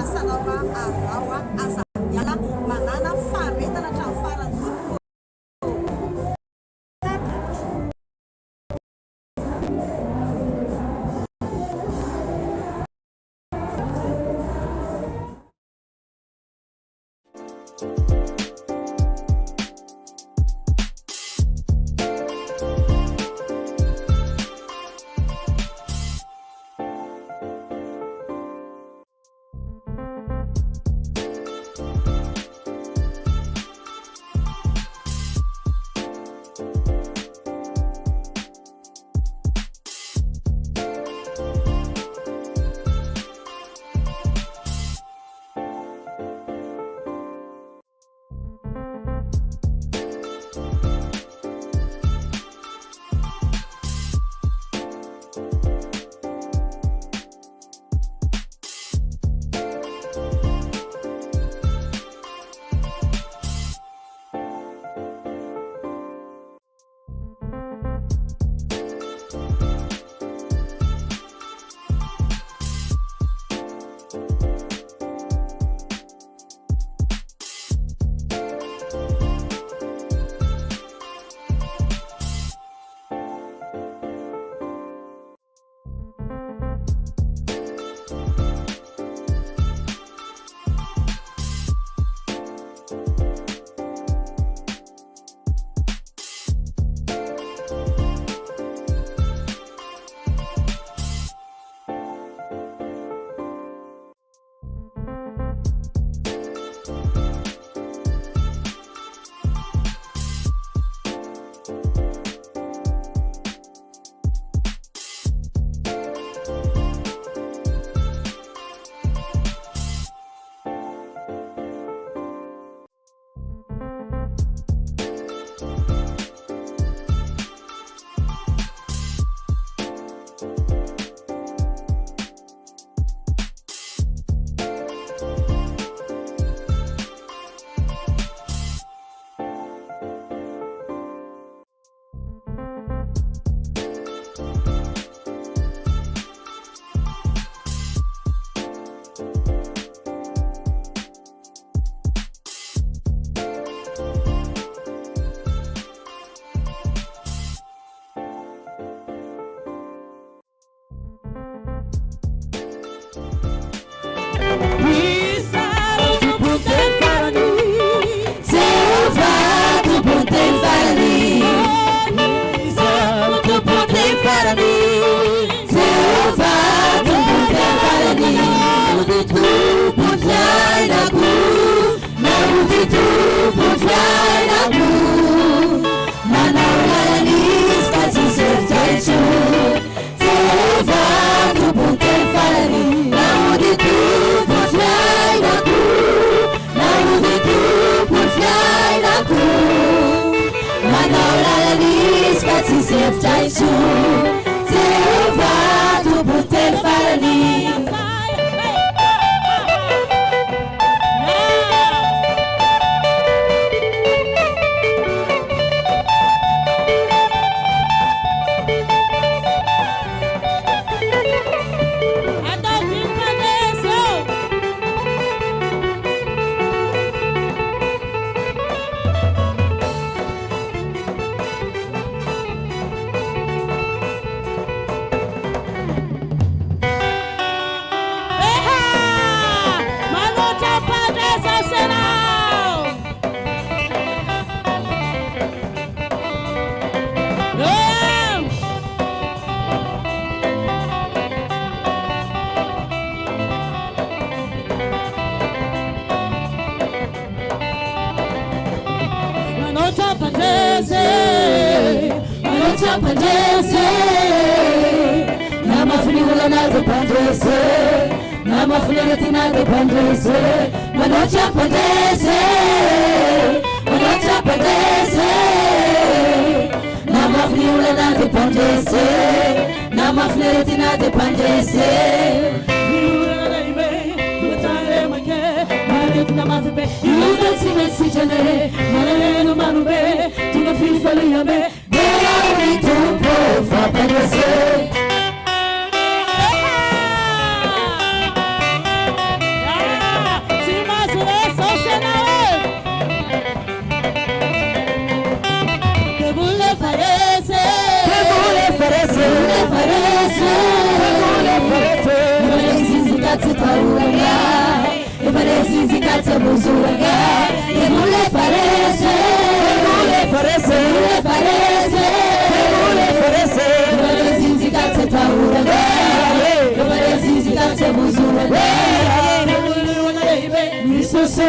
Asanawa arawa azadiala manana faretana trafarany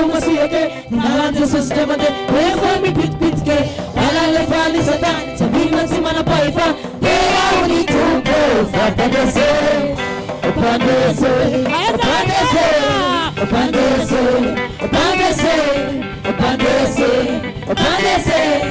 masiake nalanja sositramande rehefa mipitipitike alalefaly satany tsy ambina tsy manapaifa teaony tompo fampandese pandese pandese pandese pandese pandese pandese pandese pandese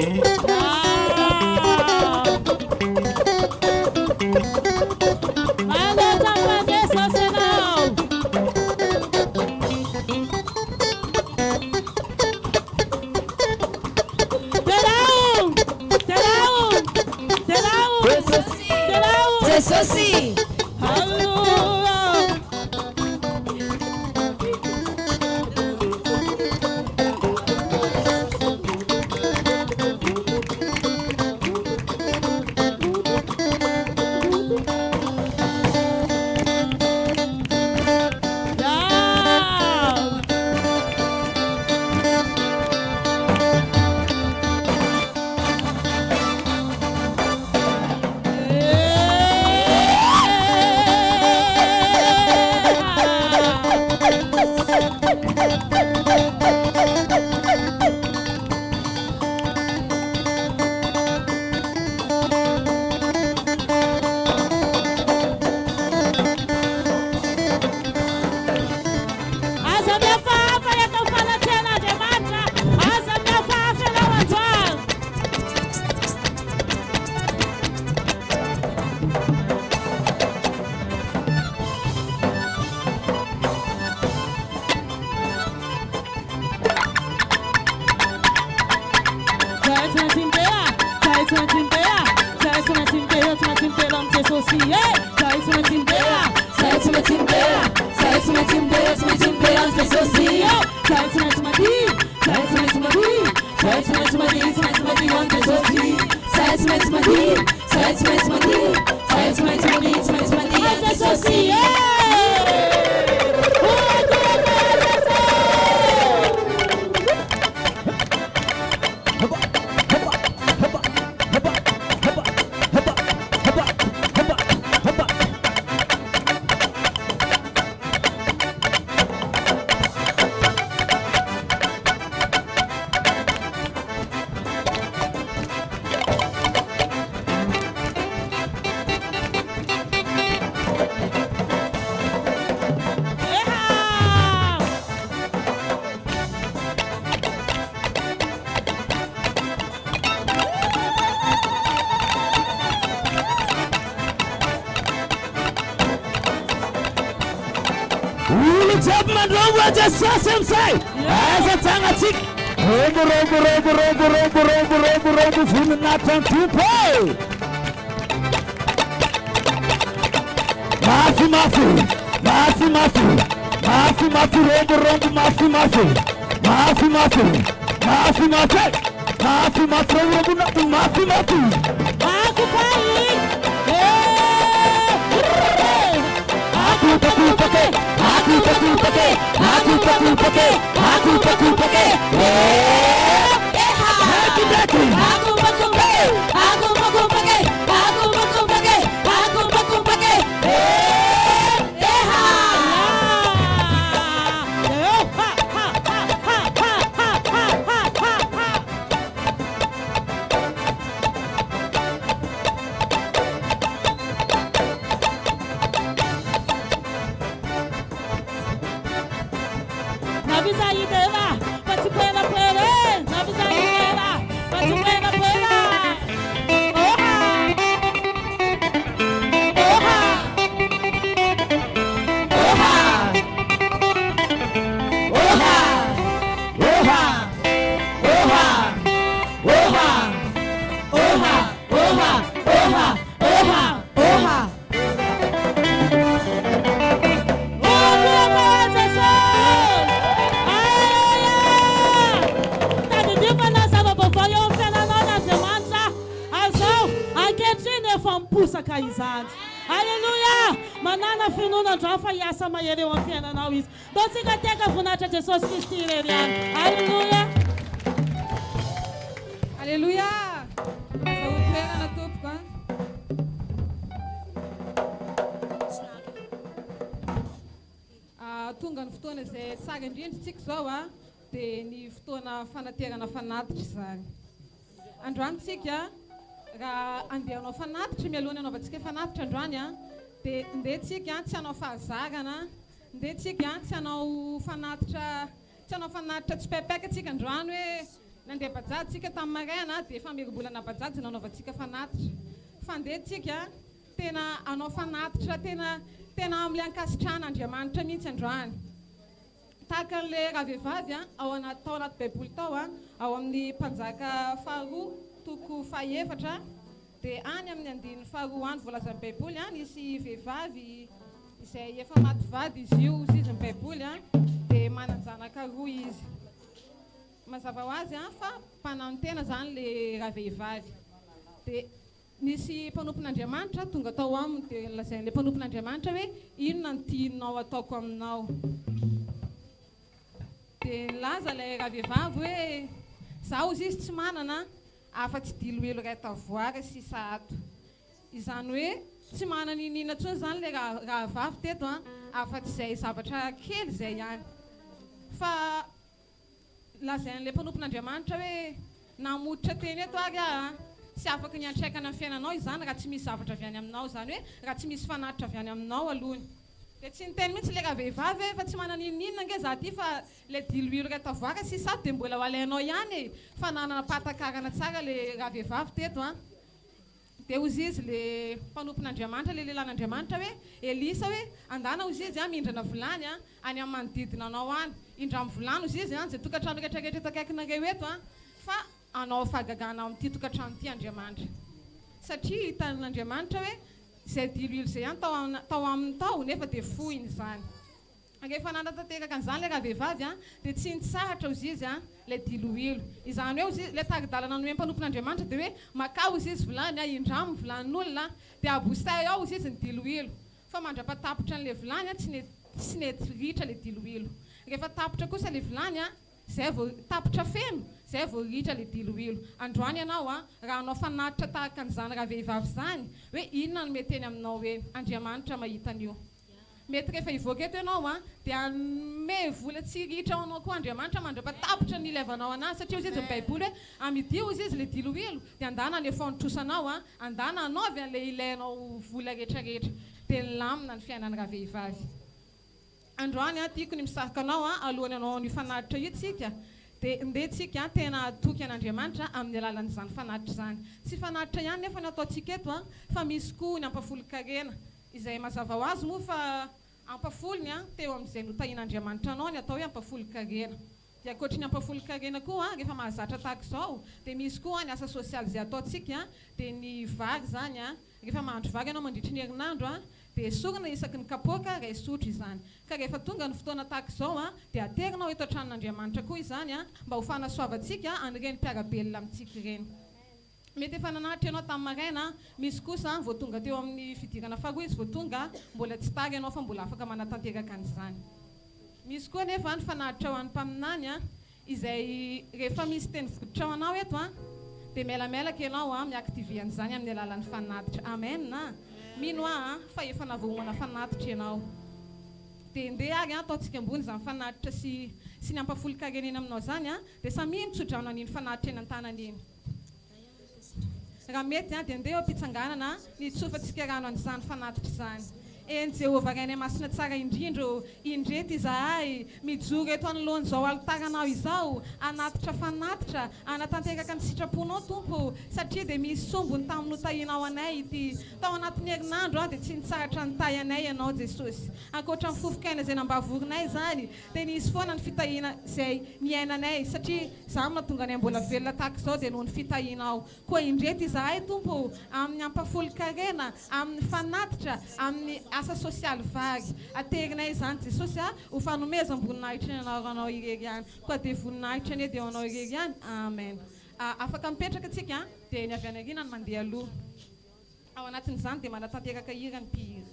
Ceci. Just him say, as a tangatik, robo, feeling not on to play. Mafi, Hallelujah! Manana finuna drafa yasa mayere on fiana now is. Don't think I take a funata Jesus Christian. Hallelujah! Hallelujah! So we pray on a top gun. Tungan fotoana izay tsara indrindratsika zao dia ny fotoana fanaterana fanatitra izany. Androantsika raha andeha hanao fanatitra mialohan'ny hanaovantsika fanatitra androany dia ndetsika tsy hanao fahazarana, ndetsika tsy hanao fanatitra tsy pepeka tsika androany hoe nandeha bajadsika tamin'ny maraina dia efa mirobolana bajady nanaovantsika fanatitra fandehantsika tena anao fanatitra tena amin'ilay ankasitrahana Andriamanitra mihitsy androany tahaka an'ilay raha vehivavy tao anaty baiboly tao ao amin'ny mpanjaka faharoa toko fahaefatra dia any amin'ny andininy faharoa any voalazan'ny baiboly nisy vehivavy izay efa maty vady izy io izy ny baiboly dia mananjanaka roa izy mazava ho azy fa mpanano tena zany le raha vehivavy dia nisy mpanompon'Andriamanitra tonga tao aminy dia lazain'ilay mpanompon'Andriamanitra hoe inona ny tianao ataoko aminao dia laza ilay raha vehivavy hoe zaho izy tsy manana afa-tsy diloelo iray tavoara sy sato izany hoe tsy manana inina tsony zany le raha vavy teto afa-tsy izay zavatra kely izay ihany fa lazain'ilay mpanompon'Andriamanitra hoe namoditra teny eto ary sy afaka ny antraikana amin'ny fiainanao izany raha tsy misy zavatra avy any aminao zany hoe raha tsy misy fanatitra avy any aminao alohany dia tsy niteny mihitsy le raha vehivavy fa tsy manana ininina nge za ty fa le diloilo iray tavoara sy sato dia mbola ho alainao ihany fa nanana patakarana tsara le raha vehivavy teto dia ozy izy le mpanompon'Andriamanitra le lehilan'Andriamanitra hoe Elisa hoe andana ozy izy mindrana vilany any amin'ny manodidina anao any indra amin'ny vilany ozy izy zay tokantrano rehetrarehetra eto akaikinareo eto fa anao fahagagana amin'ity tokantrano ity Andriamanitra satria hitan'Andriamanitra hoe izay diloilo izay ihany tao amin'ny tao nefa dia fohiny izany rehefa nanatanteraka an'izany le raha vehivavy dia tsy nitsahatra ozy izy le diloilo izany hoe ozy le taridalana nome mpanompon'Andriamanitra dia hoe maka ozy izy vilany indramo vilanin'olona dia abosay ao ozy izy ny diloilo fa mandrapatapotra n'le vilany tsy nety ritra le diloilo rehefa tapotra kosa le vilany zay vao tapotra feno zay vao ritra le diloilo androany ianao raha anao fanatitra tahaka an'izany raha vehivavy zany hoe inona no mety eny aminao hoe Andriamanitra mahita an'io mety rehefa hivoaka eto ianao dia me vola tsy ritra ao anao koa Andriamanitra mandrapatapotra ny ilaivanao anazy satria ozy izy ny baiboly hoe amidio ozy izy le diloilo dia andana alefaony trosanao andana anaovy an'le ilainao vola rehetrarehetra dia lamina ny fiainany raha vehivavy androany tiako ny misarika anao alohany anao ny fanatitra itsika dia ndehantsika tena atoky an'Andriamanitra amin'ny alalan'izany fanatitra zany tsy fanatitra ihany nefa ny ataontsika eto fa misy koa ny ampafoli-karena izay mazava ho azy moa fa ampafoliny teo amin'izay notahian'Andriamanitra anao ny atao hoe ampafoli-karena dia ankoatra ny ampafoli-karena koa rehefa mahazatra tahaka izao dia misy koa ny asa sosialy izay ataontsika dia ny vary zany rehefa mahandro vary ianao mandritry ny herinandro dia sorana isaky ny kapoaka ray sotro izany ka rehefa tonga ny fotoana tahaka izao dia aterinao eto an-tranon'Andriamanitra koa izany mba ho fanasoavantsika an'ireny mpiarabelona amintsika ireny mety efa nanatitra ianao tamin'ny maraina misy kosa vao tonga teo amin'ny fidirana faharoa izy vao tonga mbola tsy tary ianao fa mbola afaka manatanteraka an'izany misy koa nefa ny fanatitra ho an'ny mpaminany izay rehefa misy teny voditra ao anao eto dia melamelaka ianao miaktivy an'izany amin'ny alalan'ny fanatitra amen mino fa efa navohomana fanatitra ianao dia ndeha ary ataontsika ambony izany fanatitra sy ny ampafoli-karena eny aminao zany dia samy mitsodrano an'iny fanatitra eny an-tanany eny raha mety dia ndeha eo am-pitsanganana nitsofantsika rano an'izany fanatitra izany eny Jehovah Ranomasina tsara indrindro indreto izahay mijoro eto anoloana izao alitaranao izao anatitra fanatitra anatanteraka ny sitraponao tompo satria dia misy sombony tamin'ny notahianao anay ity tao anatin'ny herinandro dia tsy nitsaratra nitahy anay ianao Jesosy ankoatra ny fofokaina izay nambavorinay zany dia nisy foana ny fitahiana izay niainanay satria zaho nahatonga anay mbola velona tahaka izao dia noho ny fitahianao koa indreto izahay tompo amin'ny ampafoli-karena amin'ny fanatitra amin'ny asa sosialy vary aterinay zany Jesosy ho fanomezam-boninahitra ny anaranao irery ihany koa dia voninahitra ny edy eo anao irery ihany amen afaka mipetraka atsika dia ny avy any aoriana ny mandeha aloha ao anatin'izany dia manatanteraka hira ny mpihira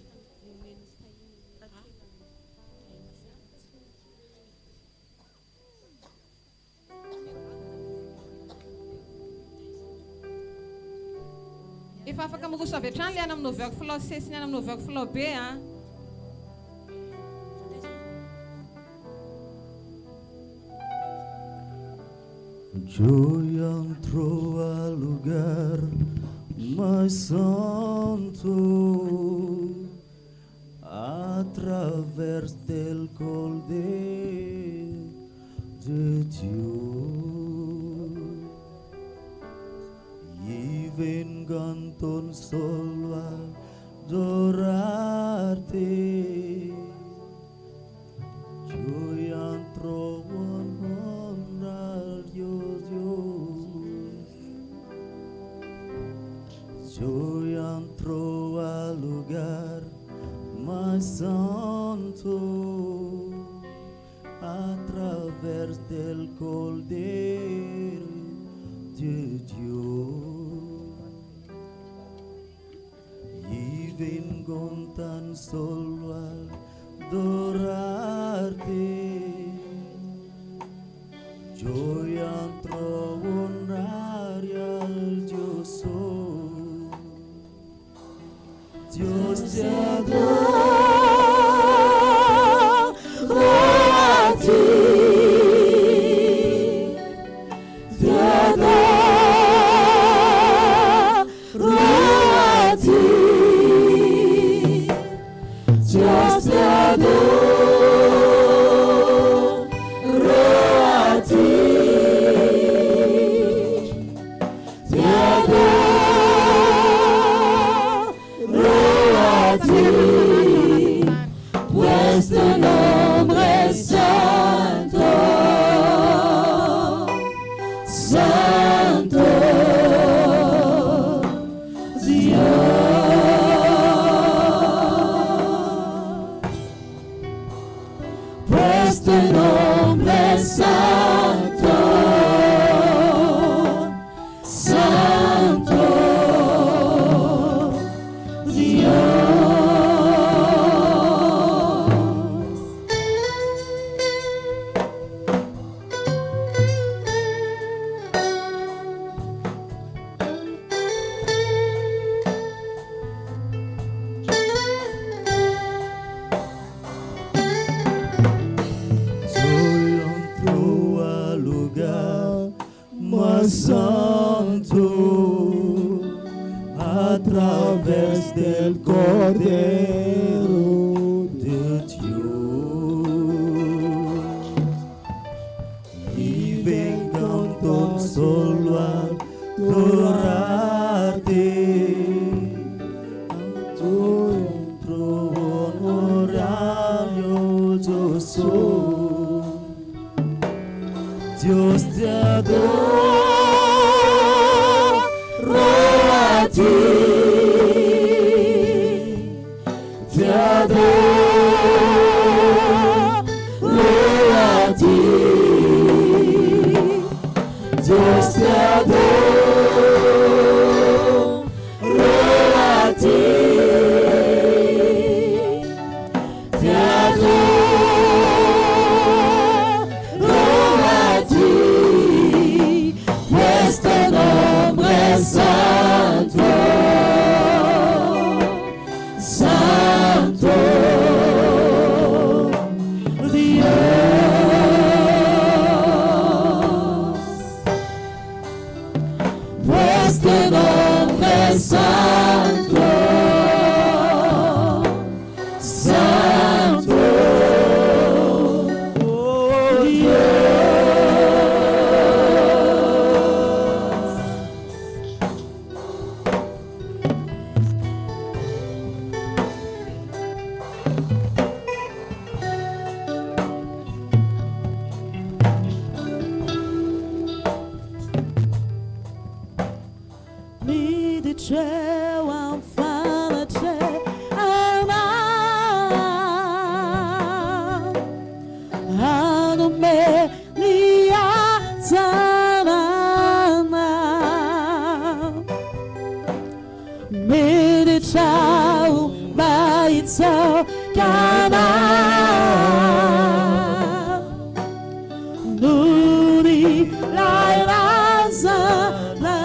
efa afaka miroso avy hatrany le any amin'ny 9h C sy ny any amin'ny 9h B Yo entró al lugar más santo a través del Cordero de Dios. vengan solo a adorarte. Yo entro en honrar Dios. Yo entro al lugar más santo a través del Cordero de Dios. Y vengo tan solo a adorarte. Yo entro a honrar al Dios soy. Dios te adoro a ti. Te adoro a ti. Dios te adoro a ti. Te adoro a ti. Pues tu nombre es santo, santo Dios. Pues tu nombre es santo, santo Dios. Soy entro al lugar más santo a través del Cordero de Dios. Y vengan tan solo a adorarte. Yo entro en horario yo soy. Dios te adoro a ti. Te adoro a ti. Dios te adoro a ti. Te adoro a ti. Pues tu nombre es santo, santo Dios. Pues tu nombre es santo, santo Dios. Mi diceva fare c'è hanno me li alzarana mi diceva baizzo cana nuri la rasa la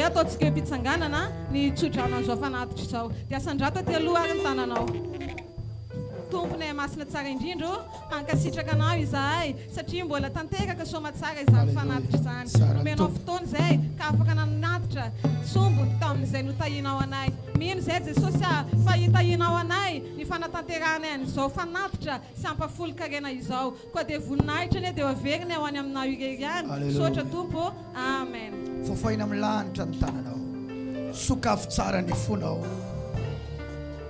dia ataontsika mpitsanganana ny tsodrano an'izao fanatitra izao. Dia asan-drato aty aloha ary ny tananao. Tomponay masina tsara indrindro, hankasitraka anao izahay satria mbola tanteraka soma tsara izany fanatitra izany. Nomenao fotoana izay ka afaka nanatitra sombo tamin'izay notahinao anay. Mino izay Jesosy fa hitahinao anay ny fanatanterahana an'izao fanatitra sy hampafolo-karena izao. Koa dia voninahitra anie dia averina ho any aminao irery ihany. Sotra Tompo. Amen. Fofoina amin'ny lanitra ny tananao. Sokafo tsara ny fonao.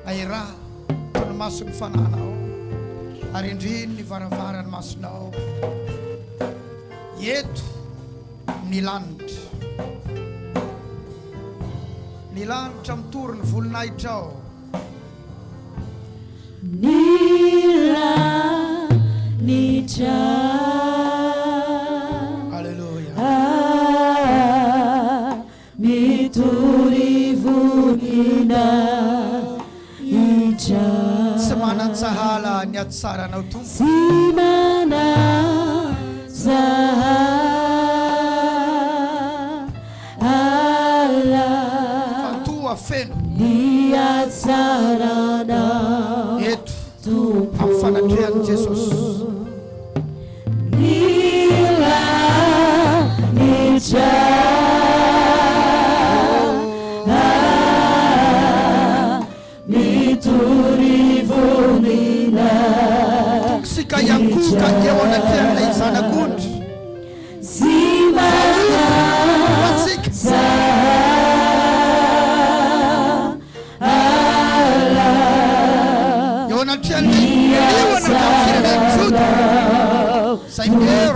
Airaha tony maso ny fananao. Ary indriny ny varavaran'ny masonao. Eto ny lanitra. Ny lanitra mitory ny voninahitra ao. Halleluja. Mitory voninahitra. Sy manan-tsahala ny atsaranao Tompo. Sy manan-tsahala. Fantoa feno. Ny atsaranao. Eto amin'ny fanatrehan'i Jesosy. Sika yakuka eo anaty zanak'ondry. Eo anaty Seigneur.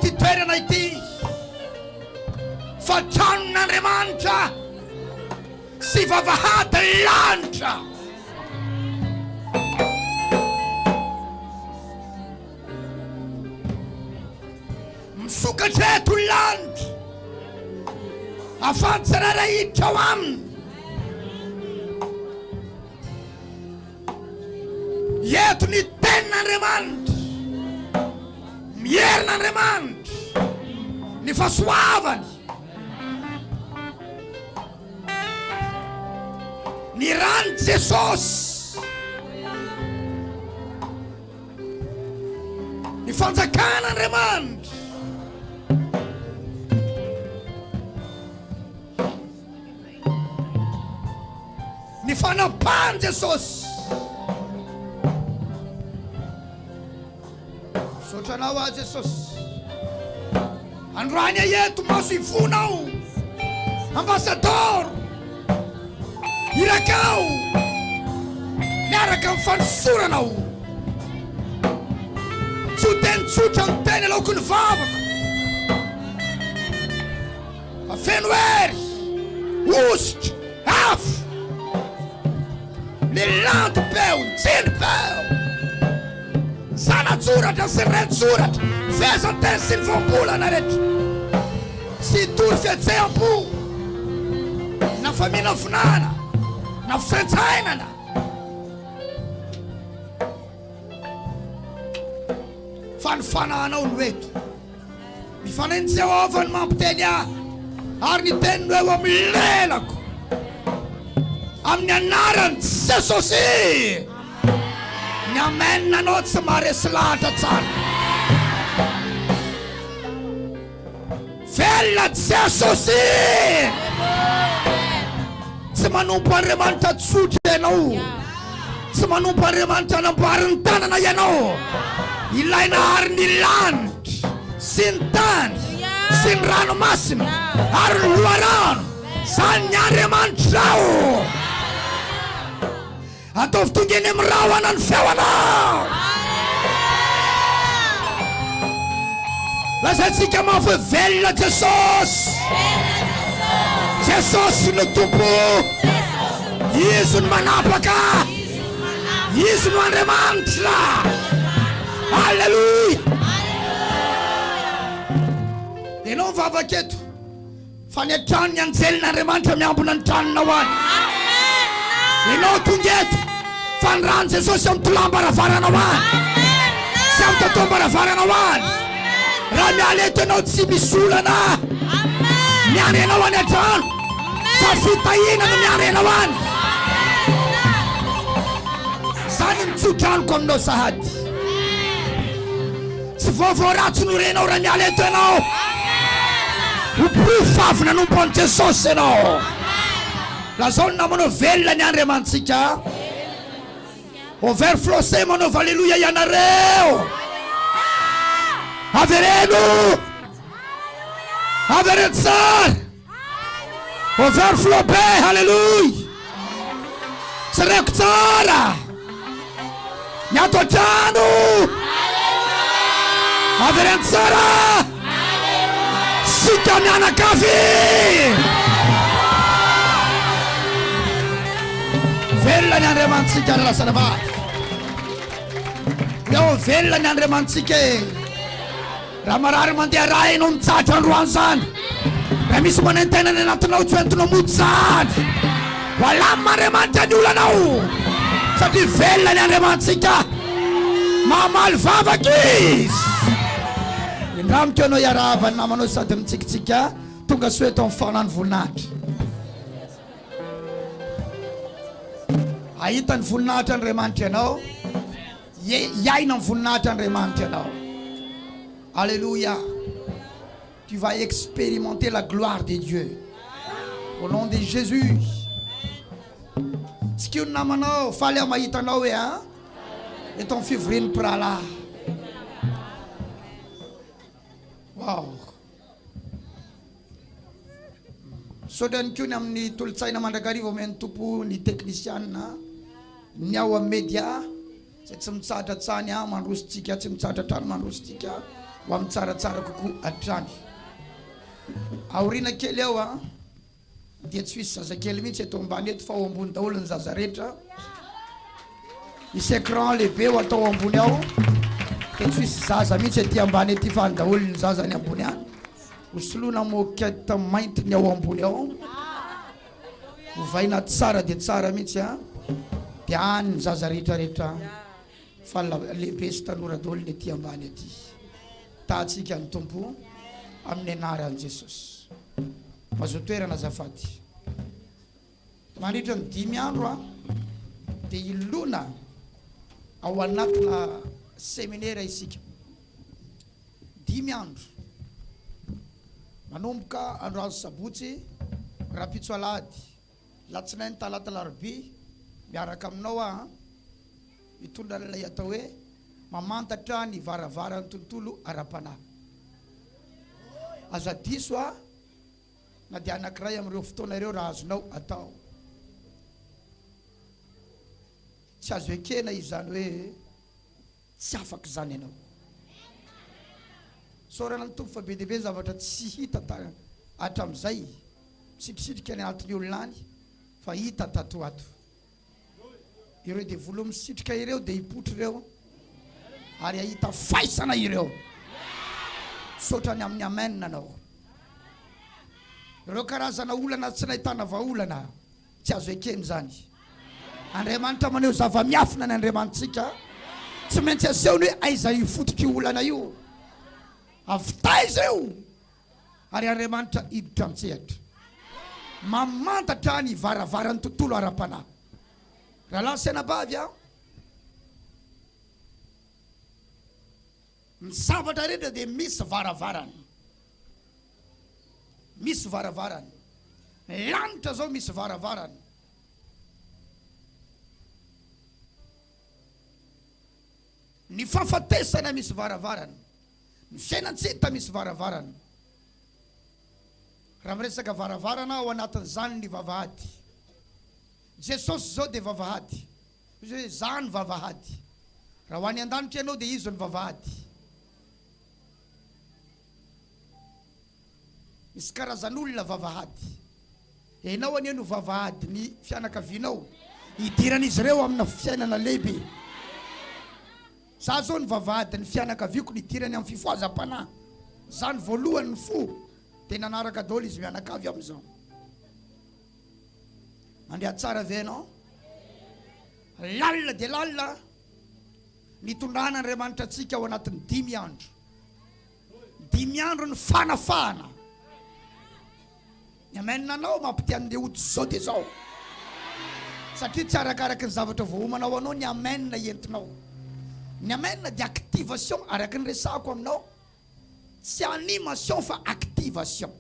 ty toerana ity fa tranon'Andriamanitra sy vavahady lanitra. Misokatra eto lanitra ahafahan'ny tsirairay hiditra ao aminy. Eto ny tenin'Andriamanitra, mierin'Andriamanitra, ny fahasoavany, ny rano Jesosy, ny fanjakan'Andriamanitra, ny fanapahan Jesosy. Sotranao a Jesosy, androany eto maso ifonao, ambassador, irakao, miaraka amin'ny fanosoranao. Tsy ho teny tsotra ny teny alaoko ny vavaka, fa feno hery, ositra, afo, ny lanto peo, ny tsiny peo, zanatsoratra sy ny renitsoratra, fezan-teny sy ny voambolana rehetra, sy tory fietseham-po, na faminafinana, na fisaintsainana. Fanofananao no eto, mifanainy Jehovah ny mampiteny ahy, ary ny teniny eo amin'ny lelako, amin'ny anarany Jesosy. Ny amen anao tsy maharesy lahatra tsara. Velona Jesosy, tsy manompo Andriamanitra tsotra ianao, tsy manompo Andriamanitra anamboariny tanana ianao. Ilaina ary ny lanitra sy ny tany sy ny ranomasina ary ny loharano, zany ny Andriamanitra ao. Ataovy tonga eny amin'ny rahona ny feonao. Lazatsika mafy velona Jesosy, Jesosy no tompo, izy no manapaka, izy no Andriamanitra. Halleluja. Ianao mivavaka eto, fa ny trano ny anjelin'Andriamanitra miambina ny tranonao any. Ianao tonga eto, fa ny rano Jesosy amin'ny tolam-baravarana any, sy amin'ny tatom-baravarana any. Raha miala eto ianao tsy misy olana, miara ianao any an-trano, fa fitahina no miara ianao any. Zany mitsotraniko aminao sahady, tsy vaovao ratsy no renao raha miala eto ianao. Upofavina nompo an'i Jesosy ianao. Lazao ny namanao velona ny Andriamantsika. Overflow se manao haleluya ianareo. Avereno, avere tsara, overflow be, haleluya. Sareko tsara, nyato trano, avere tsara, sika mianakavy. Velona ny Andriamantsika ny lasana vavy. Eo velona ny Andriamantsika. Raha marary mandeha raha ianao mitsatra androany zany, raha misy manentena ny anatinao tsy entinao mody zany, walama Andriamanitra ny olanao, satria velona ny Andriamantsika, mamaly vavaka izy. Indramiko ianao iarahava ny namanao sady mitsikitsika, tonga soeto amin'ny fanany voninahitra. Ahita ny voninahitra Andriamanitra ianao, iaina ny voninahitra Andriamanitra ianao. Alléluia. Tu vas expérimenter la gloire de Dieu. Au nom de Jésus. Ce qui n'a pas fallu mahitanao hein? Et ton février pour Allah. Wow. Sodan kiu nam ni tulsai na mandagari vomen tupu ni technicien na nyawa media. C'est simtsata tsanya manrustika simtsata tan manrustika. ho amin'ny tsaratsara kokoa atrany. Aoriana kely eo dia tsy misy zazakely mihitsy eto ambany eto fa ao ambony daholo ny zaza rehetra. Misy écran lehibe ho atao ambony ao dia tsy misy zaza mihitsy ety ambany ety fa ny daholo ny zaza ny ambony any. Hosoloina moquette mainty ny ao ambony ao. Hovaina tsara dia tsara mihitsy dia any ny zaza rehetrarehetra fa lehibe sy tanora daholo ny ety ambany ety. Tahatsika ny tompo amin'ny anaran'i Jesosy. Mazoto toerana azafady. Mandritra ny 5 andro dia ilona ao anatina seminaire isika. 5 andro. Manomboka androany sabotsy, rapitso alahady, latsinainy, talata, larobia, miaraka aminao mitondra ilay atao hoe mamantatra ny varavaran'ny tontolo ara-panahy. Aza diso na dia anankiray amin'ireo fotoana ireo raha azonao atao. Tsy azo ekena izany hoe tsy afaka izany ianao. Saorana ny tompo fa be dia be zavatra tsy hita hatramin'izay misitrisitrika any anatin'ny olona any fa hita tatoato. Ireo dia volo misitrika ireo dia hipotra ireo ary ahita faisana ireo. Sotrany amin'ny amen anao. Ireo karazana olana tsy nahitana vahaolana tsy azo ekeny izany. Andriamanitra maneho zava-miafina ny Andriamanitsika. Tsy maintsy asehony hoe aiza hifototra io olana io. Avitaiza io. Ary Andriamanitra hiditra amintsehatra. Mamantatra ny varavaran'ny tontolo ara-panahy. Raha lasena bavy ny zavatra rehetra dia misy varavarana. Misy varavarana. Lanitra zao misy varavarana. Ny fahafatesana misy varavarana. Ny fiainantsika misy varavarana. Raha miresaka varavarana ao anatin'izany ny vavahady. Jesosy zao dia vavahady. Izy hoe zany vavahady. Raha ho any an-danitra ianao dia izy ny vavahady. Misy karazan'olona vavahady. Ianao anieno vavahady ny fianakavianao. Idiran'izy ireo amina fiainana lehibe. Za zao ny vavahady ny fianakaviako ny idirany amin'ny fifoazam-panahy. Zany voalohany ny fo. Dia nanaraka daholo izy mianakavy amin'izao. Mandeha tsara ve ianao? Lalina dia lalina nitondrana Andriamanitra antsika ao anatin'ny 5 andro. 5 andro ny fanafahana. Ny amenanao mampitian'ny hoditra zao dia zao. Satria tsy arakaraka ny zavatra voahomanao anao ny amenna entinao. Ny amenna dia activation araka ny resako aminao. Tsy animation fa activation.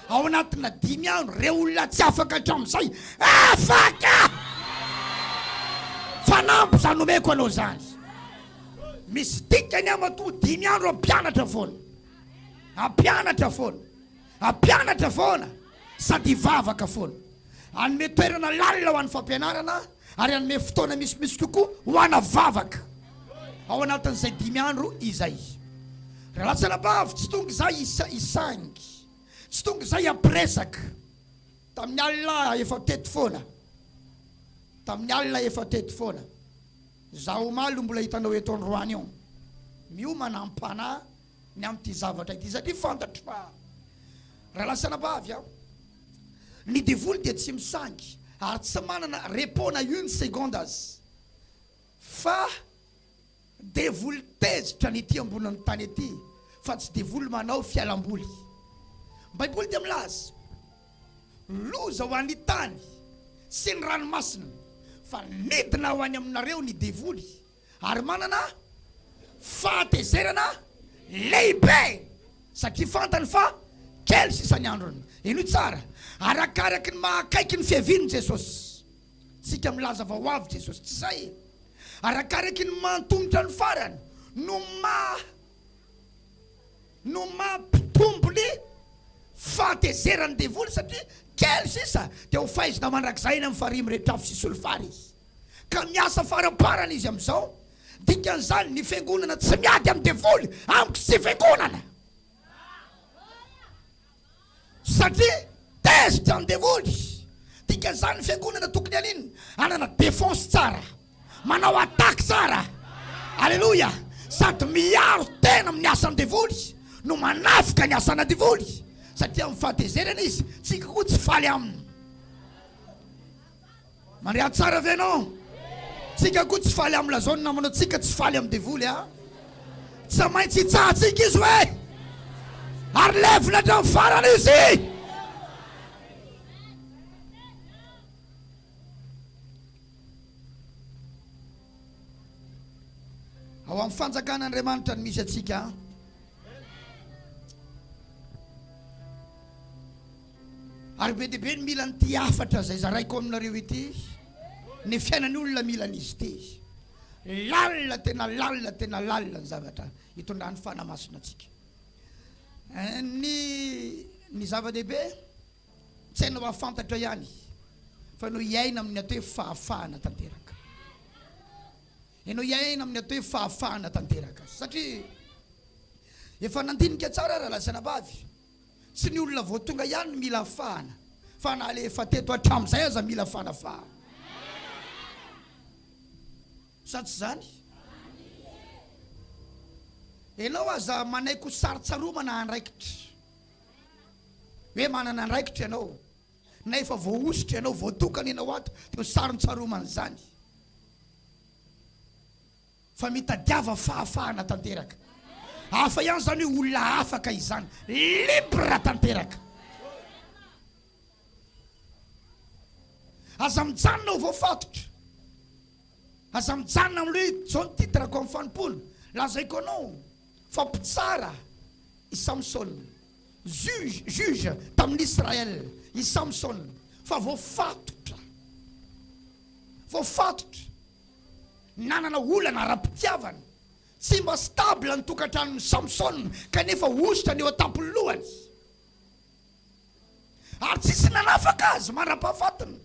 Ao anatina 5 andro reo olona tsy afaka hatramin'izay afaka. Fanampy zany omeko anao zany. Misy dikany amatoa 5 andro ampianatra foana. Ampianatra foana. Ampianatra foana. Sady vavaka foana. Anome toerana lalina ho an'ny fampianarana ary anome fotoana misimisy kokoa ho ana vavaka. Ao anatin'izay 5 andro izay. Raha lasana bavy tsy tonga izay isangy. Tsy tonga izay ampiresaka. Tamin'ny alina efa teto foana. Tamin'ny alina efa teto foana. Zaho omaly mbola hitanao eto Androany io. Miomana ampana ny amin'ity zavatra ity satria fantatro fa raha lasana bavy ny devoly dia tsy misangy ary tsy manana repona 1 seconde azy. Fa devoly tezitra ny ity amboniny tany ety fa tsy devoly manao fialamboly. Baiboly dia milaza loza ho an'ny tany sy ny ranomasina fa nedina ho any aminareo ny devoly ary manana fahatezerana lehibe satria fantany fa kely sisany androny. Ino tsara arakaraky ny mahakaiky ny fiaviany Jesosy. Sika milaza vao avy Jesosy tsy zay. Arakaraky ny mantombotra ny farany no mampitombony fahatezerany devoly satria kely sisa dia ho faizina mandrakizay eny amin'ny farimy rehetra afo sisy olofary izy. Ka miasa faraparana izy amin'izao dikan'izany ny fiangonana tsy miady amin'ny devoly amiko tsy fiangonana satria tezitra amin'ny devoly. Dikan'izany ny fiangonana tokony an'iny anana défense tsara, manao attaque tsara, alleluia, sady miaro tena amin'ny asan'ny devoly no manafika ny asana devoly satria amin'ny fahatezerana izy tsika koa tsy faly aminy. Mandray tsara ve anao? Tsika koa tsy faly amin'ny lazony namanao tsika tsy faly amin'ny devoly a. Tsy maintsy hitsahatsika izy hoe ary levina hatramin'ny farana izy. Ao amin'ny fanjakan'Andriamanitra ny misy atsika. Ary be dia be ny mila n'ity afatra zay zaraiko aminareo ity. Ny fiainan'ny olona mila an'izy ity. Lalina tena lalina ny zavatra hitondrany fanamasina atsika. Ny zava-dehibe tsy hainao afantatra ihany fa no iaina amin'ny atao hoe fahafahana tanteraka. Ianao iaina amin'ny atao hoe fahafahana tanteraka satria efa nandinika tsara raha lasana bavy. Tsy ny olona vao tonga ihany mila afahana fa na le efa teto hatramin'izay aza mila fanafahana. Sa tsy zany? Ianao aza manaiko saritsaromana andraikitra hoe manana andraikitra ianao na efa voaositra ianao voatokana ianao ato teo sarin-tsaromana zany fa mitadiava fahafahana tanteraka. Hafa ihany zany hoe olona afaka izany, libre tanteraka. Aza mijanona ho voafatotra, aza mijanona amin'ilay zao ny titrako amin'ny fanompona. Lazaiko anao fa mpitsara i Samson, juge tamin'Israël i Samson, fa voafatotra, nanana olana ara-pitiavana, tsy mba stable ny tokantranon'ny Samson kanefa ositra ny eo an-tampon-lohany ary tsisy nanafaka azy mandrapahafatiny.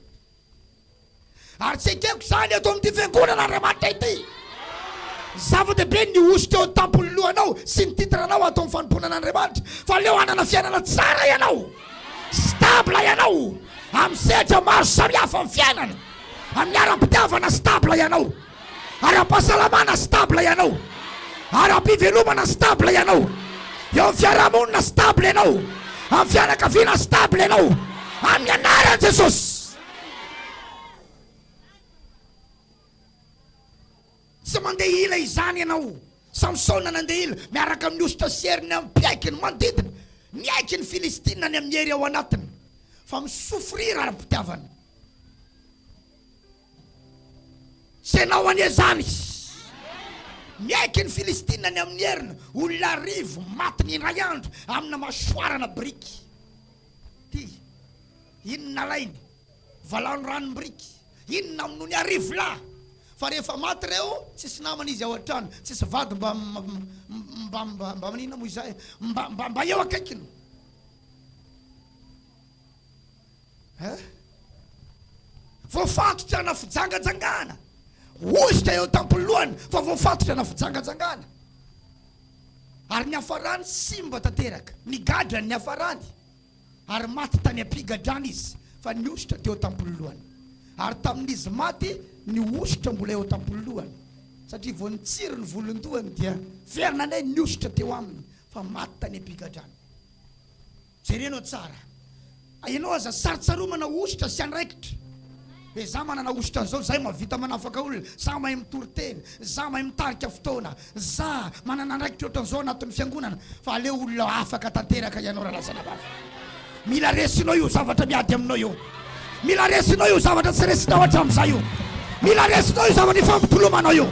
Ary tsy ekeko zany eto amin'ity fiangonana Andriamanitra ity. Zava-dehibe ny ositra eo an-tampon-lohanao sy ny titranao atao amin'ny fanomponan'Andriamanitra fa leo hanana fiainana tsara ianao, stable ianao amin'ny sehatra maro samihafa amin'ny fiainana, amin'ny ara-pitiavana stable ianao, ara-pahasalamana stable ianao, ara-pivelomana stable ianao, eo amin'ny fiarahamonina stable ianao, amin'ny fianakaviana stable ianao, amin'ny anaran'i Jesosy. Tsy mandeha ila izany ianao. Samson nandeha ila miaraka amin'ny ositra seriny amin'ny piaikiny manodidina, miaiky ny Filistina ny amin'ny hery ao anatiny fa misofrira ara-pitiavana. Senao anie zany miaiky ny Filistina ny amin'ny herina, olona arivo maty ny iray andro amina masoarana briky. Ty inona lainy valano ranom-briky, inona amin'o ny arivo lahy. Fa rehefa maty reo tsisy namana izy ao an-trano, tsisy vady mba manina moa izay mba eo akaikiny. Voafatotra na fijangajangana, ositra eo tampon-lohany fa voafatotra na fijangajangana. Ary ny hafarany simba tanteraka, ny gadrany ny hafarany, ary maty tany ampigadrany izy fa ny ositra teo tampon-lohany. Ary tamin'izy maty ny ositra mbola eo tampon-lohany satria vao nitsiry ny volon-dohany dia verina nay ny ositra teo aminy fa maty tany ampigadrany. Jerenao tsara, ianao aza saritsaromana ositra sy andraikitra. Za manana ositra an'izao, zay mahavita manafaka olona, za mahay mitory-teny, za mahay mitarika fotoana, za manana andraikitra ohatran'izao anatin'ny fiangonana, fa aleo olona afaka tanteraka ianao raha lasana bavy. Mila resinao io zavatra miady aminao io. Mila resinao io zavatra tsy resinao hatramin'izay io. Mila resinao io zavatra ifampitolomanao io.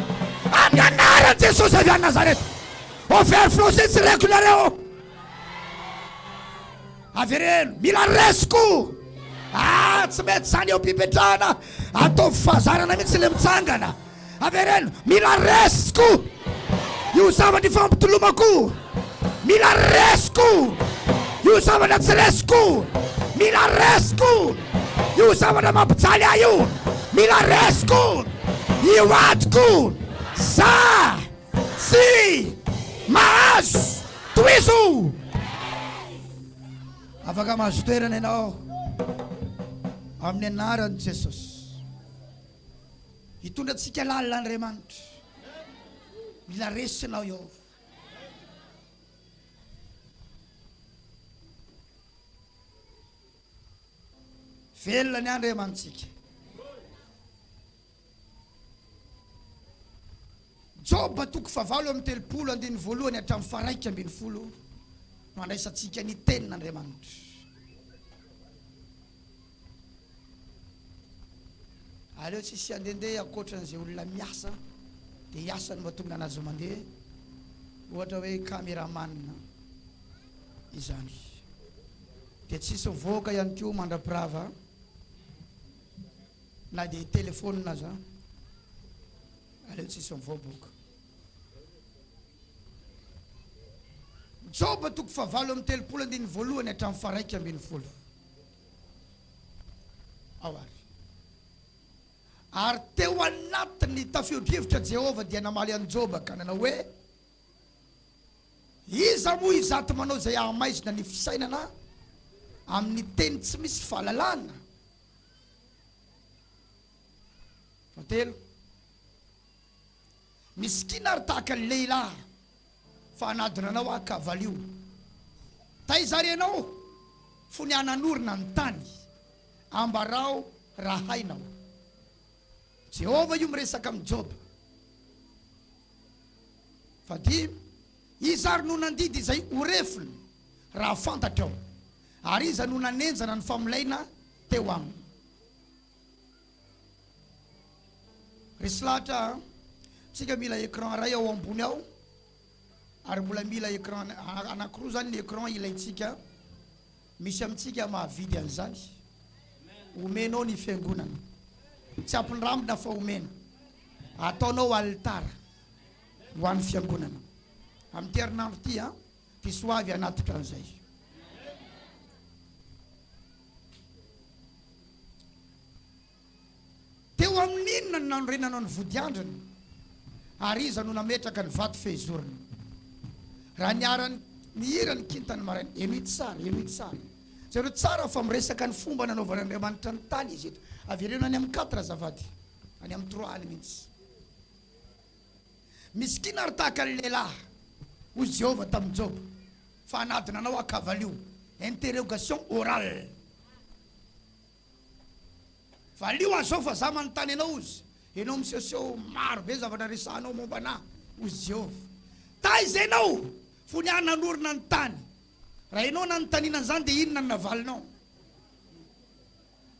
Amin'ny anaran'i Jesosy avy any Nazareta. Overflosé tsy reko nareo. Avereno, mila resiko. Tsy mety zany eo mpipetrahana, ataovy fahazarana mihitsy le mitsangana. Avereno, mila resiko io zavatra ifampitolomako. Mila resiko io zavatra tsy resiko. Mila resiko io zavatra mampijaly ahy io. Mila resiko io atiko za sy mahazo toizo. Afaka mahazo toerana ianao amin'ny anaran'i Jesosy. Hitondratsika lalan'Andriamanitra. Mila resinao eo. Velona ny Andriamantsika. Joba toko favalo amin'ny telopolo andiny voalohany hatramin'ny faraika ambiny folo no andraisantsika ny tenin'Andriamanitra. Aleo tsisy andendeha akoatran'izay olona miasa dia hiasa no mahatonga anazy mandeha. Ohatra hoe kameramanina izany. Dia tsisy mivoaka ihany koa mandrapirava na dia telefônina aza. Aleo tsisy mivoaboaka. Joba toko favalo amin'ny telopolo andiny voalohany hatramin'ny faraika ambiny folo. Awary. Ary teo anatiny tafio-drivotra Jehova dia namaly an Joba ka nanao hoe iza moa izato manao izay ahamaizina ny fisainana amin'ny teny tsy misy fahalalana. Fatelo. Miskina ary tahaka ny lehilahy fa anadinanao akavalio. Taizarenao fony ananorina ny tany ambarao raha hainao. Jehova io miresaka amin'ny Joba. Fadimy. Izy ary no nandidy izay horefiny raha fantatrao. Ary iza no nanenjana ny famolaina teo aminy. Resy lahatra tsika mila écran ray ao ambony ao. Ary mbola mila écran anankiroa zany ny écran ilaitsika. Misy amintsika mahavidy an'izany. Omenao ny fiangonana. Tsy ampindramina fa omena. Ataonao altara ho an'ny fiangonana. Amin'ny herinandro ity pisoavy anatitra an'izay. Teo amin'inona ny nanorenanao ny vodiandrany ary iza no nametraka ny vato fehizoriny. Raha niarany mihira ny kintany maraina. Eno ity tsara, eno ity tsara. Zero tsara fa miresaka ny fomba nanaovan'Andriamanitra ny tany izy eto. Avereno any amin'ny 4 azavady. Any amin'ny 3 any mihitsy. Miskina ary tahaka ny lehilahy hoy Jehova tamin'ny Joba fa anadinanao akavalio. Interrogation orale. Valio azao fa za manontany anao izy. Enao misehoseho maro be zavatra resahanao momba anahy hoy Jehova. Taiza ianao fony ananorina ny tany. Raha ianao nanontaniana an'izany dia inona ny navalinao?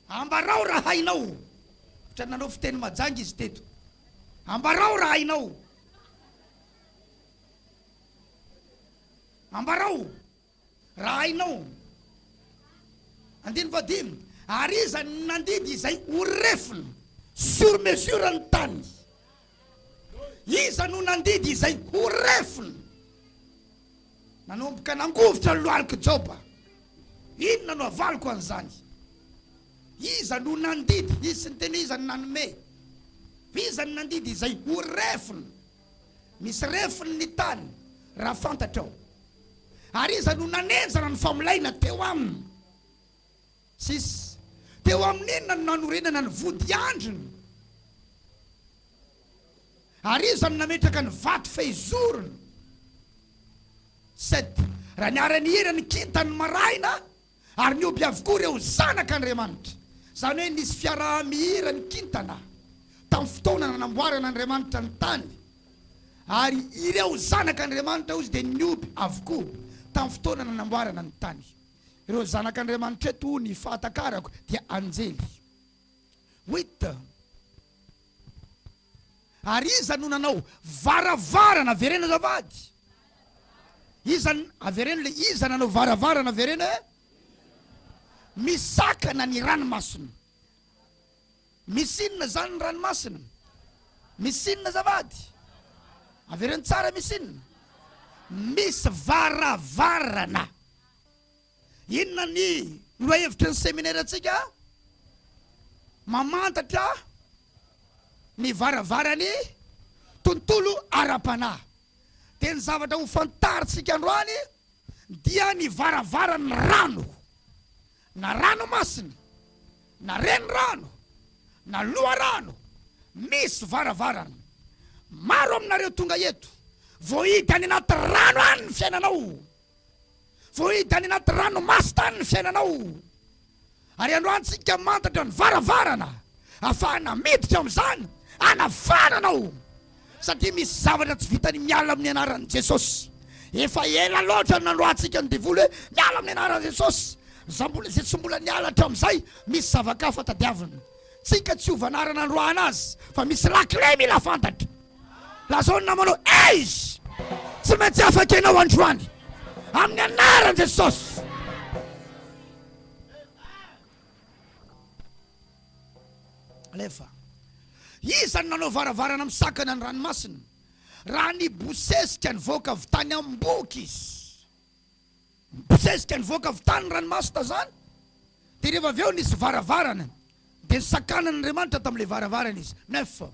Ambarao raha hainao. Ohatra nanao fiteny majanga izy teto. Ambarao raha hainao. Ambarao raha hainao. Andiny vadimy. Ary iza nandidy izay horefiny sur mesure ny tany. Iza no nandidy izay horefiny. Nanomboka nangovotra lohalika Joba. Inona no avaliko an'izany? Iza no nandidy. Izy ny teny iza no nanome. Iza no nandidy izay horefiny. Misy refiny ny tany raha fantatrao. Ary iza no nanenjana ny famolaina teo aminy. Sis. Teo amin'inona no nanorenana ny vodiandriny. Ary iza no nametraka ny vato fehizoriny. 7. Raha niarany hira ny kintany maraina ary nioby avokoa ireo zanak'Andriamanitra. Zany hoe nisy fiaraha-mihira ny kintana tamin'ny fotoana nanamboaran'Andriamanitra ny tany. Ary ireo zanak'Andriamanitra ozy dia nioby avokoa tamin'ny fotoana nanamboarana ny tany. Ireo zanak'Andriamanitra eto ny fahatakarako dia anjely. 8. Ary iza no nanao varavarana verena zavady. Iza avereno le iza nanao varavarana verena misakana ny ranomasina. Misy inona zany ny ranomasina? Misy inona zavady? Avereno tsara misy inona? Misy varavarana. Inona ny loahevitra ny seminaire atsika? Mamantatra ny varavaran'ny tontolo ara-panahy. Dia ny zavatra ho fantaritsika androany dia ny varavaran'ny rano, na ranomasina, na renirano, na loharano, misy varavarana. Maro aminareo tonga eto voahita any anaty rano any ny fiainanao, voahita any anaty ranomasina any ny fiainanao. Ary androantsika mantatra ny varavarana ahafahana miditra amin'izany anafananao, satria misy zavatra tsy vitany miala amin'ny anaran'i Jesosy. Efa ela loatra nandroantsika ny devoly hoe miala amin'ny anaran'i Jesosy. Zay tsy mbola nialatra amin'izay misy zava-kafa tadiavina. Tsika tsy hovanarana androana azy fa misy lakle mila fantatra. Lazao namanao eizy tsy maintsy afaka ianao androany amin'ny anaran'i Jesosy. Alefa izany nanao varavarana misakana ny ranomasina raha ny bosesika ny voaka avy tany am-boky izy, bosesika ny voaka avy tany ranomasina zany. Dia rehefa avy eo nisy varavarana dia nisakanan'Andriamanitra tamin'ilay varavarana izy. 9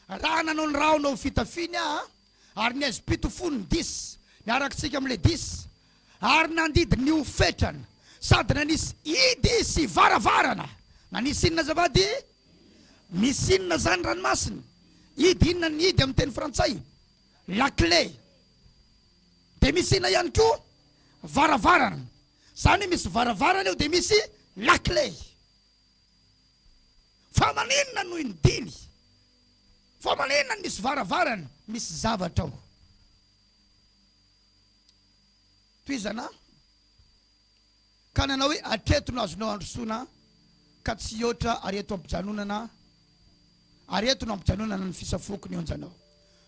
raha nanao ny raonao fitafiny ary ny azy pitofony 10 miarakitsika amin'ilay 10 ary nandidy ny ofetrana sady nanisy idy sy varavarana. Nanisy inona zavady? Misy inona zany ranomasina? Idy inona ny idy amin'ny teny frantsay? Lakle. Dia misy inona ihany koa? Varavarana. Zany misy varavarana eo dia misy lakle. Fa maninona no indiny? Fa maninona misy varavarana? Misy zavatra ao. Toizana ka nanao hoe atreto no azonao androsoana ka tsy oatra areto ampijanonana, areto no ampijanonana ny fisafokony onjanao.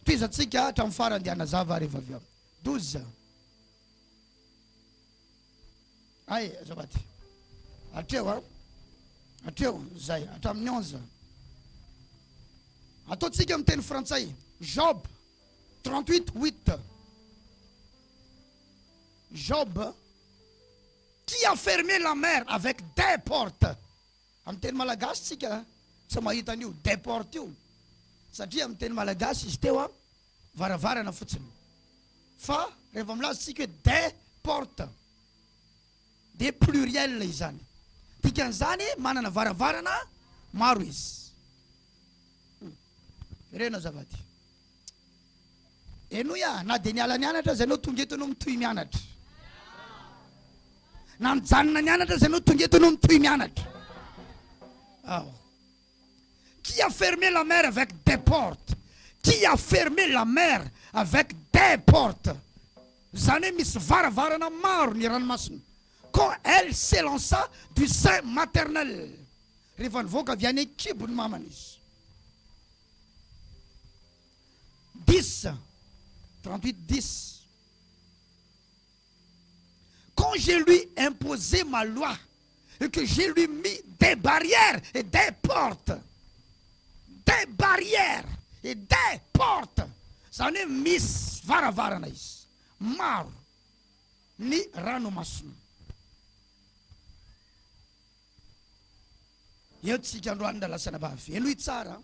Toizantsika hatramin'ny farany dia hanazava rehefa avy eo. 12 ay azavady atreo atreo zay hatramin'ny 11 ataotsika amin'ny teny frantsay. Job 38:8. Job, qui a fermé la mer avec des portes. Amin'ny teny malagasy tsika tsy mahita an'io des portes io satria amin'ny teny malagasy izy teo varavarana fotsiny. Fa rehefa milaza tsika hoe des portes de pluriel izany. Dikan'izany manana varavarana maro izy. Rena zavady. Eno ya na dia niala nianatra zay anao tonga eto anao mitohy mianatra. Na mijanona nianatra zay anao tonga eto anao mitohy mianatra. Qui a fermé la mer avec des portes? Qui a fermé la mer avec des portes? Zany misy varavarana maro ny ranomasina. Quand elle s'élança du sein maternel. Rehefa nivoaka avy any kibony mamany izy. 10 38:10. Quand je lui imposé ma loi et que je lui mis des barrières et des portes, des barrières et des portes, ça n'est mis varavarana izy maro ny ranomasina. Eo tsika androany dalasana bavy enoy tsara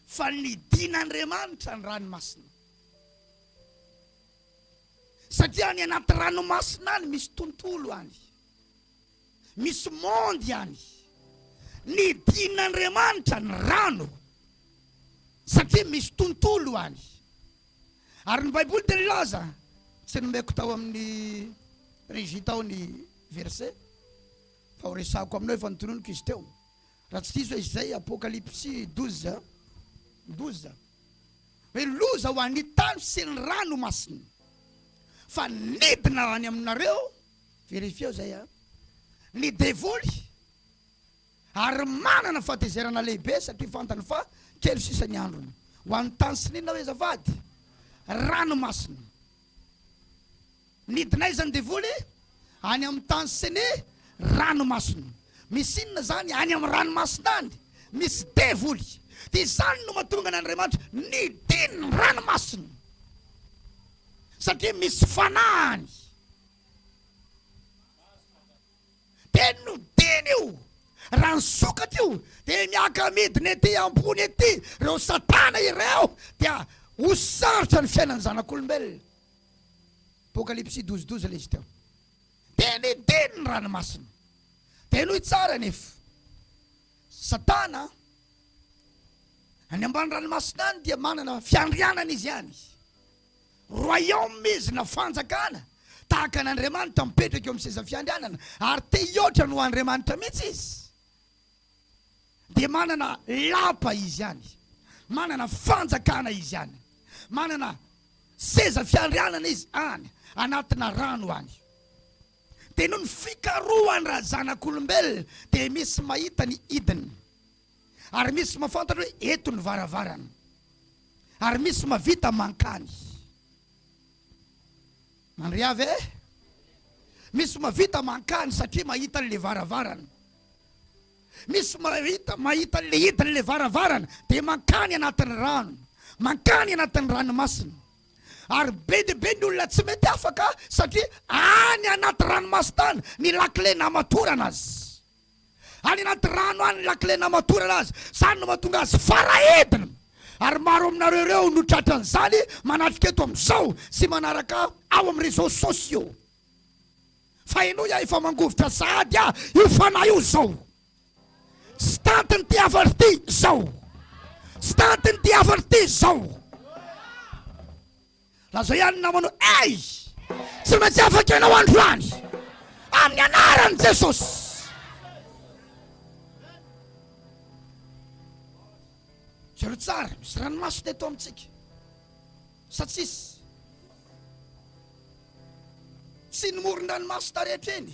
fa nidin'Andriamanitra ny ranomasina. Satria any anaty ranomasina any misy tontolo any, misy monde any. Nidin'Andriamanitra ny rano satria misy tontolo any. Ary ny Baiboly dia nilaza, tsy nomeko tao amin'ny régie tao ny verset fa ho resako aminao efa nitononiko izy teo. Raha tsy diso izy zay Apocalypse 12 hoe loza ho an'ny tany sy ny ranomasina fa nidina any aminareo. Verifieo zay ny devoly ary manana fatezerana lehibe satria fantany fa kely sisa ny androny ho an'ny tany sy ninona hoe zavady ranomasina. Nidina izany devoly any amin'ny tany sy ny ranomasina. Misy inona zany any amin'ny ranomasina any misy devoly. Dia izany no mahatonga n'Andriamanitra nidiny ranomasina satria misy fanahany. Dia no raha nisokatra io dia miaka midiny ety ambony ety reo satana ireo dia hosarotra ny fiainany zanak'olombelona. Apokalipsy 12:12 ilay izy teo. Dia nideny ny ranomasina. Dia noho tsara nefa satana any ambany ranomasina any dia manana fiandrianana izy ihany. Royaume izy na fanjakana tahaka an'Andriamanitra mipetraka eo amin'ny seza fiandrianana ary te hioatra no Andriamanitra mihitsy izy. Dia manana lapa izy ihany, manana fanjakana izy ihany, manana seza fiandrianana izy any anatina rano any. Dia noho ny fikarohany raha zanak'olombelona dia misy mahita ny idiny, ary misy mahafantatra hoe eto ny varavarana, ary misy mavita mankany. Mandriavy e? Misy mavita mankany satria mahita le varavarana. Misy mahita le idiny le varavarana dia mankany anatin'ny rano, mankany anatin'ny ranomasina. Ary be dia be ny olona tsy mety afaka satria any anaty ranomasina any ny lakile namatorana azy. Any anaty rano any ny lakile namatorana azy. Zany no mahatonga azy faraedina. Ary maro aminareo ireo no tratran'izany manatrika eto amin'izao sy manaraka ao amin'ny réseaux sociaux. Fa eno ia efa mangovitra sady io fanahy io zao. Tsy tantiny ty avarity zao. Tsy tantiny ty avarity zao. Laza ihany namano ay tsy maintsy afaka ianao androany amin'ny anaran'i Jesosy. Zero tsara misy ranomasina eto amintsika sa tsisy? Tsy nimoron-dranomasina rehetra eny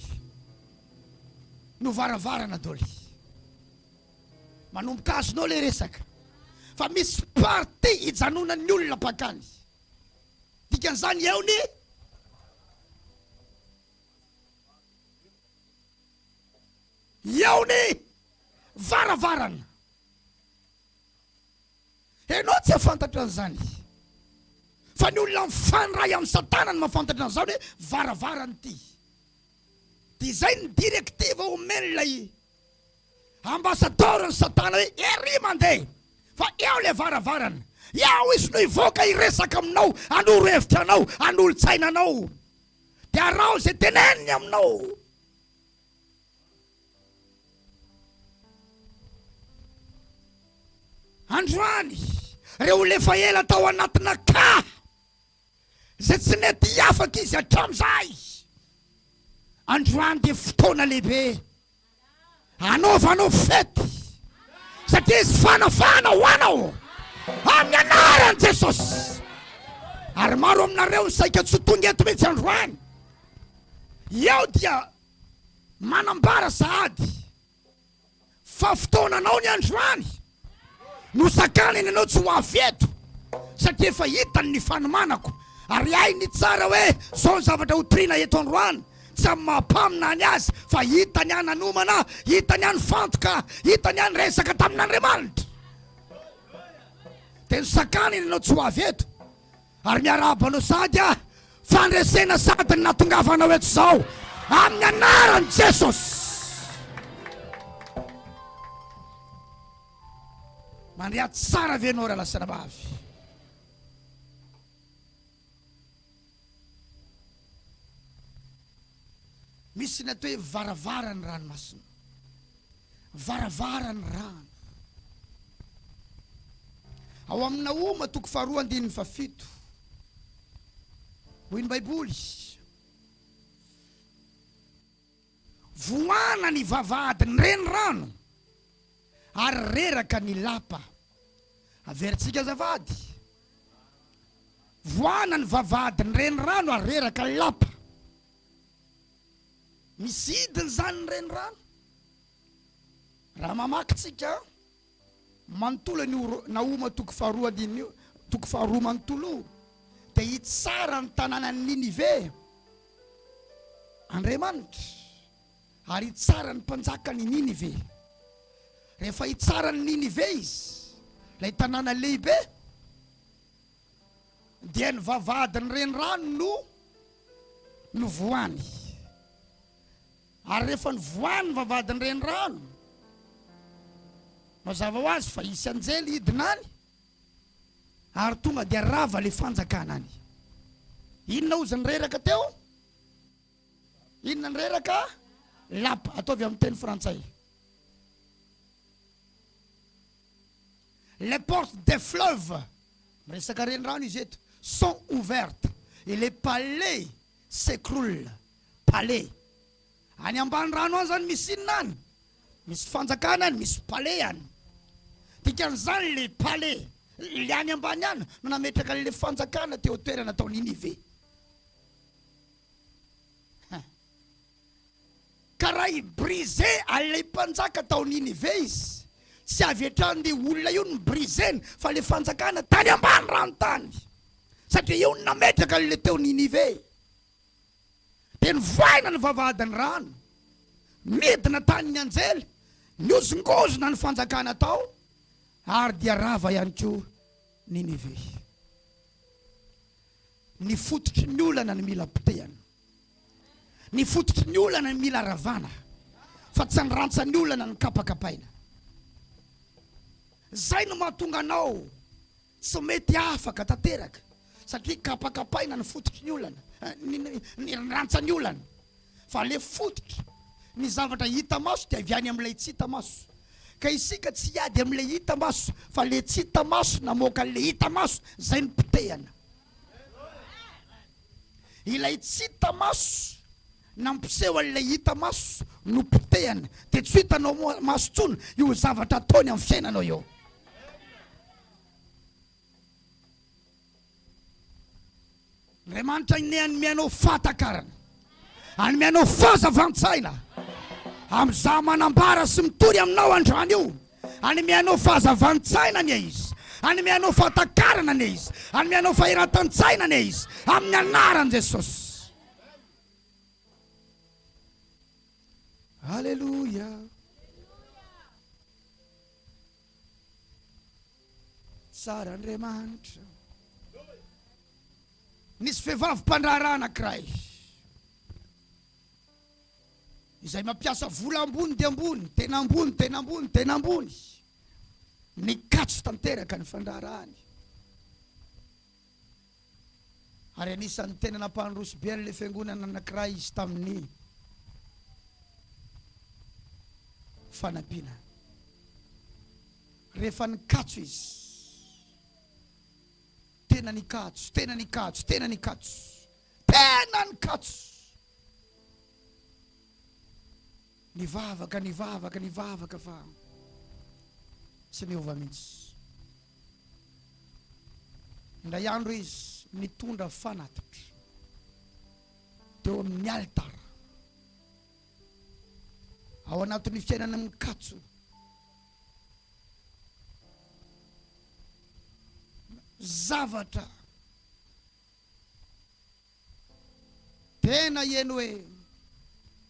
no varavarana doly. Manomboka azonao le resaka fa misy party hijanonan'ny olona pakany. Dikan'izany eo ny varavarana. Enao tsy afantatra an'izany fa ny olona mifandray amin'ny satana ny mahafantatra an'izany hoe varavarana ity. Dia izay ny direktiva omen'ilay ambasadoriny satana hoe ery mandeha fa eo le varavarana. Eo izy no hivoaka hiresaka aminao, hanoro hevitra anao, hanolo-tsaina anao, dia arao izay teneniny aminao. Androany reo lefa ela tao anatina ka izay tsy mety hiafaka izy hatramin'izay. Androany dia fotoana lehibe anaovanao fety satria izy fanafana ho anao amin'ny anaran'i Jesosy. Ary maro aminareo ny saika tsy tonga eto mihitsy androany. Eo dia manambara sahady fa fotoananao ny androany no sakaniny anao tsy ho avy eto satria efa hitany ny fanomanako. Ary ay ny tsara hoe zao ny zavatra hotoriana eto androany tsy amin'ny mahampamina any azy fa hitany any nanomana, hitany any fantoka, hitany any resaka tamin'Andriamanitra. Dia ny sakaniny anao tsy ho avy eto ary miarabanao sady fandresena sady ny natongavanao eto zao amin'ny anaran'i Jesosy. Mandrea tsara venao raha lasana bavy. Misy ny atao hoe varavaran'ny ranomasina, varavaran'ny rano. Ao amin'ny Naoma 2:7 hoy ny Baiboly, voana ny vavahadiny renirano ary reraka ny lapa. Averintsika azafady, voana ny vavahadiny renirano ary reraka ny lapa. Misy idiny zany ny renirano. Raha mamakitsika manontolo ny Naoma 2:2 manontolo dia hitsara ny tanànan'ny Ninive Andriamanitra ary hitsara ny mpanjakany Ninive. Rehefa hitsara ny Ninive izy ilay tanàna lehibe dia ny vavahadiny renirano no voany. Ary rehefa ny voany ny vavahadiny renirano mazava ho azy fa isy anjely hidinany ary tonga dia rava le fanjakana any. Inona ozy nyreraka teo? Inona nyreraka? Lapa, ataovy amin'ny teny frantsay. Les portes des fleuves, resaka renirano izy eto, sont ouvertes et les palais s'écroulent. Palais. Any ambany rano any zany misy inona any? Misy fanjakana any, misy palais any. Dikan'izany le palais, le any ambany any no nametraka le fanjakana teo toerana tao Ninive. Karaha ibrisé alay mpanjaka tao Ninive izy. Tsy avy hatrany le olona io no briseny fa le fanjakana tany ambany rano tany. Satria io no nametraka le teo Ninive. Dia nivoaina ny vavahadiny rano, midina tany ny anjely, niozongozona ny fanjakana tao, ary dia rava ihany koa Ninive. Ny fototry ny olana ny mila potehana. Ny fototry ny olana ny mila ravana, fa tsy ny rantsan'ny olana ny kapakapaina. Zay no mahatonga anao tsy mety afaka tanteraka, satria kapakapaina ny fototry ny olana, ny rantsan'ny olana. Fa le fototry ny zavatra hita maso dia avy any amin'ilay tsy hita maso. Ka isika tsy hiady amin'ilay hita maso, fa le tsy hita maso namoaka le hita maso, zay ny potehana. Ilay tsy hita maso nampiseho an'ilay hita maso no potehana, dia tsy hitanao maso tsony io zavatra ataony amin'ny fiainanao eo. Andriamanitra ny anomeanao fahatakarana, anomeanao fahazavan-tsaina amin'izay manambara sy mitory aminao androany io. Anomeanao fahazavan-tsaina ny izy, anomeanao fahatakarana ny izy, anomeanao faheratan-tsaina ny izy amin'ny anaran'i Jesosy. Alléluia. Tsara Andriamanitra. Nisy vehivavy mpandraharaha anankiray izay mampiasa vola ambony dia ambony, tena ambony, tena ambony, tena ambony. Nikatso tanteraka ny fandraharahany. Ary anisan'ny tena nampandroso be an'ilay fiangonana anankiray izy tamin'ny fanampiana. Rehefa nikatso izy, tena nikatso, tena nikatso, tena nikatso, tena nikatso. Nivavaka, nivavaka, nivavaka fa tsy miova mihitsy. Indray andro izy nitondra fanatitra teo amin'ny altara. Ao anatin'ny fiainana mikatso, zavatra tena eno hoe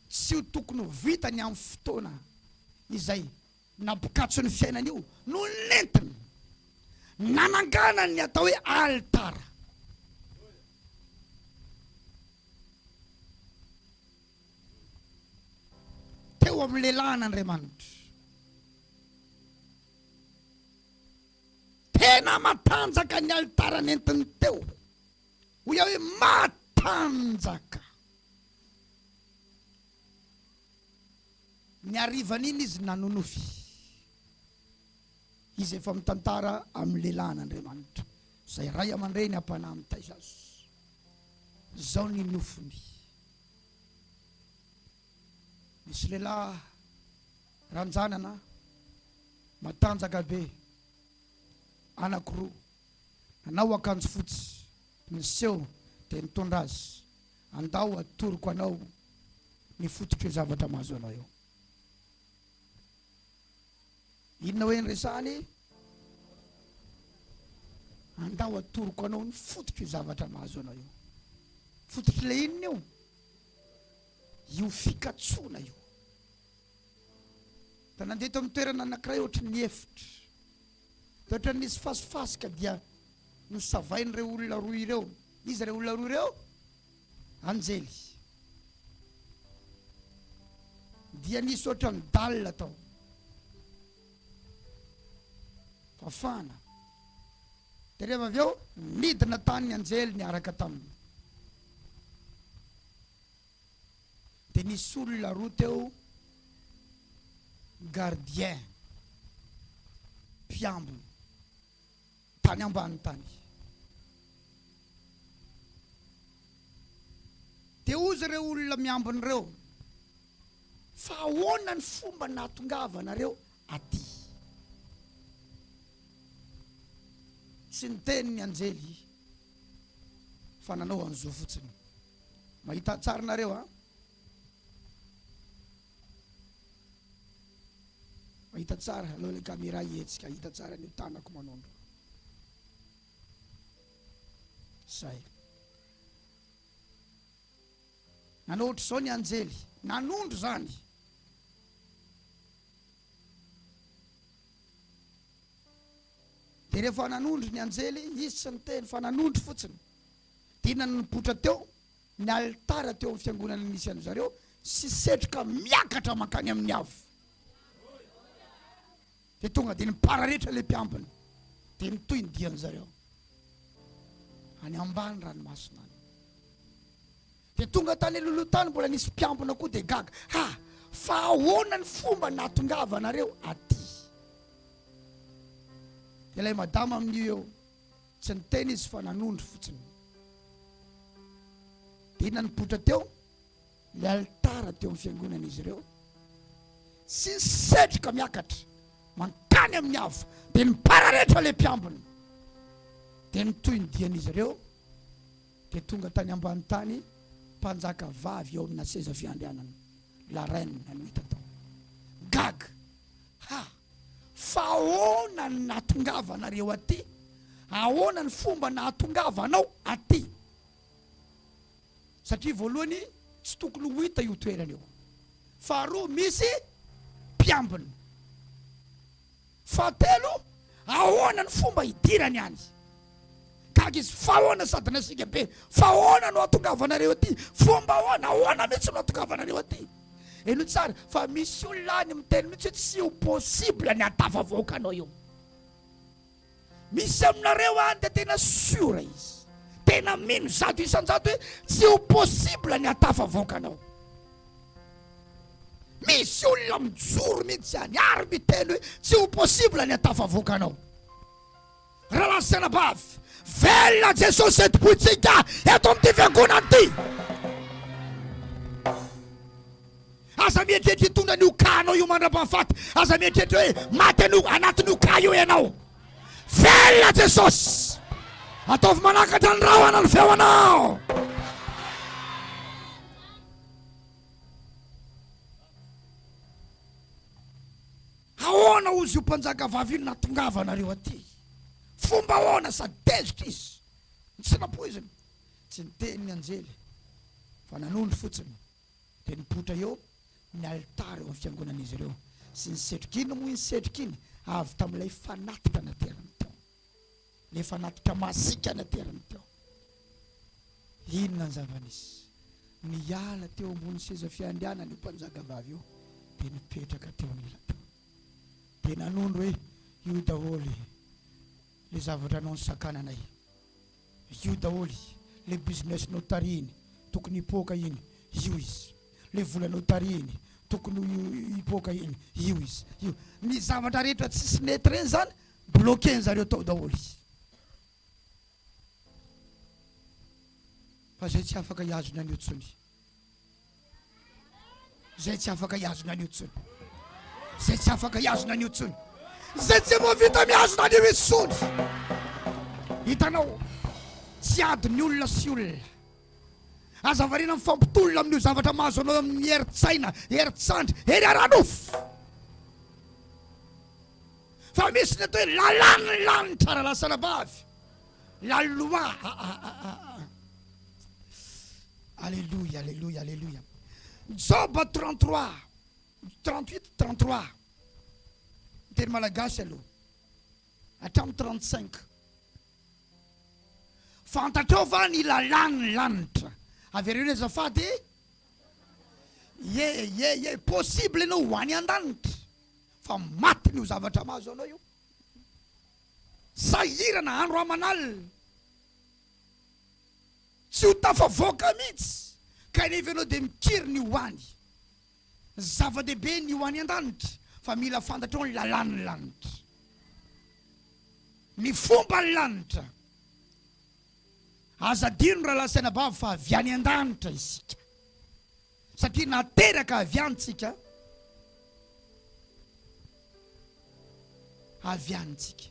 tsy ho tokony vitany amin'ny fotoana izay nampikatso ny fiainana io no nentiny nanangana ny atao hoe altara. Teo amin'ny lehilahin'Andriamanitra tena matanjaka ny altara nentiny teo, ho iaho hoe matanjaka. Ny arivan'iny izy nanonofy, izy efa mitantara amin'ny lehilahin'Andriamanitra. Zay ray aman-dreny ampanahy mitaiza azy, zao ny nofony. Misy lehilahy ranjanana matanjaka be anankiroa, anao akanjo fotsy, niseho dia nitondra azy, andao atoroko anao ny fototry zavatra mahazo anao eo. Inona hoe nyresahany? Andao atoroko anao ny fototry zavatra mahazo anao eo. Fototry le inona io? Io fikatsoana io. Da nandeha tao amin'ny toerana anankiray ohatry ny efitra. Toetra nisy fasifasika dia nosavain'ireo olona roa ireo. Izy ireo olona roa ireo anjely. Dia nisy ohatry ny dalina tao. fafana. Dia rehefa avy eo midina tany ny anjely niaraka taminy. Dia nisy olona roa teo gardien mpiambina tany ambany tany. Dia ozy ireo olona miambina ireo, fa ahoana ny fomba nahatongavanareo aty? Sy niteny ny anjely fa nanao an'izao fotsiny. Mahita tsara nareo a? Mahita tsara aloha le caméra ihetsika, hita tsara ny tanako manondro. Zay. Nanao ohatr'izao ny anjely, nanondro zany. Dia rehefa nanondro ny anjely, izy tsy niteny fa nanondro fotsiny. Dia nipotra teo, ny altara teo amin'ny fiangonana misy an'ny zareo, sy setroka miakatra mankany amin'ny avo. Dia tonga dia nipararetra le mpiambina, dia nitoy ny diany zareo any ambany ranomasina. Dia tonga tany lolotany mbola nisy mpiambina koa dia gaga. Fa ahoana ny fomba nahatongavanareo aty? Dia ilay madama amin'io eo tsy niteny izy fa nanondro fotsiny. Dia nanipotra teo le altara teo amin'ny fiangonan'izy ireo, sy setroka miakatra mankany amin'ny avo. Dia nipararetra le mpiambina, dia nitoy ny dian'izy ireo. Dia tonga tany ambany tany mpanjaka vavy eo amina seza fiandrianana, la reine no hita tao. Gaga. Fa ahoana ny nahatongavanareo aty? Ahoana ny fomba nahatongavanao aty? Satria voalohany tsy tokony ho hita io toerana io. Faharoa misy mpiambina. Fahatelo, ahoana ny fomba hidirany any? Gaga izy, fa ahoana sady nasika be? Fa ahoana no hahatongavanareo aty? Fomba ahoana mihitsy no hahatongavanareo aty? Eno tsara, fa misy olona any miteny mihitsy hoe tsy ho possible ny hatafavoaka anao io. Misy aminareo any dia tena sura izy, tena mino zato isan-jato hoe tsy ho possible ny hatafavoaka anao. Misy olona mijoro mihitsy any ary miteny hoe tsy ho possible ny hatafavoaka anao. Raha senabavy, velona Jesosy etipoitsika eto amin'ity fiangonana ity. Aza mieritreritra hitondra an'io kanao io mandrapahafaty. Aza mieritreritra hoe maty an'io anatin'io ka io ianao. Velona Jesosy, ataovy manakatra ny rahona ny feonao. Ahoana ozy io mpanjaka vavy io nahatongavanareo aty? Fomba ahoana sady tezitra izy? Tsy napoiziny, tsy niteny ny anjely fa nanondro fotsiny. Dia nipotra eo ny altara eo amin'ny fiangonan'izy ireo, sy ny setrok'iny moa ny setrok'iny avy tamin'ilay fanatitra naterany teo, le fanatitra masika naterany teo. Inona ny zava-nisy? Niala teo ambony seza fiandrianana io mpanjaka vavy io, dia nipetraka teo an'ila teo. Dia nanondro hoe io daholy le zavatra anao ny sakananay, io daholy le business notariny tokony hipoaka iny, io izy. Le vola notariny tokony hipoaka iny, io izy. Io ny zavatra rehetra tsisy nety reny zany bloqué zareo tao daholy. Fa zay tsy afaka hiazona an'io tsony. Zay tsy afaka hiazona an'io tsony. Zay tsy afaka hiazona an'io tsony. Zay tsy mahavita mihazona an'io izy tsony. Hitanao, tsy adiny olona sy olona. Aza varina mifampitolona amin'io zavatra mahazo anao amin'ny heritsaina, heritsandry, hery aranofo. Fa misy ny atao hoe lalàny lanitra raha lasanabavy. La loi. Alléluia, alléluia, alléluia. Job 33, 38, 33. Teny malagasy aloha. Hatramin'ny 35. Fantatrao va ny lalàny lanitra? Averina azafady, possible ianao ho any an-danitra, fa maty ny ho zavatra mahazo anao io. sahirana andro amanalina tsy ho tafavoaka mihitsy kanefa ianao dia mikiry ny hoany zava-dehibe ny hoany an-danitra fa mila fantatrao ny lalàn'ny lanitra ny fomba ny lanitra azadino raha lasaina bava fa aviany an-danitra isika satria nateraka aviantsika aviantsika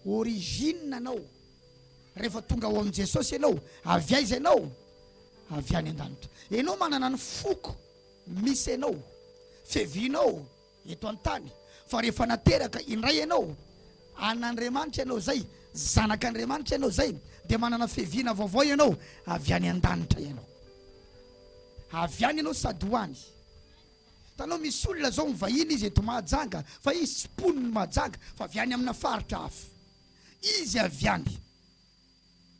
origine anao rehefa tonga ao amin'i Jesosy ianao aviaiza ianao aviany an-danitra ianao manana ny foko misy ianao fevinao eto an-tany fa rehefa nateraka indray ianao an'Andriamanitra ianao zay zanak'Andriamanitra ianao zay dia manana fevina vaovao ianao aviany an-danitra ianao aviany ianao sady hoany tanao misy olona zao mivahiny izy eto Mahajanga fa izy tsy poniny Mahajanga fa aviany amina faritra hafa izy aviany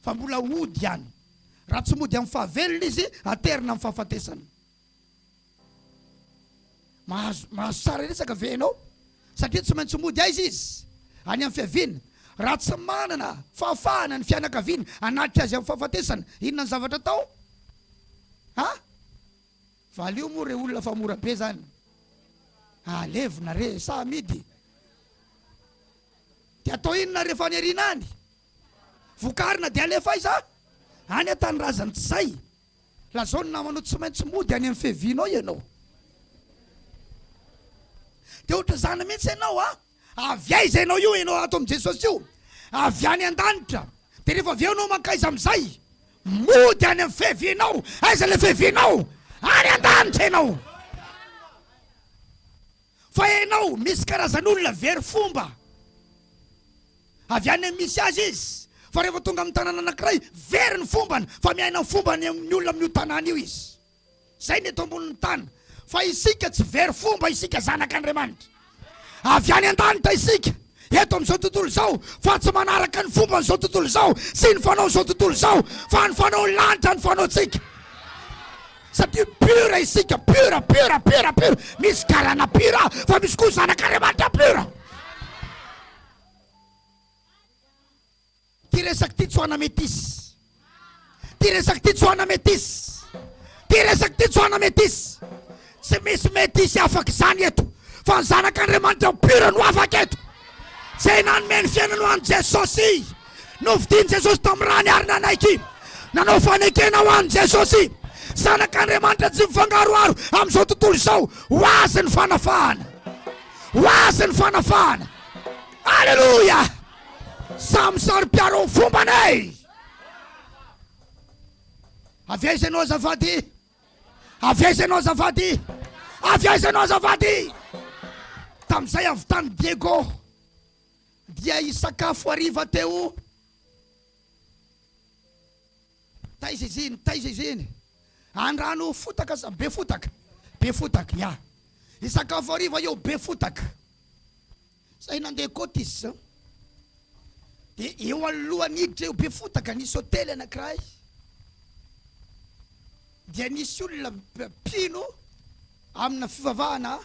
fa mbola hody ihany raha tsy mody amin'ny fahavelona izy aterina amin'ny fahafatesana mahazo sara resaka venao satria tsy maintsy mody aiza izy any amin'ny fiaviana raha tsy manana fahafahana ny fianakaviana anatitra azy amin'ny fahafatesana inona ny zavatra tao valio moa re olona fa mora be zany alevina re sa midy dia atao inona rehefa any ariana any vokarina dia alefa iza any atanindrazany tsy zay lazao ny namanao tsy maintsy mody any amin'ny fiavianao ianao dia ohatra zany mihitsy ianao aviaiza ianao io ianao ato amin'i Jesosy io aviany an-danitra dia rehefa avy eo anao mankaiza amin'izay mody any amin'ny fiavianao aiza le fiavianao any an-danitra ianao fa ianao misy karazan'olona very fomba avy any amin'ny misy azy izy fa rehefa tonga amin'ny tanàna anankiray very ny fombany fa miaina ny fombany ny olona amin'io tanàna io izy zay ny eto ambonin'ny tany fa isika tsy very fomba isika zanak'Andriamanitra avy any an-danitra isika eto amin'izao tontolo zao fa tsy manaraka ny fomba n'izao tontolo zao sy ny fanao n'izao tontolo zao fa ny fanao lanitra ny fanaontsika satria pura isika pura misy garana pura fa misy koa zanak'Andriamanitra pura ty resaky ty tsoana metisy ty resaky ty tsoana metisy ty resaky ty tsoana metisy tsy misy metisy afaky zany eto fa ny zanak'Andriamanitra pura no afaka eto zay nanome ny fiainana ho an'i Jesosy novidiany Jesosy tamin'ny raha niarina anaiky nanao fanekena ho an'i Jesosy zanak'Andriamanitra tsy mifangaroaro amin'izao tontolo izao ho azy ny fanafahana ho azy ny fanafahana alleluia samy saro-piaro ny fombanay aviaiza ianao azafady aviaiza ianao azafady aviaiza ianao azafady tamin'izay avy tany Diego dia isakafo hariva teo taiza izy iny andrano fotaka sa be fotaka ya isakafo hariva eo be fotaka zay nandeha Kotis dia eo alohany hiditra eo be fotaka nisy hotely anankiray dia nisy olona mpino amina fivavahana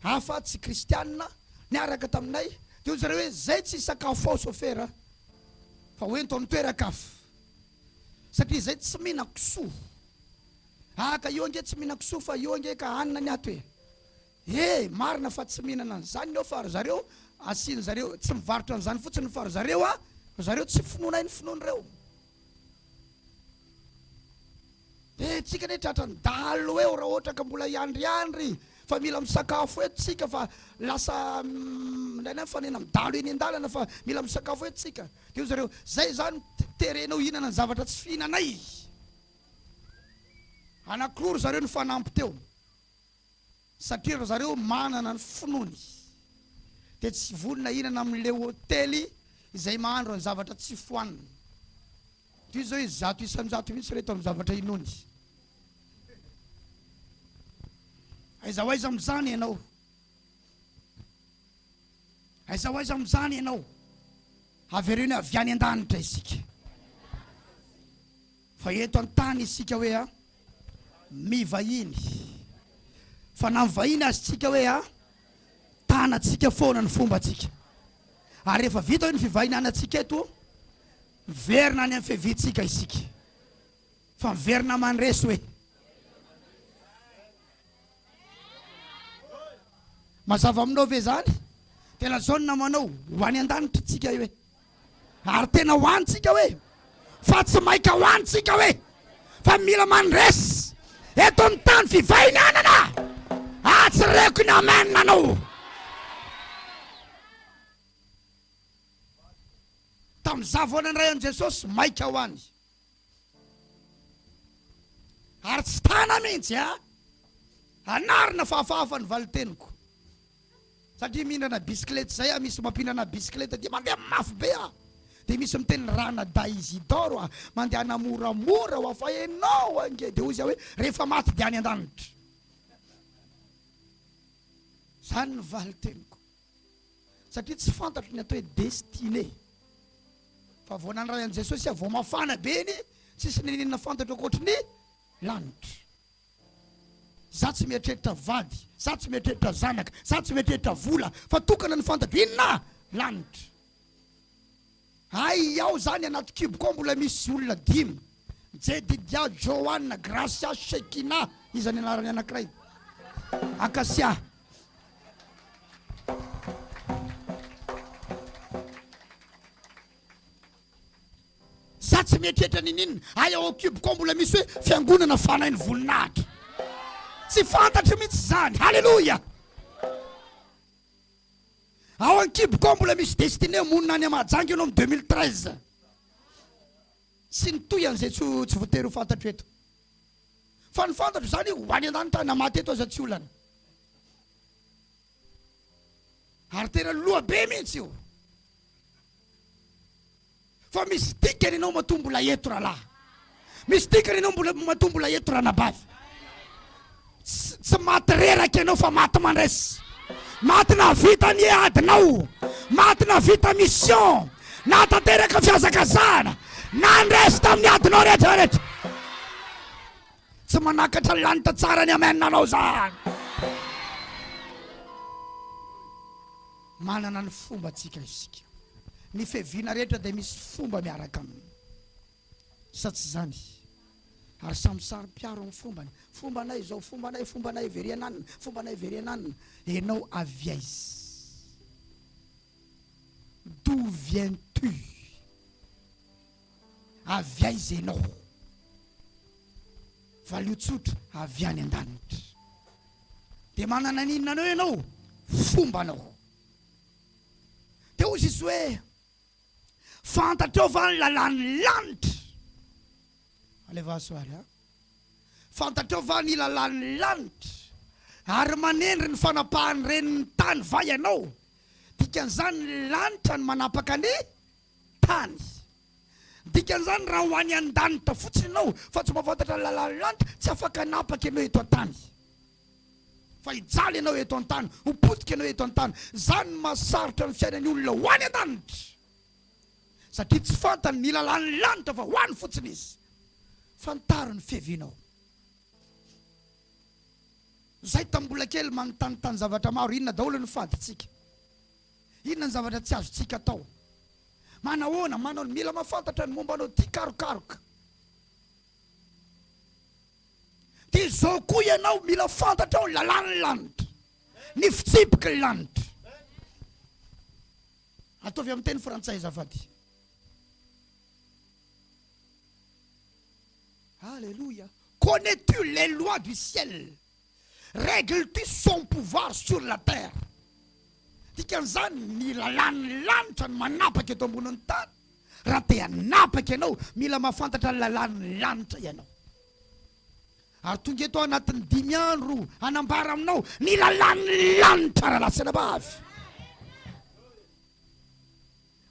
hafa tsy kristianina niaraka taminay dia zareo hoe zay tsy sakafo ao sofera fa hoento amin'ny toeran-kafo satria zay tsy mihina kisoa aka io nge tsy mihina kisoa fa io nge ka hanina ny ato hoe marina fa tsy mihinana an'izany eo fa zareo asiany zareo tsy mivarotra an'izany fotsiny fa zareo tsy finoana ny finoan'ireo dia tsika ne tratra ny dalo eo raha ohatra ka mbola iandryandry fa mila misakafo eto tsika fa lasa ndraina fanena midalo eny an-dalana fa mila misakafo eto tsika dia zareo zay zany terenao hinana ny zavatra tsy fihinanay anakirory zareo ny fanampy teo satria zareo manana ny finoany dia tsy vonina hinana amin'le hotely izay mahandro ny zavatra tsy fohanina toy zao izy 100 isan-jato mihitsy reto amin'ny zavatra inony aiza ho aiza amin'izany ianao aiza ho aiza amin'izany ianao avereo ny avy any an-danitra isika fa eto an-tany isika hoe mivahiny fa na mivahiny azy tsika hoe tanatsika foana ny fomba tsika Ary rehefa vita hoe ny fivahinanatsika eto, miverina any amin'ny fiavintsika isika. Fa miverina mandresy hoe. Mazava aminao ve zany? Tena zao ny namanao ho any an-danitra tsika hoe. Ary tena ho antsika hoe. Fa tsy maika ho antsika hoe. Fa mila mandresy. Eto amin'ny tany fivahinanana. Atsireko ny amen nanao. Tamin'izao voanany ray an Jesosy maika ho any. Ary tsy tana mihitsy anarina fahafahafa ny valiteniko. Satria mihinana bisikileta zay misy mampinana bisikileta dia mandeha mafy be dia misy miteny Ranomasina Isidore mandeha namoramora ho afa enao ange dia ozy hoe rehefa maty dia any an-danitra. Zany ny valiteniko. Satria tsy fantatro ny atao hoe destiné. Fa voanany ray an Jesosy vao mafana be ny tsisy ninina fantatro ankoatra ny lanitra. Za tsy mieritreritra vady, za tsy mieritreritra zanaka, za tsy mieritreritra vola, fa tokana ny fantatro inona lanitra. Ay iaho zany anaty kiboko mbola misy olona 5. Jedidia, Joanna, Gracia, Shekina, izany anarany anankiray. Akasia. Za tsy mieritreritra ninina, ay ao kiboko mbola misy hoe fiangonana fanahy ny voninahitra. Tsy fantatro mihitsy zany. Halleluja. Ao an-kiboko mbola misy destiné monina any Mahajanga ianao amin'ny 2013. Sy nitoy an'izay tsy voatery ho fantatro eto. Fa ny fantatro zany ho any an-danitra namaty eto aza tsy olana. Ary tena loha be mihitsy io. Fa misy dikany ianao matombola eto rahalahy. Misy dikany ianao matombola eto ranabavy. Tsy maty reraka ianao fa maty mandresy. Maty navita ny adinao. Maty navita mission. Na tanteraka fiazakazana. Na andresy tamin'ny adinao rehetrarehetra. Tsy manakatra lanitra tsara ny amen nanao zany. Manana ny fomba tsika isika. Ny fiaviana rehetra dia misy fomba miaraka aminy. Sa tsy zany. Ary samy sary piaro amin'ny fombany. Fombanay zao, fombanay veriananina, fombanay veriananina. Enao avy aiza? D'où viens-tu? Avy aiza enao? Valio tsotra avy any an-danitra. Dia manana n'inona anao enao? Fombanao. Dia ozy izy hoe fantatrao va ny lalàn'ny lanitra? Aleva soary fantatrao va ny lalàn'ny lanitra? Ary manendry ny fanapahany reniny tany va ianao? Dikan'izany ny lanitra ny manapaka ny tany. Dikan'izany raha ho any an-danitra fotsiny ianao fa tsy mahafantatra ny lalàn'ny lanitra, tsy afaka hanapaka ianao eto an-tany. Fa hijaly ianao eto an-tany, ho potika ianao eto an-tany. Zany mahasarotra ny fiainan'ny olona ho any an-danitra. Satria tsy fantany ny lalàn'ny lanitra fa ho any fotsiny izy. Fantaro ny fiavinao. Zay tambola kely manontany zavatra maro. Inona daholo ny faditsika? Inona ny zavatra tsy azotsika atao? Manahoana, manao ny mila mahafantatra ny momba anao ty karokaroka. Dia zao koa ianao mila fantatra ny lalàn'ny lanitra, ny fitsipiky ny lanitra. Ataovy amin'ny teny frantsay zafady. Alléluia. Connais-tu les lois du ciel? Règles-tu son pouvoir sur la terre? Dikan'izany ny lalàn'ny lanitra ny manapaka eto ambonin'ny tany. Raha te hanapaka ianao, mila mahafantatra ny lalàn'ny lanitra ianao. Ary tonga eto anatin'ny 5 andro hanambara aminao ny lalàn'ny lanitra rahalahy sy anabavy.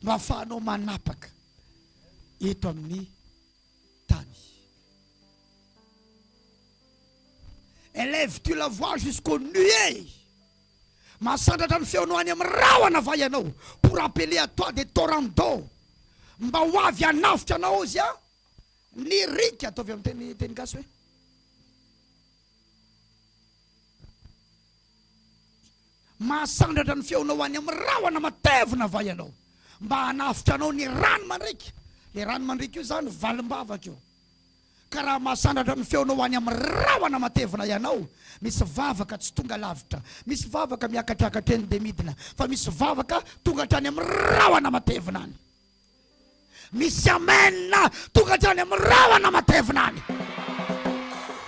Mba ahafahanao manapaka eto amin'ny tany. Élève-tu la voix jusqu'aux nuées? Mahasandratra ny feonao any amin'ny rahona va ianao pour appeler à toi des torrents d'eau. Mba ho avy hanafitra anao izy ny rika. Ataovy amin'ny teny gasy hoe mahasandratra ny feonao any amin'ny rahona matevina va ianao mba hanafitra anao ny rano mandriky. Le rano mandriky io zany valim-bavaka io. Ka raha mahasandatra ny feonao ho any amin'ny rahona matevina ianao, misy vavaka tsy tonga lavitra, misy vavaka miakatraka eny de midina, fa misy vavaka tonga hatrany amin'ny rahona matevina any. Misy amena tonga hatrany amin'ny rahona matevina any.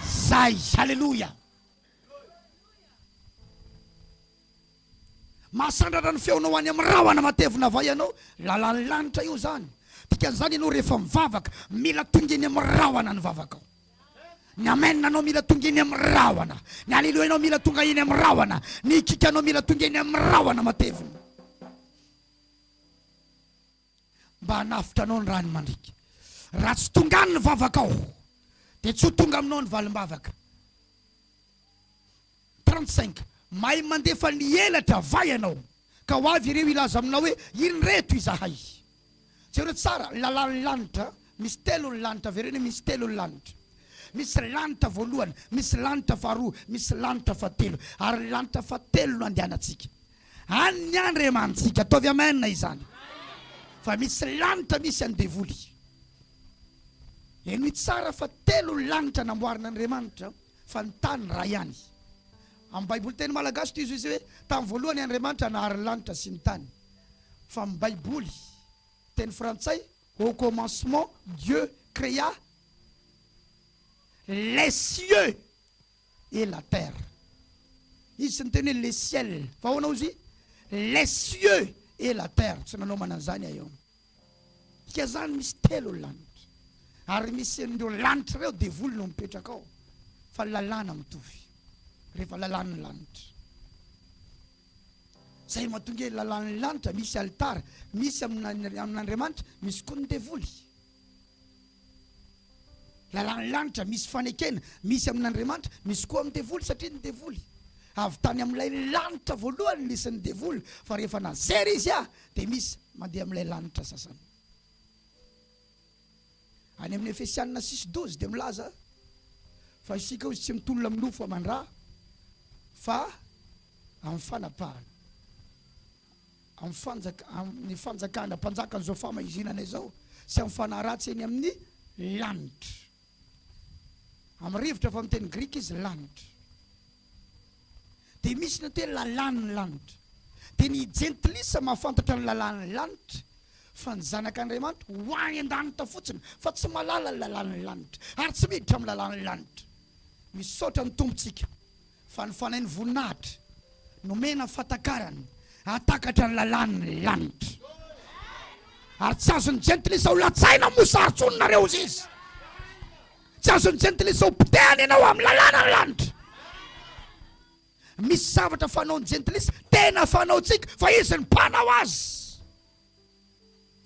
Zay, halleluja. Mahasandratra ny feonao any amin'ny rahona matevina va ianao, lalan'ny lanitra io zany. Dikan'izany ianao rehefa mivavaka, mila tonginy amin'ny rahona ny vavaka ao. Ny amena anao mila tonginy amin'ny rahona, ny halleluja anao mila tonga iny amin'ny rahona, ny kika anao mila tonga iny amin'ny rahona matevina. Mba hanafitra anao ny rano mandriky. Raha tsy tonga ny vavaka ao, dia tsy ho tonga aminao ny valim-bavaka. 35. Mahay mandefa ny elatra va ianao, ka ho avy ireo ilaza aminao hoe iny reto izahay. Jereo tsara, lalan'ny lanitra, misy telo ny lanitra, vereny misy telo ny lanitra. Misy lanitra voalohany, misy lanitra faharoa, misy lanitra fahatelo, ary lanitra fahatelo no andehanantsika. Any ny Andriamantsika, ataovy amena izany. Fa misy lanitra misy andevoly. Eny tsara fa telo ny lanitra namboarin'Andriamanitra, fa ny tany raha ihany. Amin'ny Baiboly teny malagasy izy hoe tamin'ny voalohany Andriamanitra nahary ny lanitra sy ny tany. Fa amin'ny Baiboly teny frantsay, au commencement Dieu créa les cieux et la terre. Izy sy ny teny les ciels, fa hoanao izy les cieux et la terre. Tsy nanao manan'izany eo. Ka zany misy telo lanitra, ary misy ndreo lanitra reo devoly no mipetraka ao, fa lalàna mitovy rehefa lalàn'ny lanitra. Zay mahatonga lalàn'ny lanitra misy altara, misy amin'Andriamanitra, misy koa ny devoly. Lalàn'ny lanitra misy fanekena, misy amin'Andriamanitra, misy koa amin'ny devoly, satria ny devoly avy tany amin'ilay lanitra voalohany nisy ny devoly, fa rehefa nazery izy dia misy mandeha amin'ilay lanitra sasany. Any amin'ny Efesianina 6:12 dia milaza fa isika izy tsy mitolona amin'ny nofo aman-drà, fa amin'ny fanapahana, amin'ny fanjakana mpanjaka an'izao famahizinana izao, sy amin'ny fanaratsy eny amin'ny lanitra. Amin'ny rivotra fa amin'ny teny grika izy lanitra. Dia misy ny teny lalàn'ny lanitra. Dia ny jentilisa mahafantatra ny lalàn'ny lanitra, fa ny zanak'Andriamanitra ho any an-danitra fotsiny, fa tsy malala ny lalàn'ny lanitra, ary tsy miditra amin'ny lalàn'ny lanitra. Misaotra ny tompontsika fa ny fanahy ny voninahitra nomena fatakarany hatakatra ny lalàn'ny lanitra, ary tsy azony jentilisa ho latsaina mosarintsononareo izy. Tsy azony jentilisa ho pitehany ianao amin'ny lalàn'ny lanitra. Misy zavatra fanaony jentilisa tena fanaontsika, fa izy ny mpanao azy.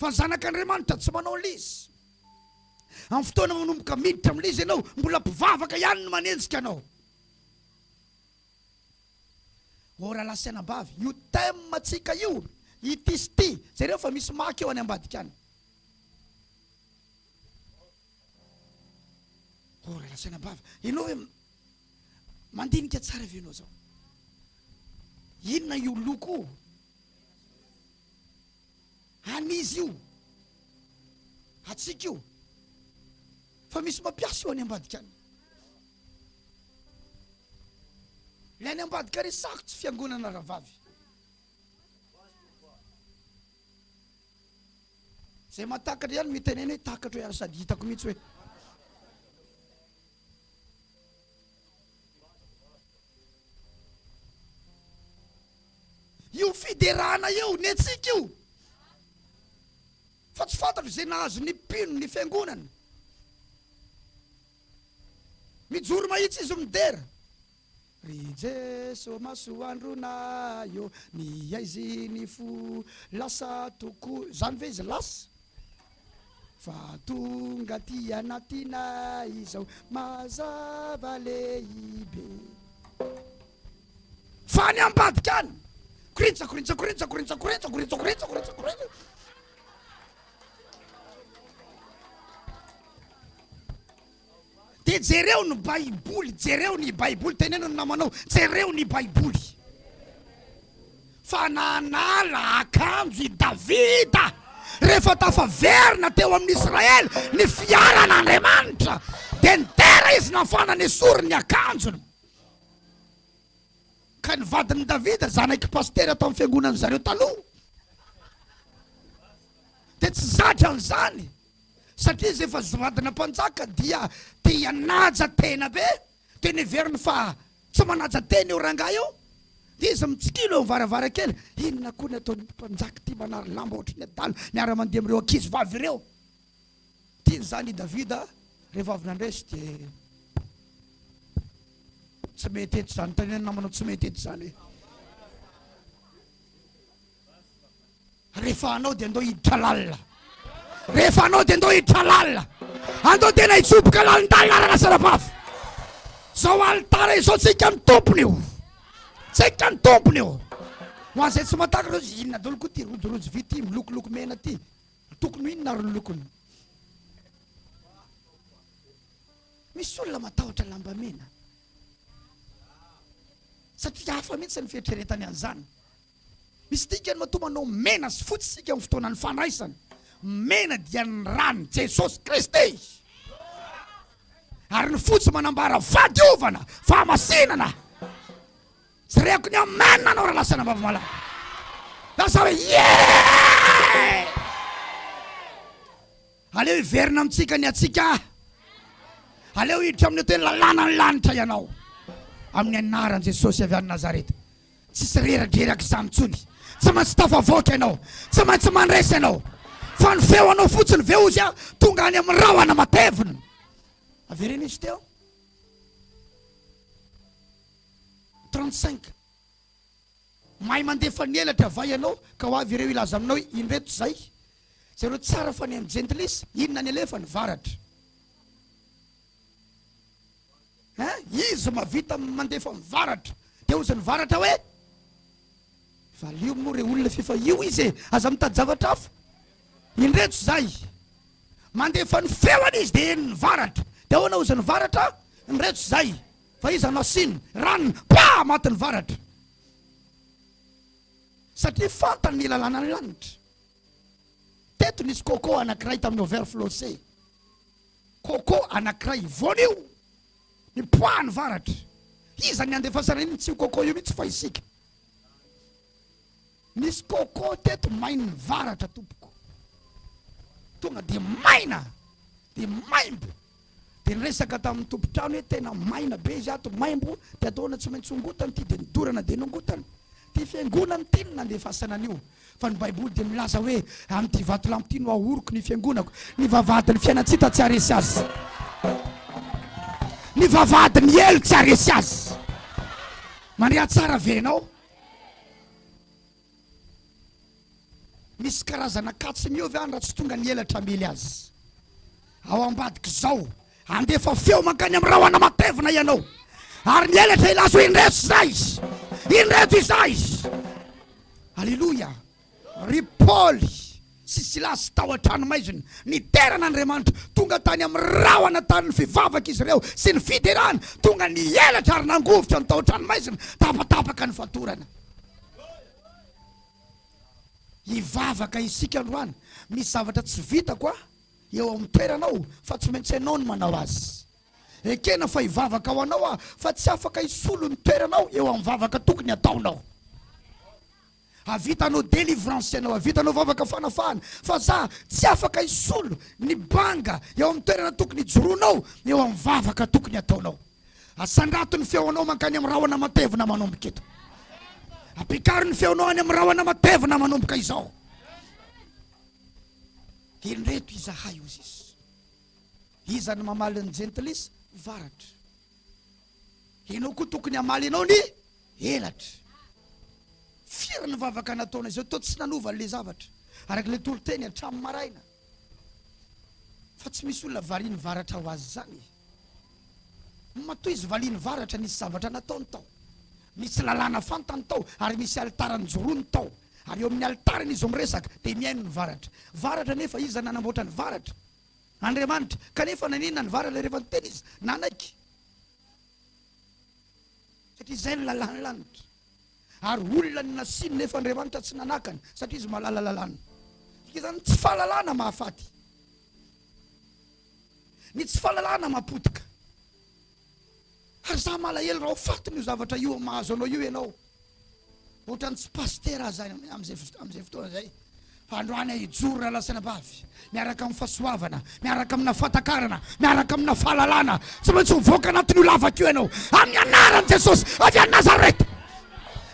Fa ny zanak'Andriamanitra tsy manao l'izy. Amin'ny fotoana manomboka miditra amin'izy ianao, mbola mpivavaka ihany no manenjika anao. Ora lasaina bavy, io tematsika io, ity sy ty, zareo fa misy maky eo any ambadika any. Ora lasaina bavy, ianao hoe mandinika tsara avy ianao zao. Inona io loko io? An'izy io, atsika io, fa misy mampiasa io any ambadika any. Ilay any ambadika ary sakotsy fiangonana rahavavy. Zay matakatra ihany miteneny hoe takatra hoe sady hitako mihitsy hoe io fiderana io ny atsika io, fa tsy fantatro zay nahazo ny mpino ny fiangonana. Mijoro mahitsy izy midera ry Jeso masoandrona io, ny aizy ny fo lasa toko, zany ve izy lasa? Fa tonga ty anatina izao mazava lehibe. Fa ny ambadika any korintsaka. Dia jereo ny Baiboly, jereo ny Baiboly, teneno ny namanao, jereo ny Baiboly. Fa nanala akanjo i Davida rehefa tafaverina teo amin'ny Israely ny fiaran'Andriamanitra dia nitera izy nafana ny sorony akanjony. Ka ny vadin'ny Davida zanaky pasteur atao amin'ny fiangonany zareo taloha dia tsy zatra an'izany satria izy efa vadina mpanjaka dia tia naja tena be dia niveriny fa tsy manaja tena eo rangahy eo dia izy mitsikilo eo varavarankely inona koa ny ataon'ny mpanjaka tia manary lamba ohatry ny adalo miara-mandeha amin'ireo ankizy vavy ireo. Tiany zany Davida rehefa avy nandresy dia tsy mety eto zany tanena namanao tsy mety eto zany rehefa anao dia andao hiditra lalina rehefa anao dia andao hiditra lalina andao tena hitsoboka lalindalina rana sarabafy zao alitara izao tsika ny tompony io tsika ny tompony io ho an'izay tsy mataka reo inona daholo koa ty rojorojo vy ty milokoloko mena ty tokony inona ro lokony. Misy olona matahotra lamba mena satria hafa mihitsy ny fieritreretany an'izany. Misy tikany matomanao mena sy fotsy sika amin'ny fotoanan'ny fandraisana. Mena dia ny rano Jesosy Kristy ary ny fotsy manambara fahadiovana fahamasinana. Tsy reko ny amena anao raha lasana bavamala lasa hoe ye aleo hiverina amintsika ny atsika aleo hiditra amin'ny teny lalàna ny lanitra ianao amin'ny anaran'i Jesosy avy any Nazareta. Tsisy reradreraka izany tsony tsy maintsy tafavoaka ianao tsy maintsy mandresy ianao fa ny feo anao fotsiny veo izy tonga any amin'ny rahona matevina. Averena izy teo 35 mahay mandefa ny elatra vai ianao ka ho avy ireo ilaza aminao indreto zay zareo tsara fa ny amin'ny gentlis inona ny alefa ny varatra izy mavita mandefa mivaratra dia ozy ny varatra hoe valio moa re olona fifa io izy aza mitady zavatra hafa indreto zay mandefa ny feoany izy dia ny varatra dia ahoana ozy ny varatra indreto zay fa izy anao siny ranony pa maty ny varatra satria fantany ny lalàna ny lanitra. Teto nisy coco anankiray tamin'ny overflosé coco anankiray voanio ny poa ny varatra iza ny andefasana iny tsy coco io mihitsy fa isika nisy coco teto mainy ny varatra tompoko tonga dia maina dia maimbo dia niresaka tamin'ny tompotrano hoe tena maina be izy ato maimbo dia ataona tsy maintsy ongotana ty dia nidorana dia nongotana ty fiangonana ty no nandefasana an'io fa ny baiboly dia milaza hoe amin'ity vatolampy ty no ahoroko ny fiangonako ny vavadiny fiainatsita tsy aresy azy ny vavadiny elo tsy aresy azy mandrea tsara venao. Misy karazana katsy miovy any raha tsy tonga ny elatra mely azy ao ambadiky zao andefa feo mankany amin'ny rahona matevina ianao ary ny elatra ilazo indreto zay indreto izay alleluia ry Paoly sy Silasy tao an-tranomaizina ny teran'Andriamanitra tonga tany amin'ny rahona tany ny fivavaka izy ireo sy ny fiderana tonga ny elatra ary nangovitra ny tao an-tranomaizina tapatapaka ny fatorana hivavaka isika androany. Misy zavatra tsy vitako eo amin'ny toeranao fa tsy maintsy ianao ny manao azy ekena fa hivavaka ho anao fa tsy afaka hisolo ny toeranao eo amin'ny vavaka tokony ataonao. Avitanao délivrance ianao avitanao vavaka fanafahana fa za tsy afaka hisolo ny banga eo amin'ny toerana tokony hijoronao eo amin'ny vavaka tokony ataonao. Asandrato ny feonao mankany amin'ny rahona matevina manomboka eto apikary ny feonao any amin'ny rahona matevina manomboka izao indreto izahay ozy izy iza ny mamaly ny gentlis varatra ianao koa tokony hamaly ianao ny elatra firy ny vavaka nataona izao to tsy nanova le zavatra araka le toloteny hatramin'ny maraina fa tsy misy olona variany varatra ho azy zany matoy izy valiany varatra nisy zavatra nataony tao misy lalàna fantany tao ary misy altarany jorony tao ary eo amin'ny altarany izy miresaka dia miaino ny varatra nefa izy nanamboatra ny varatra Andriamanitra kanefa nanina ny varatra rehefa nyteny izy nanaiky satria izay ny lalàny lanitra ary olona ny nasiny nefa Andriamanitra tsy nanakany satria izy malala lalàna Izany tsy fahalalana mahafaty. Ny tsy fahalalana mapotika. Ary za malahelo raha fatiny io zavatra io mahazo anao io ianao. Ohatrany tsy pastera zany am'izay fotoana zay. Fa androany hijoro rahalasana bavy. Miaraka amin'ny fahasoavana, miaraka amina fatakarana, miaraka amina fahalalana. Tsy maintsy mivoaka anatin'io lavaka io ianao. Amin'ny anaran'i Jesosy avy any Nazareta.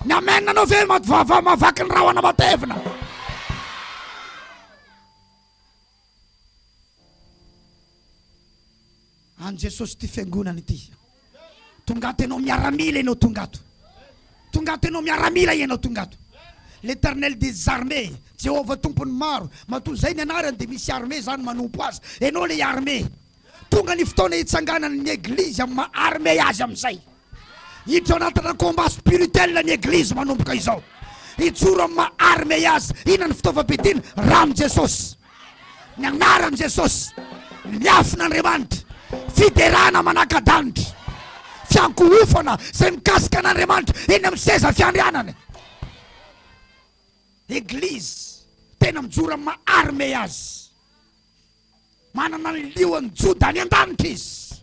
Ny amen anao ve mavaky ny rahona matevina. Any Jesosy ty fiangonana ity. Tongato ianao miaramila ianao tongato. Tongato ianao miaramila ianao tongato. L'Éternel des armées, Jéhovah tompony maro, matoa zay ny anarany dia misy armée zany manompo azy. Ianao le armée. Tonga ny fotoana hitsanganany ny église amin'ny armée azy amin'izay. Hiditra anatina combat spirituel ny église manomboka izao. Hijoro amin'ny armée azy. Ina ny fitaovam-piadiana? Ramin' Jesosy. Ny anaran'i Jesosy. Miafin'Andriamanitra. Fiderana manaka-danitra. Fiankohofana izay mikasika an'Andriamanitra eny amin'ny seza fiandrianany. Église tena mijoro amin'ny armée azy. Manana ny liony Joda any an-danitra izy.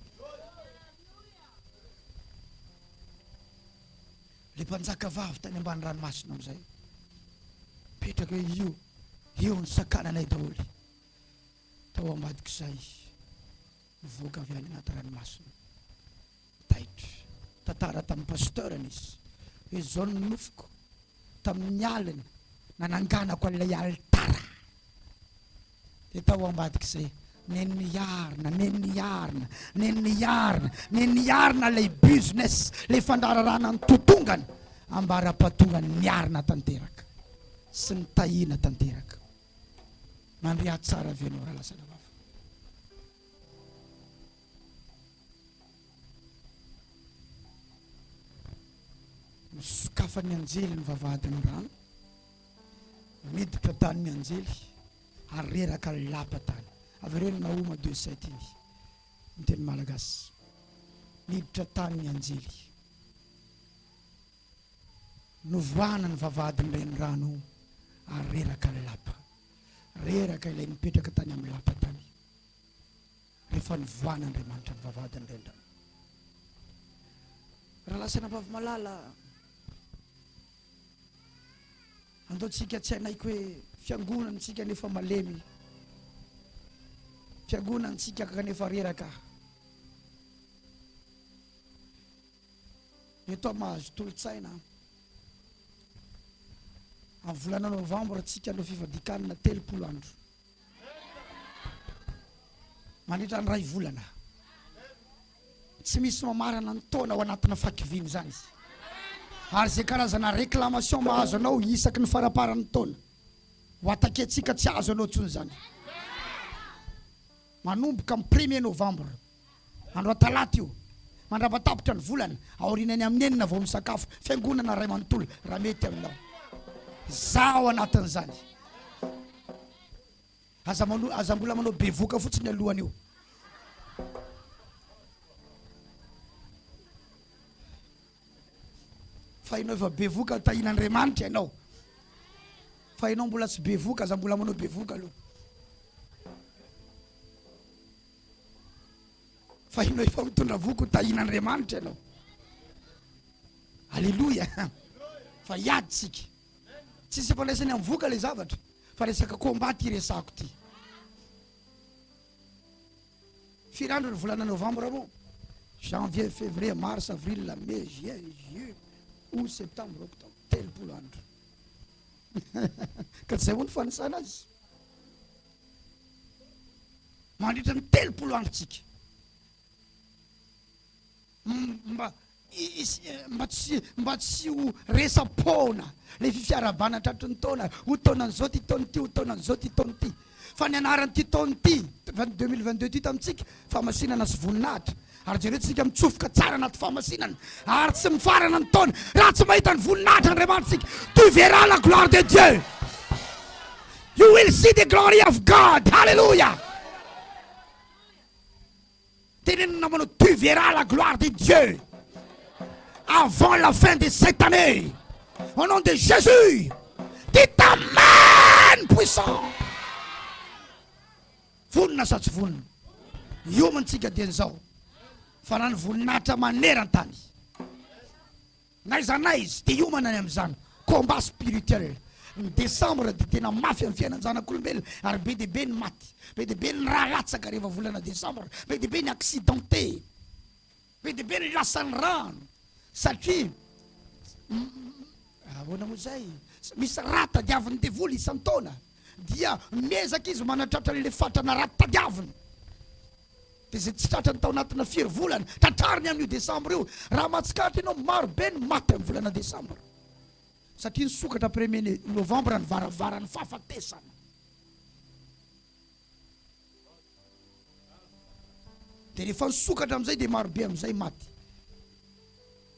Le mpanjaka vavy tany ambany ranomasina amin'izay. Petraka hoe io ny sakananay daholo. Tao ambadik'izay mivoaka avy any anaty ranomasina. Taitra tantara tamin'ny pasteurany izy. Hoe zao ny nofiko tamin'ny alina nananganako an'ilay altara. Dia tao ambadik'izay nenniarina lay business, lay fandararana ny totongany ambara-patongany niarina tanteraka sy ny tahina tanteraka. Mandrea tsara venao raha lasana vava. Misokafa ny anjely ny vavahadiny rano, miditra tany ny anjely, ary reraka lapa tany. Avy reo Naoma 2:7 iny ny teny malagasy. Miditra tany ny anjely, novoana ny vavahadiny reny rano, ary reraka lapa. Reraka ilay nipetraka tany amin'ny lapa tany. Rehefa nivoana Andriamanitra ny vavahadiny reny rano. Raha lasana vavy malala, andaotsika tsy hainaiko hoe fiangonantsika nefa malemy, fiangonantsika kanefa reraka. Eto mahazo tolotsaina amin'ny volana novambra tsika no fivadikanana 30 andro mandritra ny ray volana. Tsy misy mamarana ny taona ao anatina fakiviny zany. Ary zay karazana réclamation mahazo anao isaky ny faraparan'ny taona, ho ataketsika tsy azo anao tsony zany. Manomboka amin'ny 1er novambra, andro talata io, mandrapatapitra ny volana, aorinany amin'ny enina vao misakafo, fiangonana ray manontolo raha mety aminao. Zaho anatin'izany. Aza mbola manao bevoka fotsiny alohany io. Fa ianao efa bevoka tahin'Andriamanitra ianao. Fa ianao mbola tsy bevoka, aza mbola manao bevoka aloha. Fa ianao efa mitondra voko tahin'Andriamanitra ianao. Alléluia. Fa hiaditsika. Tsisy fandraisany amin'ny voka le zavatra, fa resaka kombaty resako ty. Firy andro ny volana novambra mo? Janvier, février, mars, avril, mai, juin, juillet, août, septembre, octobre, 30 andro. Ka zay moa ny fanisana azy. Mandritra ny 30 andro tsika. Mba tsy ho resa-pona le fifiarabana tratry ny taona, ho taonany zao ty taony ty, ho taonany zao ty taony ty. Fa ny anarany ty taony ty 2022 ty tamitsika fahamasinana sy voninahitra. Ary jereo tsika mitsofoka tsara anaty fahamasinana, ary tsy mifarana ny taona raha tsy mahita ny voninahitra Andriamanitra tsika. Tu verras la gloire de Dieu. You will see the glory of God. Hallelujah. Tenenina manao tu verras la gloire de Dieu avant la fin de cette année. Au nom de Jésus. Dites Amen puissant. Vonina sa tsy vonina. Iomantsika dia an'izao. Fa raha ny voninahitra maneran-tany. Naiza naiza dia iomana any amin'izany. Combat spirituel. Ny décembre dia tena mafy amin'ny fiainan'ny zanak'olombelona ary be dia be ny maty. Be dia be ny raha latsaka rehefa volana décembre. Be dia be ny accidenté. Be dia be ny lasan'ny rano. Satria ahoana moa zay? Misy raha tadiavin'ny devoly isan-taona. Dia miezaka izy manatratra le fatrana raha tadiaviny. Dia zay tsy tratrany tao anatina firy volana tratrariny amin'io décembre io. Raha matsikatra ianao maro be ny maty amin'ny volana décembre. Satria nisokatra premier novembre ny varavaran'ny fahafatesana. Dia rehefa nisokatra amin'izay dia maro be amin'izay maty.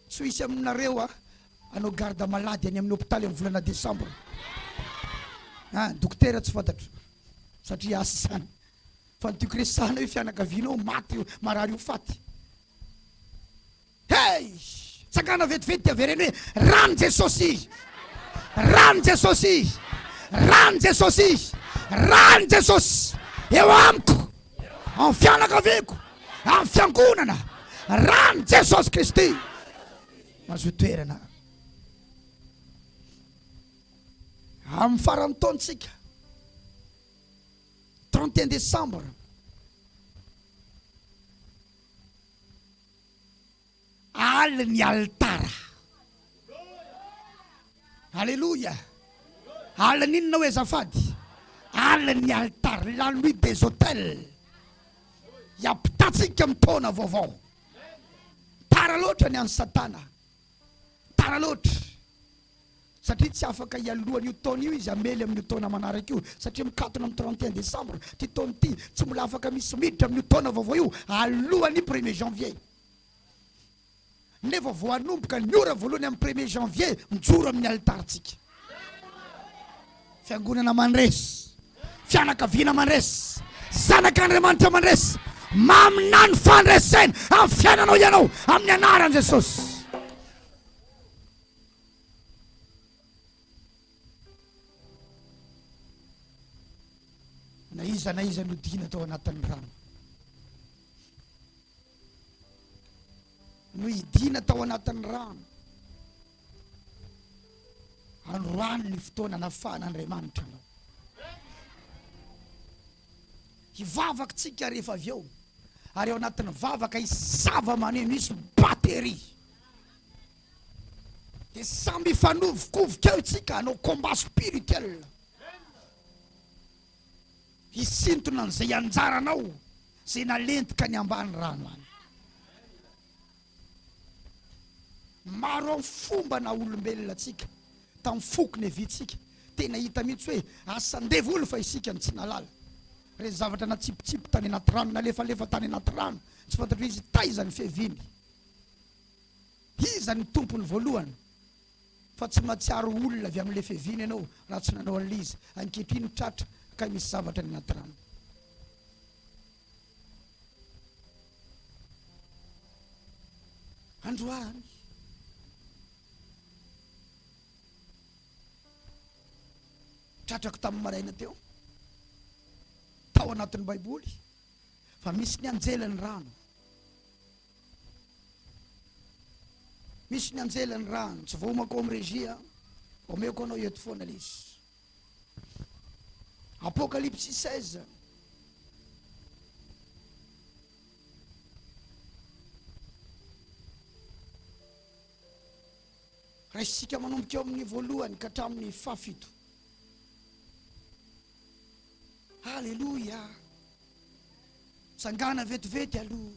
Tsy hisy aminareo anao garde malady any amin'ny hôpitaly amin'ny volana décembre. Dokotera tsy fantatro satria asa izany. Fa nytiako resahana hoe fianakavianao maty io marary io faty. Hey! Tsangana vetivety dia avereny hoe rano Jesosy! Rano Jesosy! Rano Jesosy! Rano Jesosy! Eo amiko! Amin'ny fianakaviako! Amin'ny fiangonana! Rano Jesosy Kristy! Mazoto toerana. Amin'ny faran'ny taontsika 31 décembre alin'ny altara. Alléluia. Alin'ny inona hoe azafady? Alin'ny altara, la nuit des hôtels. Iampitatsika amin'ny taona vaovao. Tara loatra ny an'ny satana. Tara loatra. Satria tsy afaka ialohany io taona io izy amely amin'io taona manaraka io. Satria mikatona amin'ny 31 décembre ty taona ty tsy mbola afaka misy miditra amin'io taona vaovao io alohany 1er janvier. Nefa vao hanomboka ny ora voalohany amin'ny 1er janvier mijoro amin'ny altarantsika. Fiangonana mandresy, fianakaviana mandresy, zanak'Andriamanitra mandresy, maminany fandresena amin'ny fiainanao ianao amin'ny anaran'i Jesosy. Na iza no dina tao anatin'ny rano. No idina tao anatin'ny rano. Androany ny fotoana nafahan'Andriamanitra anao. Hivavaka tsika rehefa avy eo. Ary ao anatin'ny vavaka isy zava-maneno, isy batery. Dia samby ifanovokovika eo tsika hanao combat spirituel. Hisintona n'izay anjaranao, izay nalentika ny ambany rano any. Maro amin'ny fomba na olombelona tsika tamin'ny fokony evitsika tena hita mihitsy hoe asan-devoly fa isika ny tsy nalala. Reny zavatra natsipitsipi tany anaty rano, nalefalefa tany anaty rano, tsy fantatra izy taiza ny fiaviny. Iza ny tompony voalohany. Fa tsy matsiaro olona avy amin'le fiaviny ianao raha tsy nanao an'izy. Ankehitriny tratra ka misy zavatra ny anaty rano. Androany tratrako tamin'ny maraina teo tao anatin'ny baiboly fa misy ny anjelan'ny rano. Misy ny anjelan'ny rano. Tsy voamako amin'ny regia, omeko anao eto foana izy. Apocalypse 16. Raha isika manomboka eo amin'ny voalohany ka hatramin'ny fahafito. Halleluja. Sangana vetivety aloha.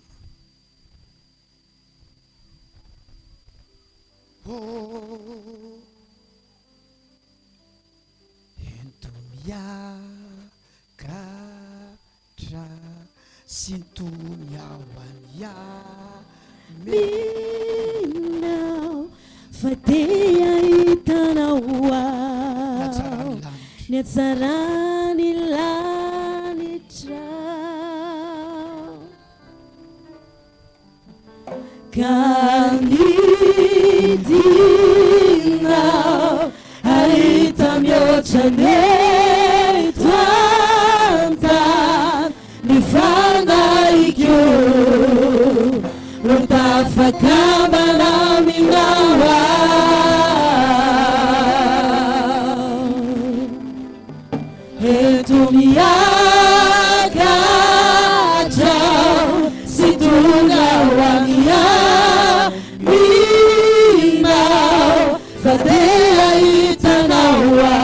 Oh, entumiakatra sintumiawania minao fatea itanao niatsarany lanitra kanidinao ahita mihoatra neto antan utafakama minawa dunia kacau situngawanya minau fadea itanawa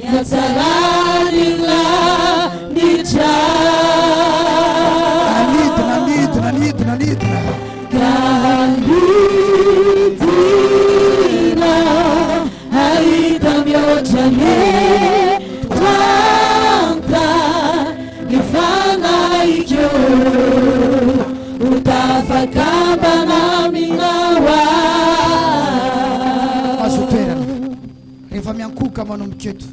yatsalanila nija nanidna kalidina aitamyojane azo toerana rehefa miankoka manao miketo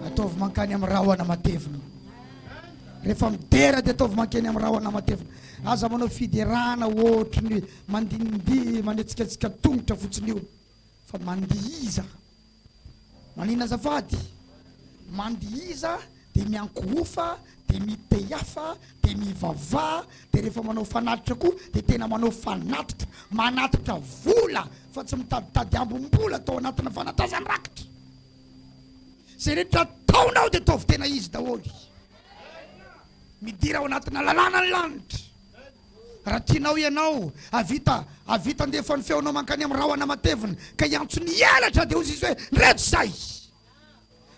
ataovy mankany amin'ny rahona matevina rehefa midera dia ataovy mankany amin'ny rahona matevina aza manao fiderana ohatrany mandindy manetsiketsika tongotra fotsiny io fa mandihiza manina azafady mandihiza dia miankohofa dia mitehafa dia mivavà dia rehefa manao fanatitra koa dia tena manao fanatitra manatitra vola fa tsy mitaditady ambom-bola atao anatina fanatrazany rakitra zay rehetra taonao dia ataovy tena izy daholy midira ao anatina lalàna ny lanitra raha tianao ianao avita andefa ny feonao mankany amin'ny rahona matevina ka iantso ny elatra dia ozy izy hoe nreto zay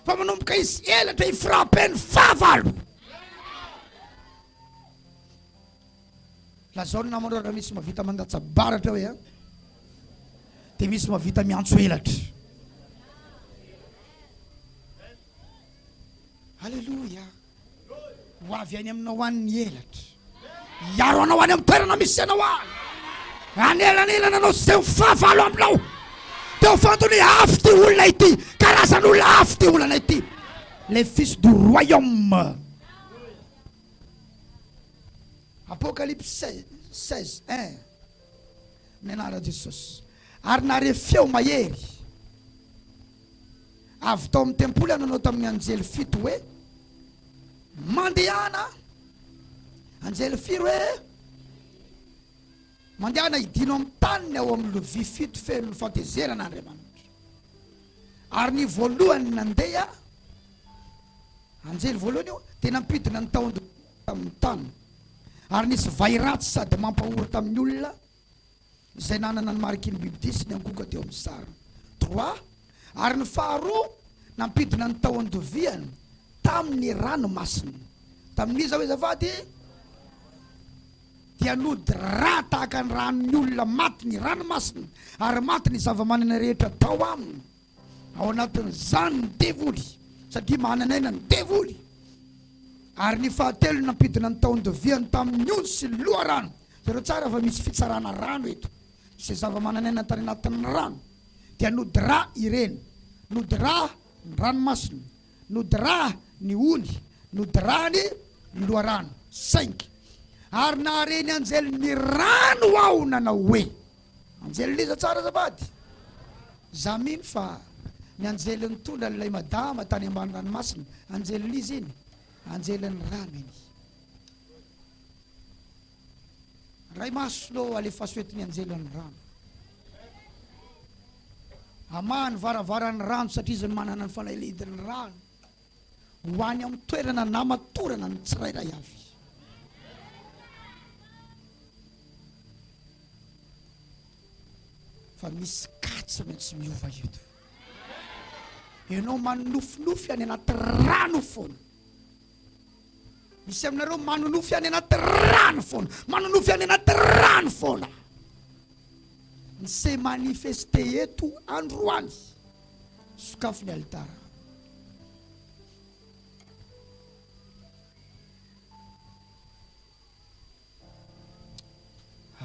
fa manomboka izy elatra iframpeny favalo lazao ny namandreo raha misy mavita mandatsabaratra hoe dia misy mavita miantso elatra halleloia ho avy any aminao any elatra iaro anao any amin'ny toerana misy anao any anelanelana anao sy zay favalo aminao teo fantony afy ty olona ity karazan'olona afy ty olana ity les fils du royaume Apocalypse 16:1 ny anara Jesosy ary nare feo mahery avy tao amin'ny tempoly ananao tamin'ny anjely fito hoe mandehana anjely firy hoe mandehana hidino amin'ny taniny ao amin'ny lovia fito feno ny fantezerana Andriamanitra ary ny voalohany nandeha anjely voalohany io tena nampidina ny taony tamin'ny tany ary nisy vairatsy sady mampahory tamin'ny olona izay nanana ny mariky ny biby disy ny angoka teo amin'ny sary 3 ary ny faharoa nampidina ny taon-doviany tamin'ny ranomasina tamin'iza hoe zafady dia nody ra tahaka ny ranony olona maty ny ranomasina ary maty ny zava-manana rehetra tao aminy ao anatin' zany ny devoly satria mananaina ny devoly ary ny fahatelo nampidina ny taon-doviany tamin'ny ony sy ny loharano zareo tsara fa misy fitsarana rano eto izay zava-mananaina tany anatin'ny rano dia nody ra ireny nody ra ny ranomasina nody ra ny ony nody ra ny loharano 5 ary nahareny anjely ny rano ao nanao hoe anjely liza tsara zabady za mino fa ny anjely ny tondra n'ilay madama tany ambany ranomasina anjely liza iny anjelany rano iny ray masonao alefa soetiny anjelany rano amany Varavaran'Ny Rano satria izy ny manana ny fanahilidiny rano ho any amin'ny toerana namatorana ny tsirairay avy fa misy katsa maintsy miova eto ianao manofinofy any anaty rano foana misy aminareo manonofy any anaty rano foana manonofy any anaty rano foana ny se manifeste eto androany sokafo ny alitara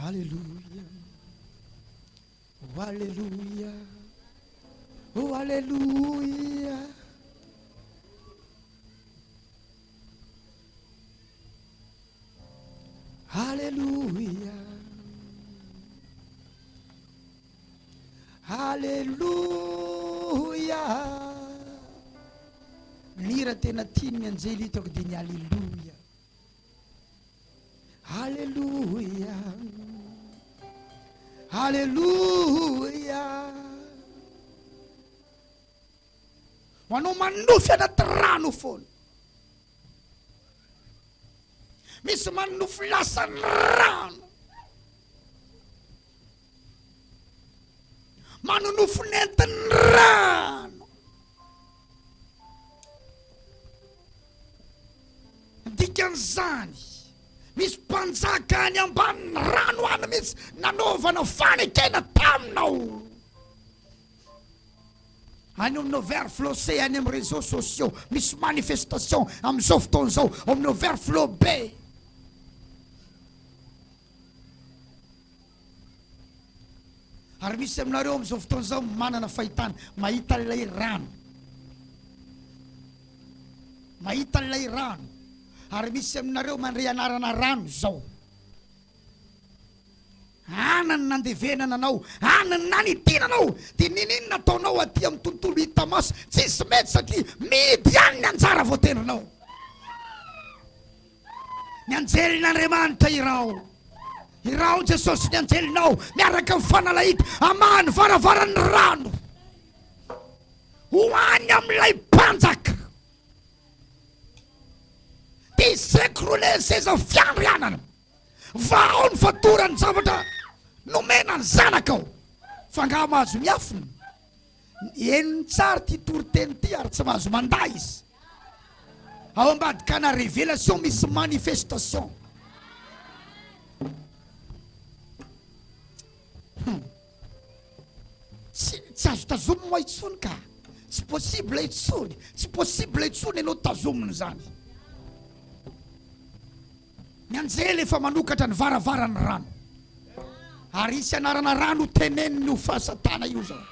halleluia oh halleluia oh halleluia halleluia halleluia nira tena tiany anjely hitako dia ny halleluia Haleluya, haleluya. Manao manofy anaty rano foana. Misy manofy lasan'ny rano. Manonofo nentin'ny rano. Dikan'izany misy mpanjaka any ambanin'ny rano any misy nanaovana fanekena taminao. Any aminao verflosé any amin'ny réseaux sociaux misy manifestation amin'izao fotoan'izao aminao verflo be. Ary misy aminareo amin'izao fotoan'izao manana fahitana mahita ilay rano. Mahita ilay rano. Ary misy aminareo mandray anarana rano zao. Anany nandevenana anao, anany nanitinanao, dia ninino nataonao aty amin'ny tontolo hita maso, tsisy mety satria midy ihany ny anjara voatendrinao. Ny anjelin'Andriamanitra irao Jesosy ny anjelinao miaraka amin'ny fanalahita amany varavaran'ny rano ho any amin'ilay mpanjaka. Dia s'écrouler seza fiandrianana. Vao ny fatorany zavatra nomena ny zanakao. Fa nga mahazo miafina. Eny tsara ty toriteny ty ary tsy mahazo manday izy. Ao ambadika na révélation misy manifestation. Tsy azo tazomina itsony ka. Tsy possible itsony. Tsy possible itsony ianao tazomina zany. Ny anjely efa manokatra ny varavaran'ny rano. Ary isy anarana rano teneniny ho fahasatana io zao.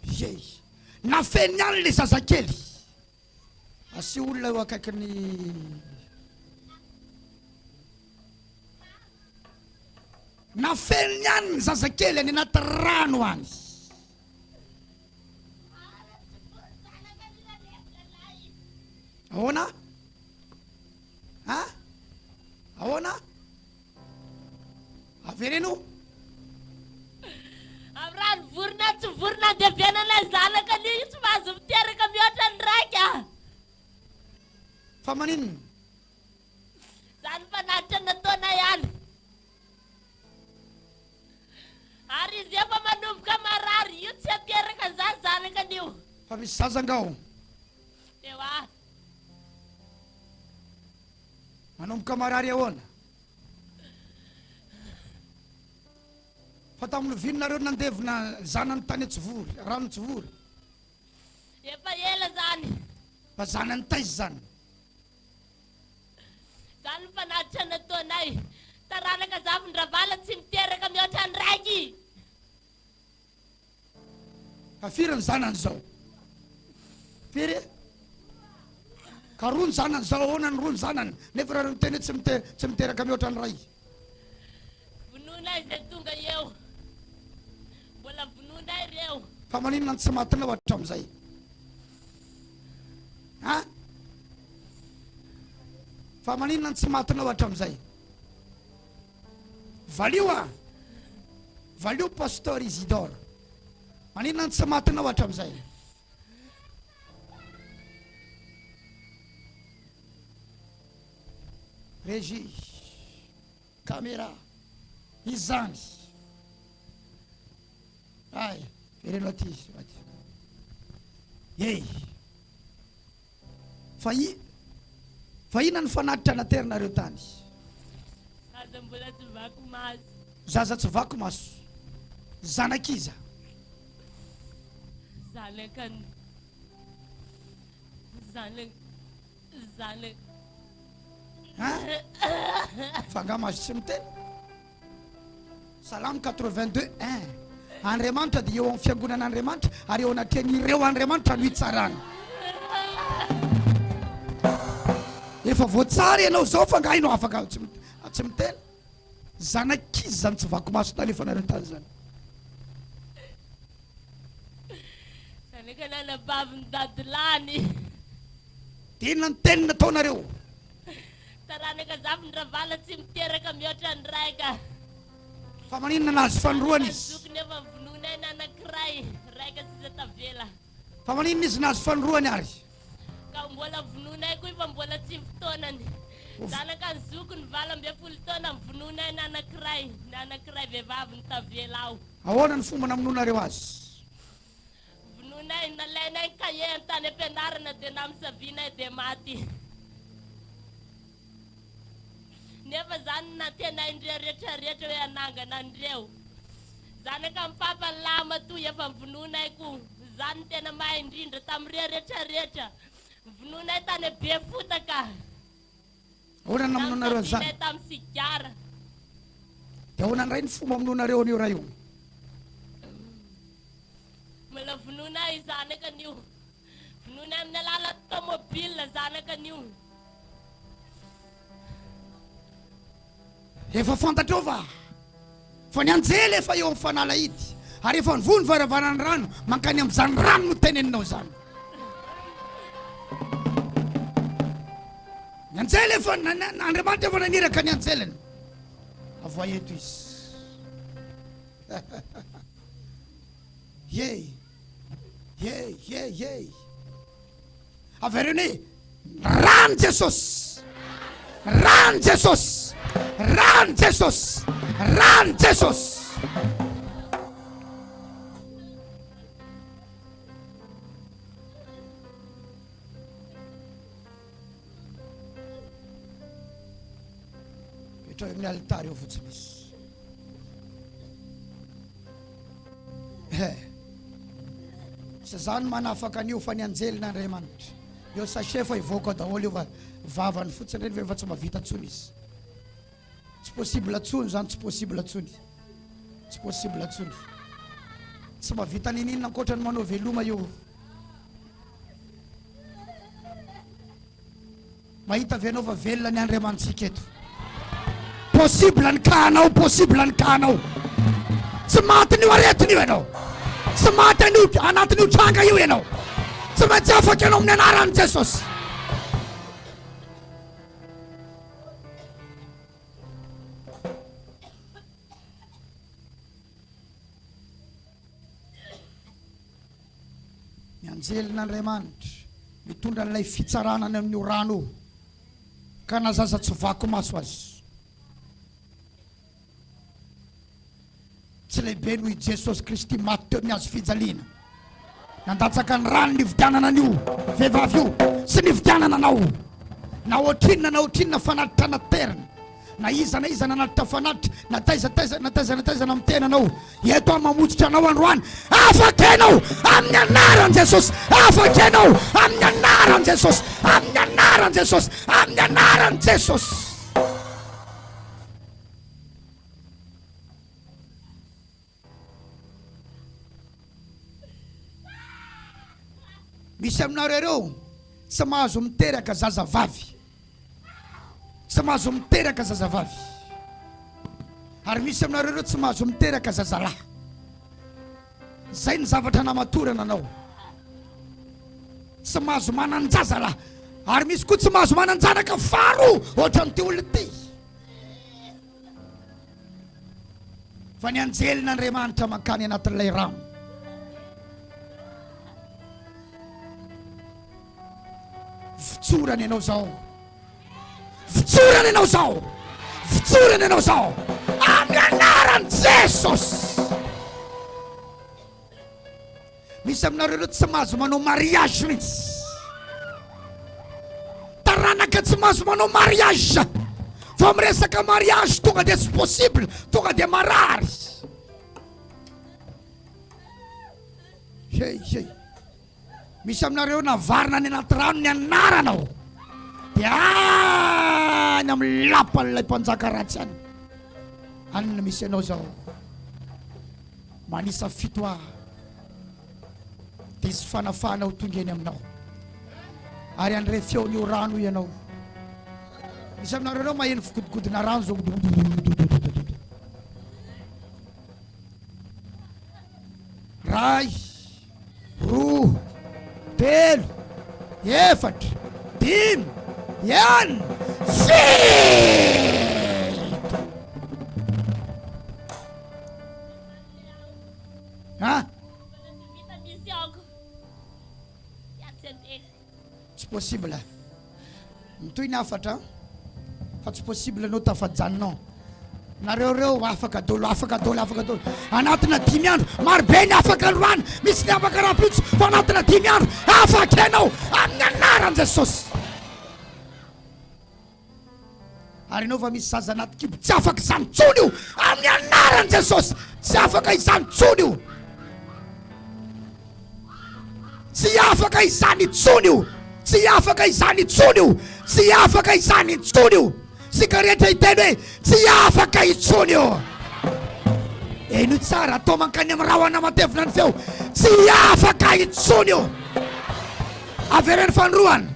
Yey, nafeny ihany le zazakely. Asy olona eo akaikiny nafeny ihany ny zazakely any anaty rano any. Ahoana? Ha? Ahoana? Avereno? Abraham vorona tsy vorona dia vienan'ilay zanakany io tsy mahazo miteraka mihoatra ny raika. Fa maninona? Zany mpanatitra nataona ihany. Ary izy efa manomboka marary io tsy ateraka an'izany zanakany io. Fa misy zazangao. Ewa. Manomboka marary ahoana? Fa tamin'ny vininareo nandevina zanany tany Tsivory, rano Tsivory. Efa ela zany. Fa zanany taiza zany? Zany mpanatitra nataonay. Taranaka zavin-dravala tsy miteraka mihoatra ny raiky. Fa firy ny zanany zao? Firy? Ka roa ny zanany zao, ahoana ny roa ny zanany? Nefa raha miteny tsy miteraka mihoatra ny ray. Vonona izay tonga eo. Mbola vonona ireo. Fa maninona tsy matinao hatramin'izay? Ha? Fa maninona tsy matinao hatramin'izay? Valio a? Valio Pasteur Isidore. Maninona tsy matinao hatramin'izay? Régie, caméra, izany. Ay, vereno aty. Hey. Fa ina ny fanatitra anateranareo tany? Zaza mbola tsy vaky maso. Zaza tsy vaky maso. Zanakiza. Zanakany. Zanak. Fanga maso tsy miteny. Salamo 82:1. Andriamanitra dia eo amin'ny fiangonan'Andriamanitra ary eo anatin'ireo Andriamanitra no hitsarana. Efa voatsara ianao zao fa nga ianao afaka tsy miteny. Zanakizy zany tsy vaky maso tany efa nareo tany zany. Zanaka nanabavy ny dadilany. Inona ny teny nataonareo? Taranaka zavy ny ravala tsy miteraka mihoatra ny raika. Fa maninona nazy fanoroana izy? Zokony efa vononay nanankiray, raika sisa tavela. Fa maninona izy nazy fanoroany ary? Ka mbola vononay koa fa mbola tsy fotoanany. Zanaka ny zokony vala amby folo taona vononay nanankiray vehivavy ny tavela ao. Ahoana ny fomba namononareo azy? Vononay nalainay kaye an-tany am-pianarana dia namisavinay dia maty. Nefa zany nantenay indreo rehetrarehetra hoe anangana andreo. Zanaka mipapalama toy efa vononay koa. Zany tena mahay indrindra tamin'ireo rehetrarehetra. Vononay tany be fotaka. Ahoana ny namononareo azy zany? Namisavinay tamin'ny sigara. Dia ahoana ndray ny fomba amononareo an'io raha io? Mbola vononay zanaka an'io. Vononay amin'ny alala tomobila zanaka an'io. Efa fantatrao va? Fa ny anjely efa eo amin'ny fanalahidy. Ary efa nivony Varavaran'Ny Rano, mankany amin'izany rano no teneninao zany. Ny anjely efa Andriamanitra efa naniraka ny anjeliny. Avoa eto izy. Yey. Averiny rano Jesosy. Rano Jesosy. Rano Jesosy. Rano Jesosy. Petrao amin'ny alitary eo fotsiny izy. Sa zany manafaka an'io fa ny anjelin'Andriamanitra. Eo sachet fa ivoaka daholo io fa vavany fotsiny reny fa tsy mavita tsony izy. Tsy possible tsony zany, tsy possible tsony. Tsy possible tsony. Tsy mavita ninina ankoatra ny manao veloma io. Mahita venao fa velona ny Andriamanitsika eto. Possible ny kanao, possible ny kanao. Tsy maty ny aretiny io ianao. Tsy maty anatin'io tranga io ianao. Tsy maintsy afaka ianao amin'ny anaran'i Jesosy. Ny anjelin'Andriamanitra mitondra n'ilay fitsaranany amin'io rano io, ka nazaza tsy vaky maso azy. Tsy lehibe noho i Jesosy Kristy maty teo amin'ny hazo fijaliana. Nandatsaka ny rano nividianana an'io vehivavy io sy nividianana anao. Na ohatrinona fanatitra naterina. Na iza nanatitra fanatitra, nataizana amin'ny tenanao. Eto mamotsitra anao androany. Afaka ianao amin'ny anaran'i Jesosy. Afaka ianao amin'ny anaran'i Jesosy. Amin'ny anaran'i Jesosy. Amin'ny anaran'i Jesosy. Misy aminareo ireo tsy mahazo miteraka zazavavy. Tsy mahazo miteraka zazavavy. Ary misy aminareo ireo tsy mahazo miteraka zazalahy. Zay ny zavatra namatorana anao. Tsy mahazo manan-jazalahy. Ary misy koa tsy mahazo manan-janaka faro ohatra n'ity olona ity. Fa ny anjelin'Andriamanitra mankany anatin'ilay rano. Vitsorana ianao zao. Vitsorana ianao zao. Vitsorana ianao zao. Amin'ny anaran'i Jesosy. Misy aminareo ireo tsy mahazo manao mariage mihitsy. Taranaka tsy mahazo manao mariage. Fa miresaka mariage tonga dia tsy possible, tonga dia marary. Misy aminareo navarina ny anaty rano ny anaranao. Dia any amin'ny lapan'ilay mpanjaka ratsy any. Anina misy ianao zao. Manisa fito dia sy fanafana ho tongeny aminao. Ary andre feon'io rano ianao. Misy aminareo ireo maheno figodigodina rano zao. Ray, roa, telo, efatra, dimy, enina, fito. Ha? Vita misy aoko. Yatsenteka. Tsy possible. Mitoy ny afatra fa tsy possible anao tafajanonao. Nareo afaka dolo anatina 10 andro marobe ny afaka androany, misy ny afaka rapitso fa anatina 10 andro afaka ianao amin'ny anaran'i Jesosy. Ary ianao fa misy zaza anaty kibo tsy afaka izany tsony io amin'ny anaran'i Jesosy, tsy afaka izany tsony io, tsy afaka izany tsony io, tsy afaka izany tsony io, tsy afaka izany tsony io. Sika rehetra hiteny hoe tsy afaka itsony io. Eno tsara atao mankany amin'ny rahona matevina ny feo, tsy afaka itsony io. Avereny fanroany,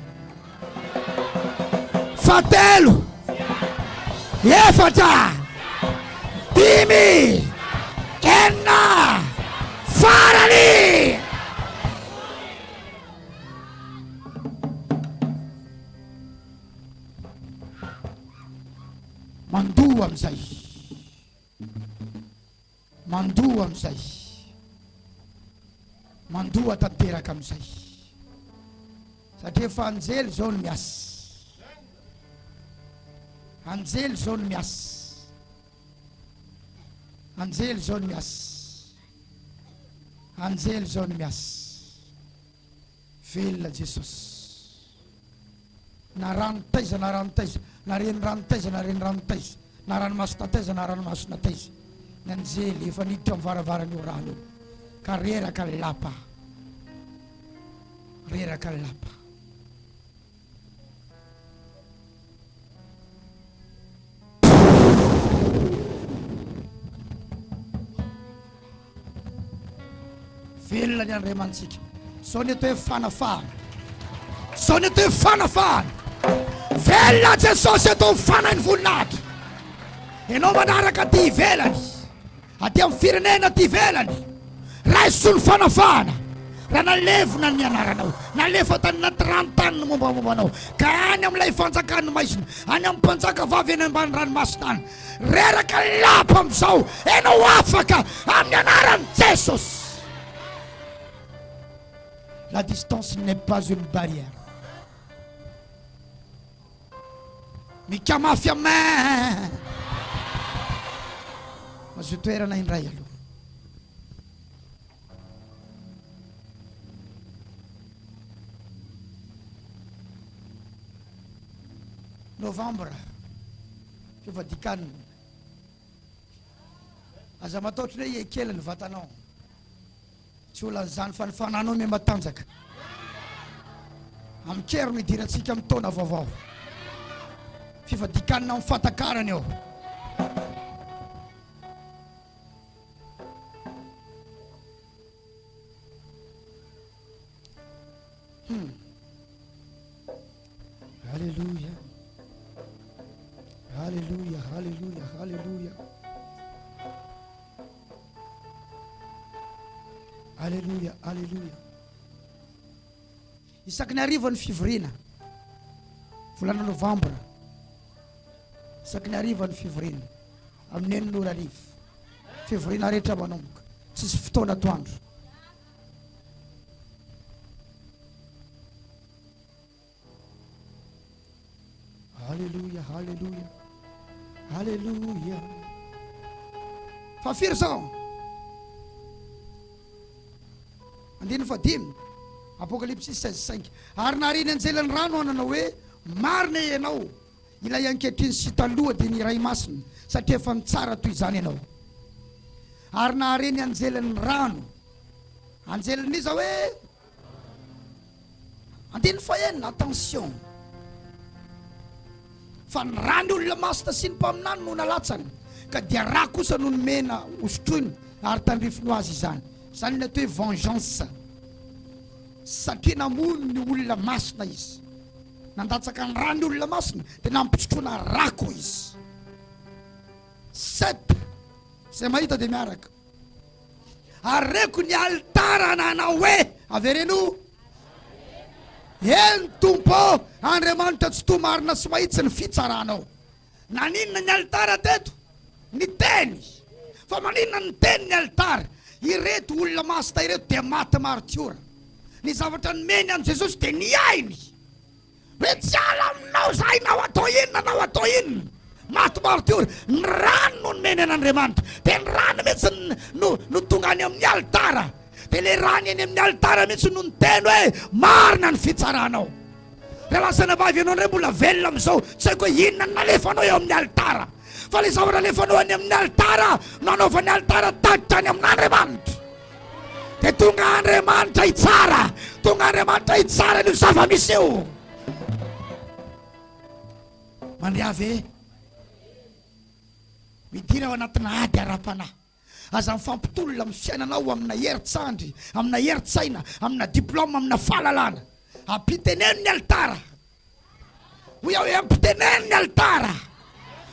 fatelo, efatra, dimy, enina, farany. Mandoa amin'izay, mandoa amin'izay, mandoa tanteraka amin'izay, satria efa anjely zao no miasa, anjely zao no miasa, anjely zao no miasa, anjely zao no miasa. Velona Jesosy. Na rano taiza, na rano taiza, na reny rano taiza, na reny rano taiza, na ranomasina taiza, na ranomasina taiza. Ny anjely efa niditra amin'ny varavaran'io rano io, ka reraka ny lapa, reraka ny lapa. Velona ny Andriamantsika. Sao ny atao hoe fanafahana, sao ny atao hoe fanafahana. Velona Jesosy atao fanany voninahitra. Ianao manaraka ty ivelany, aty amin'ny firenena ty ivelany, raiso ny fanafahana. Raha nalevona ny anaranao, nalefa tany naty ranontany ny mombamombanao, ka any amin'ilay fanjakany maizina, any amin'ny mpanjaka vavy eny ambany ranomasina any, reraka lapa amin'izao, ianao afaka amin'ny anaran'i Jesosy. La distance n'est pas une barrière. Mikamafy amay. Mazo toerana indray aloha. Novembre fivadikanina. Aza mataotry hoe ekely ny vatanao. Tsy olan'izany fa ny fananao me matanjaka. Amikero no idirantsika amin'ny taona vaovao. Fivadikanina amin'ny fatakarany eo. Alléluia. Alléluia, alléluia, alléluia. Alléluia, alléluia. Isaky ny arivan'ny fivoriana, volana novambra, isaky ny arivan'ny fivoriana, amin'ny 9 fivoriana rehetra manomboka, tsisy fotoana atoandro. Alléluia, alléluia, alléluia. Fafiry zao. Andiny fadimy, Apocalypse 16:5. Ary nariny anjelan'ny rano ananao hoe marina ianao, ilay ankehitriny sy taloha dia ny iray masina, satria efa mitsara toy izany ianao. Ary nahareny anjelan'ny rano, anjelan'izy hoe andiny fahenina, attention. Fa ny rano olona masina sy ny mpaminany no nalatsany, ka dia raha kosa no nomena osotroiny ary tandrifiny azy izany. Izany ny atao hoe vengeance, satria namono ny olona masina izy, nandatsaka ny rano ny olona masina dia nampisotroana rako izy. 7 izay mahita dia miaraka. Areko ny altara nanao hoe avereno Eny tompo Andriamanitra tsy tomarina sy mahitsy ny fitsaranao. Naninona ny altara teto? Ny teny. Fa maninona ny teny ny altara? Ireto olona masina ireto dia maty martiora. Ny zavatra nomeny an Jesosy dia ny ainy. Hoe tsy ala aminao zahay nao atao inona nao atao inona. Maty martiora. Ny rano no nomeny an'Andriamanitra. Dia ny rano mihitsy no tonga any amin'ny altara. Dia le rano eny amin'ny altara mihitsy no niteny hoe marina ny fitsaranao. Raha lasana vavy ianao indray mbola velona amin'izao, tsy haiko hoe inona nalefanao eo amin'ny altara. Fa le zavatra alefanao any amin'ny altara, nanaovan'ny altara tatitra any amin'Andriamanitra. Dia tonga Andriamanitra hitsara, tonga Andriamanitra hitsara io zava-misy io. Mandriavy midira ao anatina ady ara-panahy. Aza mifampitolona amin'ny fiainanao amina herintsandry, amina herin-tsaina, amina diplôma, amina fahalalana. Ampiteneno ny altara. Hoy aho hoe ampiteneno ny altara.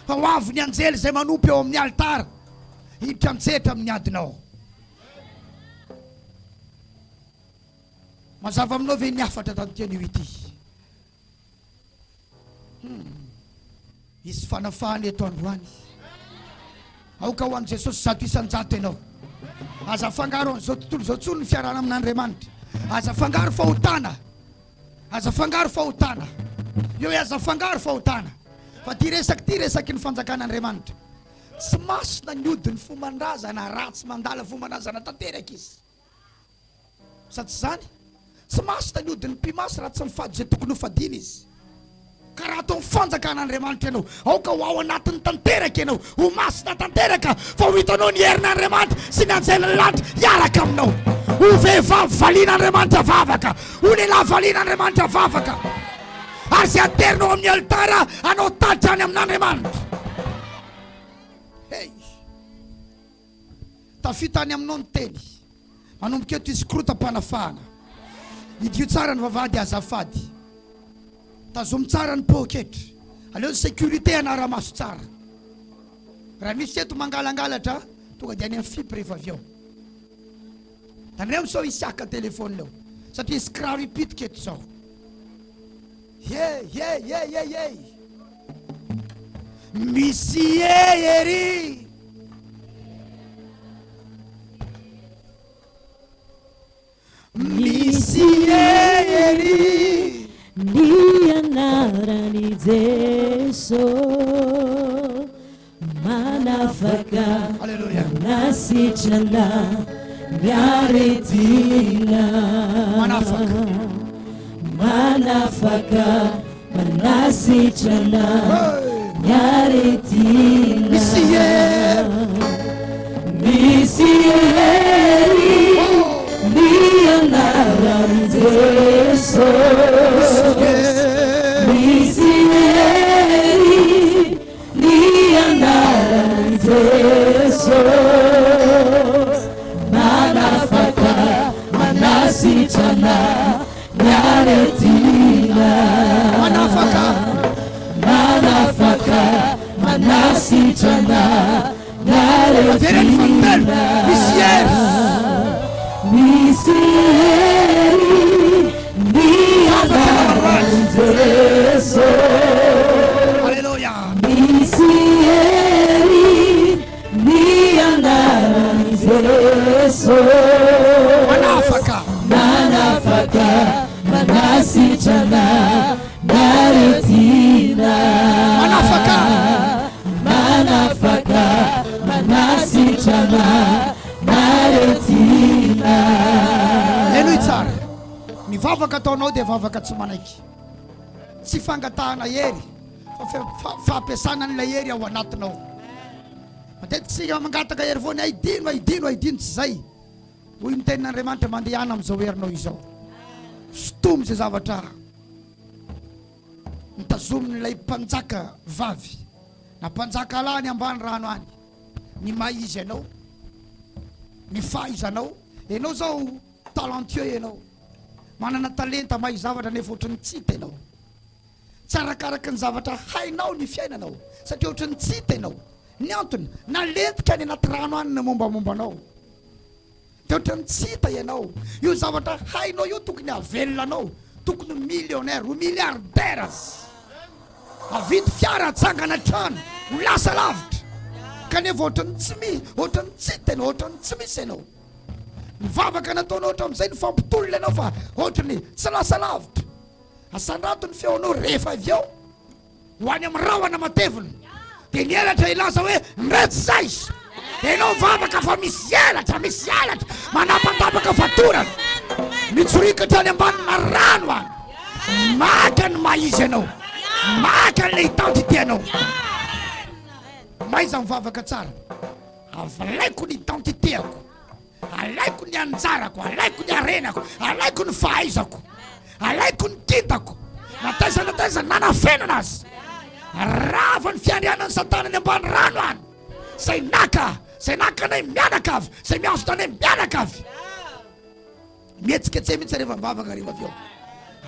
Fa ho avy ny anjely izay manompy eo amin'ny altara, hiditra mitsetra amin'ny adinao. Mazava aminao ve ny afatra tantian'io ity? Isy fanafahany eto androany. Aoka ho an'i Jesosy zato isan-jato ianao. Aza fangaro an'izao tontolo izao tsony ny fiarana amin'Andriamanitra. Aza fangaro fahotana. Aza fangaro fahotana. Io hoe aza fangaro fahotana. Fa ty resaky ny fanjakan'Andriamanitra. Tsy masina ny odiny fomandrazana ratsy mandala fomandrazana tanteraka izy. Sa tsy zany? Tsy masina ny odiny mpimasy raha tsy mifady zay tokony ho fadiana izy. Karaha atao fanjakan'Andriamanitra ianao. Aoka ho ao anatin'ny tanteraka ianao, ho masina tanteraka, fa ho hitanao ny herin'Andriamanitra sy ny anjelany lanitra hiaraka aminao. Ho vehivavy valian'Andriamanitra vavaka, ho lehilahy valian'Andriamanitra vavaka. Ary zay aterinao amin'ny altara, anao tatitra any amin'Andriamanitra. Hey, tafita any aminao ny teny. Manomboka eto izy korota-panafahana. Idio tsara ny vavahady azafady. Tazomy tsara ny poketra. Aleo ny sécurité anaramaso tsara. Raha misy eto mangalangalatra, tonga dia any amin'ny fipy rehefa avy eo. Tanreo misao isiaka telefônina eo. Satria izy kiraro hipitika eto zao. Hey. Misy ery. Misy ery. Ny anarany Jesosy manafaka nasitrana miaretina manafaka manasitrana miaretina misy ery ny anarany Jesosy misy ery ny anarany Jesosy manafaka manasitrana miaretina manafaka manasitrana miaretina misy ery ny anarany Jesosy misy ery ny anarany Jesosy manafaka manasitrana miaretina manafaka manasitrana miaretina. Eno tsara. Ny vavaka ataonao dia vavaka tsy manaiky. Tsy fangatahana hery, fa fampiasana an'ilay hery ao anatinao. Matetika tsika mangataka hery foana aidino tsy zay. Hoy ny tenin'Andriamanitra mandehana amin'izao herinao izao. Sotomy zay zavatra nitazomin'ilay mpanjaka vavy na mpanjaka lahy ny ambany rano any. Ny maizy ianao, ny fahaizanao, ianao zao talentueux ianao, manana talenta mahay zavatra nefa ohatrany tsy hita ianao. Tsy arakaraky ny zavatra hainao ny fiainanao, satria ohatrany tsy hita ianao. Ny antony nalentika any anaty rano any ny mombamombanao. Dia ohatrany tsy hita ianao. Io zavatra hainao io tokony havelona anao, tokony millionnaire ou milliardaire avidy fiara atsangana trano ho lasa lavitra kanefa ohatrany tsy tena ohatrany tsy misy ianao mivavaka nataonao ohatra amin'izay ny fampitolona ianao fa ohatrany tsy lasa lavitra asandrato ny feonao rehefa avy eo ho any amin'ny rahona matevina dia ny elatra ilaza hoe mretsy zay dia ianao mivavaka fa misy elatra manapatapaka fatorana mitsorikatra any ambanina rano any maka ny maizy ianao maka ny identité anao maiza mivavaka tsara avalaiko ny identitéako alaiko ny anjarako alaiko ny arenako alaiko ny fahaizako alaiko ny kintako nataiza nanafenana azy rava ny fiandrianany satana ny ambany rano any zay naka nay mianaka avy zay miazo tanay mianaka avy mihetsiketse mihitsy rehefa mivavaka rehefa avy eo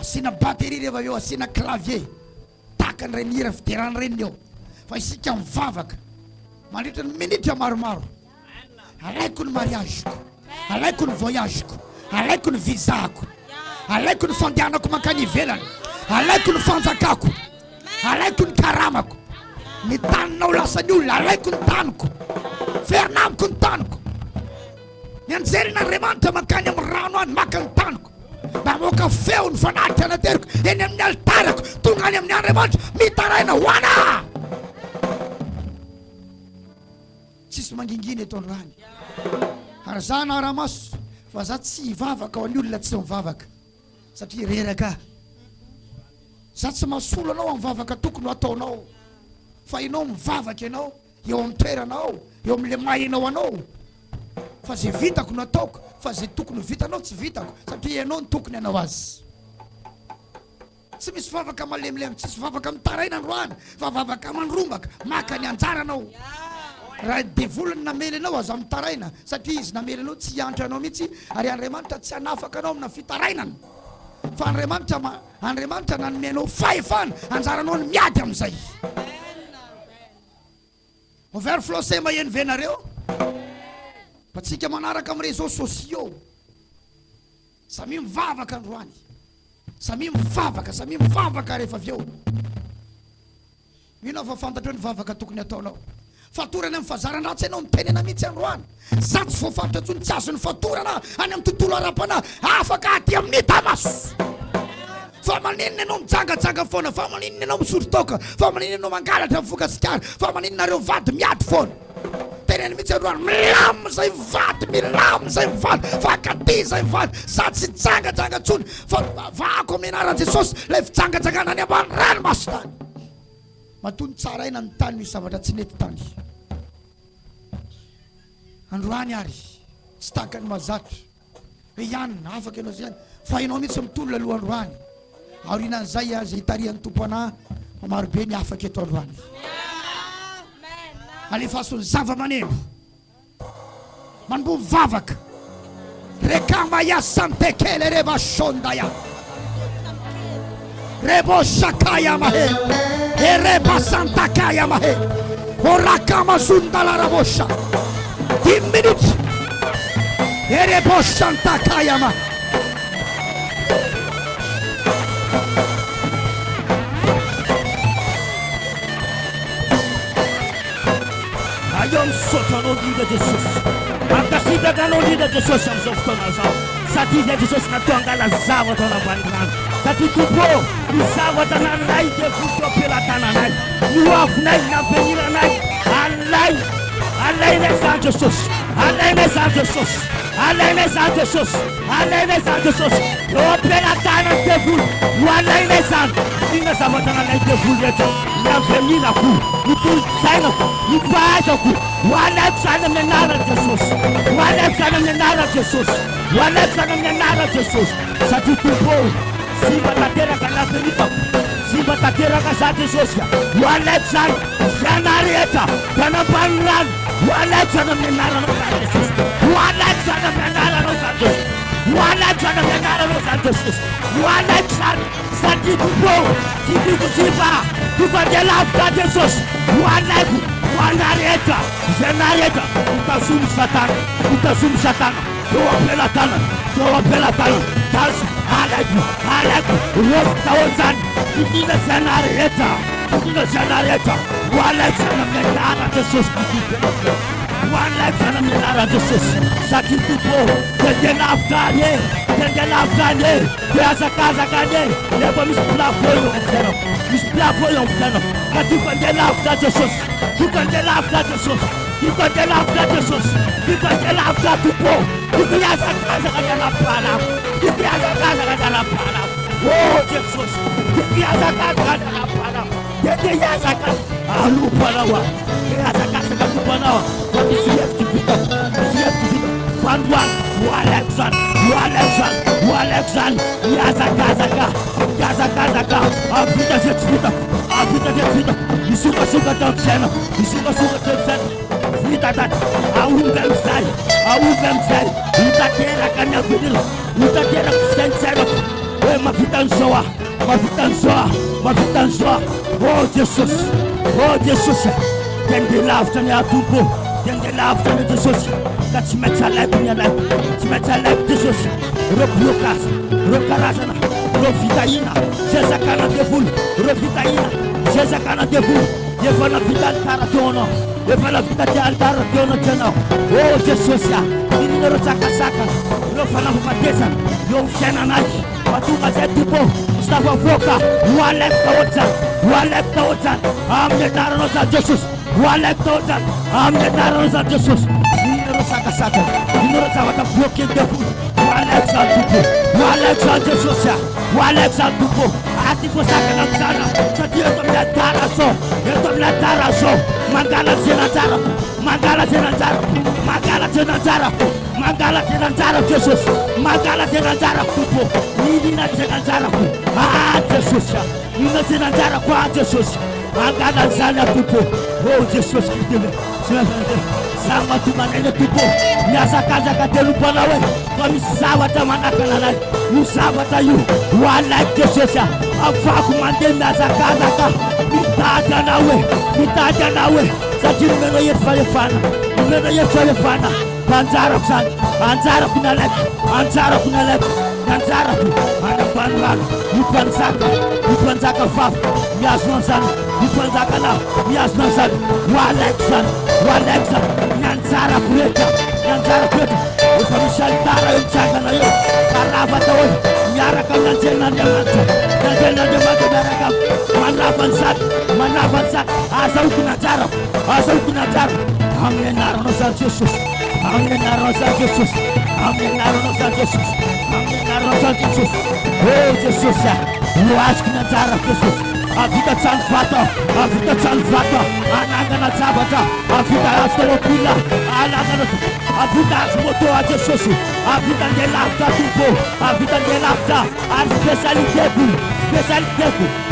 asina batterie rehefa avy eo asina clavier taka ny reny hira fiderany reny eo fa isika mivavaka mandritra ny minitra maromaro alaiko ny mariageko alaiko ny voyageko alaiko ny visako alaiko ny fandehanako mankany ivelany alaiko ny fanjakako alaiko ny karamako ny taninao lasa ny olona alaiko ny taniko ferinamiko ny taniko ny anjerina Andriamanitra mankany amin'ny rano any maka ny taniko mba moka feo ny fanaritra anateriko eny amin'ny altarako tonga any amin'ny Andriamanitra mitaraina hoana tsisy manginginy eto androany ary za na ramaso fa za tsy hivavaka ho an'ny olona tsy mivavaka satria reraka za tsy mahasolo anao amin'ny vavaka tokony ho ataonao fa ianao mivavaka ianao eo amin'ny toeranao eo amin'le mahinao anao fa zay vitako no ataoko fa zay tokony vitanao tsy vitako satria ianao ny tokony anao azy tsy misy vavaka malemilemy tsisy vavaka mitaraina androany fa vavaka mandrombaka maka ny anjaranao raha devolany namely anao aza mitaraina satria izy namely anao tsy hiantra anao mihitsy ary Andriamanitra tsy hanafaka anao amina fitarainana fa Andriamanitra nanome anao fahefana anjaranao ny miady amin'izay overt flosé maheno venareo fa tsika manaraka amin'ny réseaux sociaux samy mivavaka androany samy mivavaka rehefa avy eo mino fa fantatra hoe ny vavaka tokony ataonao fatorana amin'ny fahazaran-dratsy ianao mitenena mihitsy androany za tsy voafantatra ntsony tsy azo ny fatorana any amin'ny tontolo ara-pana afaka aty amin'ny tamaso fa maninona ianao mijangajanga foana fa maninona ianao misorotoka fa maninona ianao mangalatra amin'ny vokasikara fa maninona reo vady miady foana teneny mihitsy androany milamo zay mivady fa katy zay mivady za tsy jangajanga ntsony fa vaako amin'ny anaran'i Jesosy lay fijangajangana any ambany ranomasina tany matony tsara ina ny tany misy zavatra tsy nety tany androany ary tsy taka ny mazatra hoe ianina afaka ianao zay fa ianao mihitsy mitolona aloha androany aorinan'izay zay hitarian'ny tompoanahy marobe ny afaka eto androany alefasony zava-maneno manombo mivavaka rekama santekele reba shondaya rebo shakaya mahe ereba santakaya mahe orakama zundalarabosha 10 minutes erebo santakaya mahe Io sotto non dico Gesù, anche se da non dico Gesù siamo sotto la zava, sati da Gesù na tonga la zava to na bandana, sati tu po, ni zava ta na nai de futo pela tananai, ni wa nai na penira nai, Allah ne sa Gesù, Allah ne sa Gesù, Allah ne sa Gesù, Allah ne sa Gesù, lo pela tanana te fu, wala ne sa, ni na zava ta na nai de fu yeto, na penira ku, ni tu sai na ku, ni fa ku. Wala sana menara Jesus. Wala sana menara Jesus. Wala sana menara Jesus. Satu tupo. Siba tatera kana felipa. Siba tatera kana Jesus. Wala sana janarieta kana panran. Wala sana menara Jesus. Wala sana menara Jesus. Wala sana menara Jesus. Wala sana satu tupo. Siba tupa delafta Jesus. Wala wanareta janareta utasum satana doa pela tana tasu alaku Roftaozan, Idina Zanareta, Idina Zanareta, one life and a Menara to Sus, one life and a Menara to Sus, Satin Tupo, then after ye, there's a Kazakane, never Miss Plafoyo of Tenor, Miss Plafoyo of Tenor, but you can tell after the Sus, you can tell after the Sus, you can tell after the Sus, you can tell after Tupo, you can ask a Kazakana Pana, you can ask a Kazakana Pana. Oh, Jesus! Mafitansoa, oh Jesus, then they laughed on your people, then they laughed on Jesus, that's metal life in your life, it's metal life, Jesus, Rokas, Rokarasana, Rofitaina, Jezakana Devil, Rofitaina, Jezakana Devil, Yevana Vital Taratono, Yevana Vital Taratono, oh Jesus, in the Rosakasaka, Rofana Matesa, Yon Shananaki. Matuma zetupo, Mustafa Voka, one left outside, I'm the Taranos of Jesus, one left outside, I'm the Taranos of Jesus. You know Sakasaka, you know Savaka broken the food, one left out Jesus, one left out to go. Atipo Sakanamsana, Satio of that Taraso, Yet of that Taraso, Mangala Zenatara, Mangala Zenatara, Mangala Zenatara, Mangala Zenatara, Jesus, Mangala Zenatara, people. Nina Zenatara, ah, Jesus, Nina Zenatara, Jesus, Mangala Zana, people, oh, Jesus, Sama Tumanene, people, Yasakaza Katelupanawe, from Savata Manakana, you Savata, you, one like Jesus, a Fakumande Nazakazaka, Mitadanawe, such you never yet for your fun, you never yet for your fun, Panzara San, Panzara Kunalek, Panzara Kunalek. Nanzaraku, Anapanran, Upanzaka Faf, Yasmansan, Upanzakana, Yasmansan, Walexan, Nanzara Kureta, with a Shantara in Chagana, Karabatoy, Yaraka, Nanjana, Manafansat, Asakunatara, Amenarosa Jesus, Amenarosa Jesus, Amenarosa Jesus. Jesus, oh Jesus, you ask Nazara Jesus, Avita Sanfata, Anagana Sabata, Avita Astropila, Avita Moto Jesus, Avita de Lafta Tupo, Avita de Lafta, and speciality,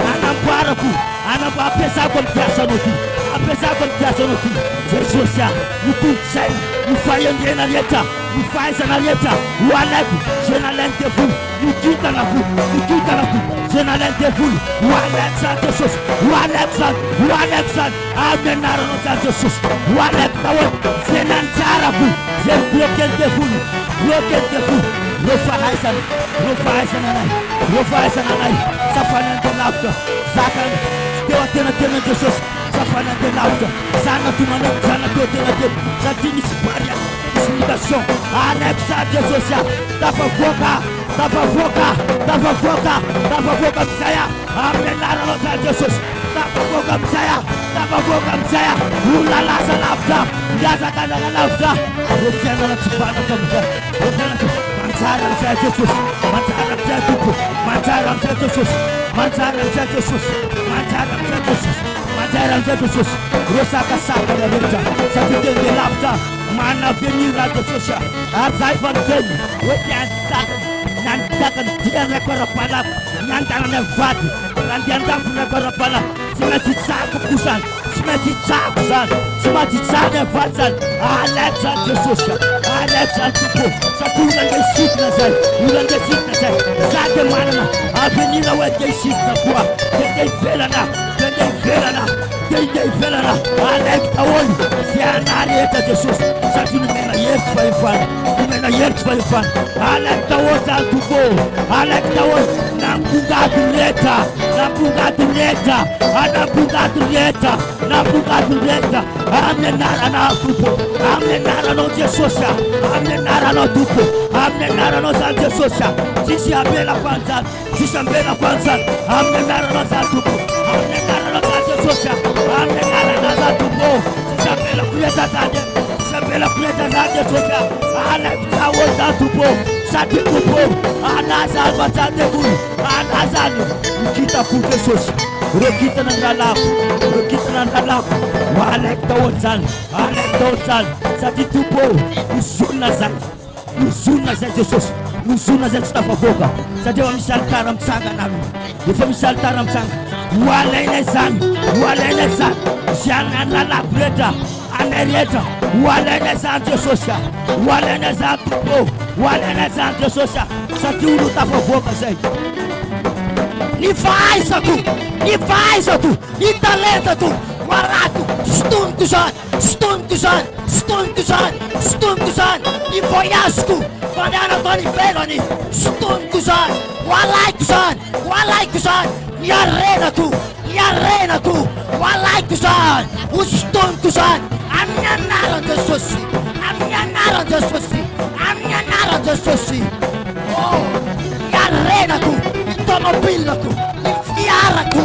Anamparaku, Anapesa Compassionity, Jesus, you could say, you fire the Enalieta, you find an Alieta, one like Genalente Full, you keep an apple, Genalente Full, one like Jesus, one like Amenaronos and Jesus, one like Power, Zenantarabu, Zen broken the Full, Rofa Heisan, Safan and the Laughter, Zakan, still Jesus. Safana de lauta, sana tumana, sana totelate, satini siparia, simulação, anexa de social, tava foca, saya, amenara los Jesus, tava foca, saya, ulala sa lauta, yaza kana lauta, rufena la sipana kamsa, rufena mantara sa Jesus, Matera Jesus, Rosaka Saka na Vita, Satite de Lafta, Mana Venira de Sosa, Arzai Fonteni, Nantakan, Tiana Korapala, Nantana Vati, Nantianta Korapala, Simatitsaku Kusan, Simatitsan, Vatsan, Alexa Jesus, Alexa Tupo, Satura de Sickness, Zatemana, Avenida where they shift the poor, they mandehandeha ivelana alaiky daholo zay rehetra Jesosy satria nomena heritry fahefana nomena heritry fahefana alaiky daholo zany tompo alaiky daholo nampongady rehetra nampongady rehetra anampongady rehetra nampongady rehetra amin'ny anaranao tompo amin'ny anaranao Jesosy amin'ny anaranao tompo amin'ny anaranao zany Jesosy tsisy ambelako an'izany tsisy ambelako an'izany amin'ny anaranao zany tompo amin'ny anaranao zany Jesosy amin'ny anaranao zany tompo tsisy ambelako rehetra zany tsisy ambelako rehetra zany Jesosy alaiky daholo zany tompo satria tompo anazany matsandevolo anazany mikitako Jesosy rekitana ny lalako rekitana ny lalako alaiky daholo zany alaiky daholo zany satria tompo nozonona zany nozonona zay Jesosy nozonona zay tsy tafavoaka satria misy alitara mitsangana efa misy alitara mitsangana hoalainay zany zianany lalako rehetra anay rehetra hoalainay zany Jesosy hoalainay zany tompo hoalainay zany Jesosy satria olo tafavoaka zay ny fahaizako ny talentako hoarako stoniko zany ny voyageko fandehanako any ivelany stoniko zany hoalaiko zany ny arenako hoalaiko zany stoniko zany amin'ny anaran Jesosy amin'ny anaran Jesosy ny arenako ny tomobilako ny fiarako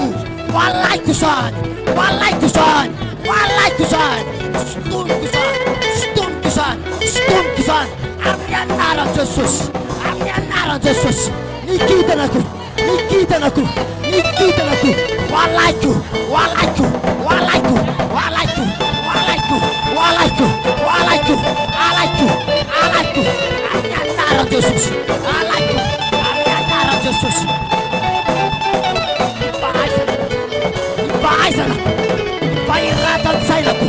hoalaiko zany stoniko zany amin'ny anaran Jesosy nikitanako hoalaiko amin'ny anaran Jesosy alaiko amin'ny anaran Jesosy nipahaizana fahiratan sainako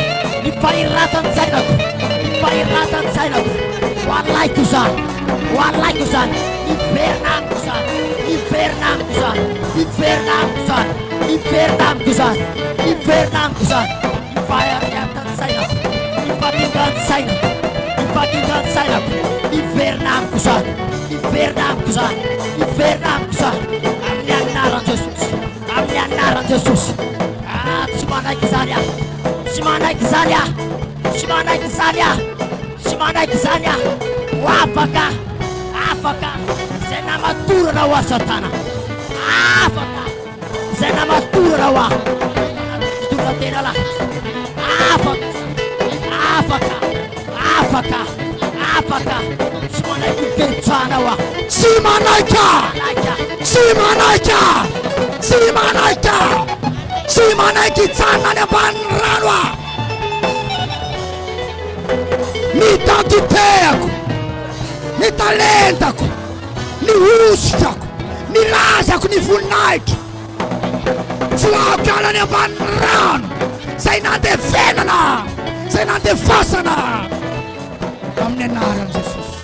hoalaiko zany ivernamiko zany fahiratan sainako ifakingan sainako ivernamiko zany amin'ny anaran Jesosy tsy manaiky zany afaka zay namatorana ho Satana afaka zay namatorana ho torana tena la afaka tsy manaiky ketrana ho tsy manaiky tsana any ambanin'ny rano ny identitéako ny talentako ny ositrako ny lazako ny voninahiko tsy aoko ala any ambanin'ny rano zay nandevenana zay nandefasana amin'ny anaran Jesosy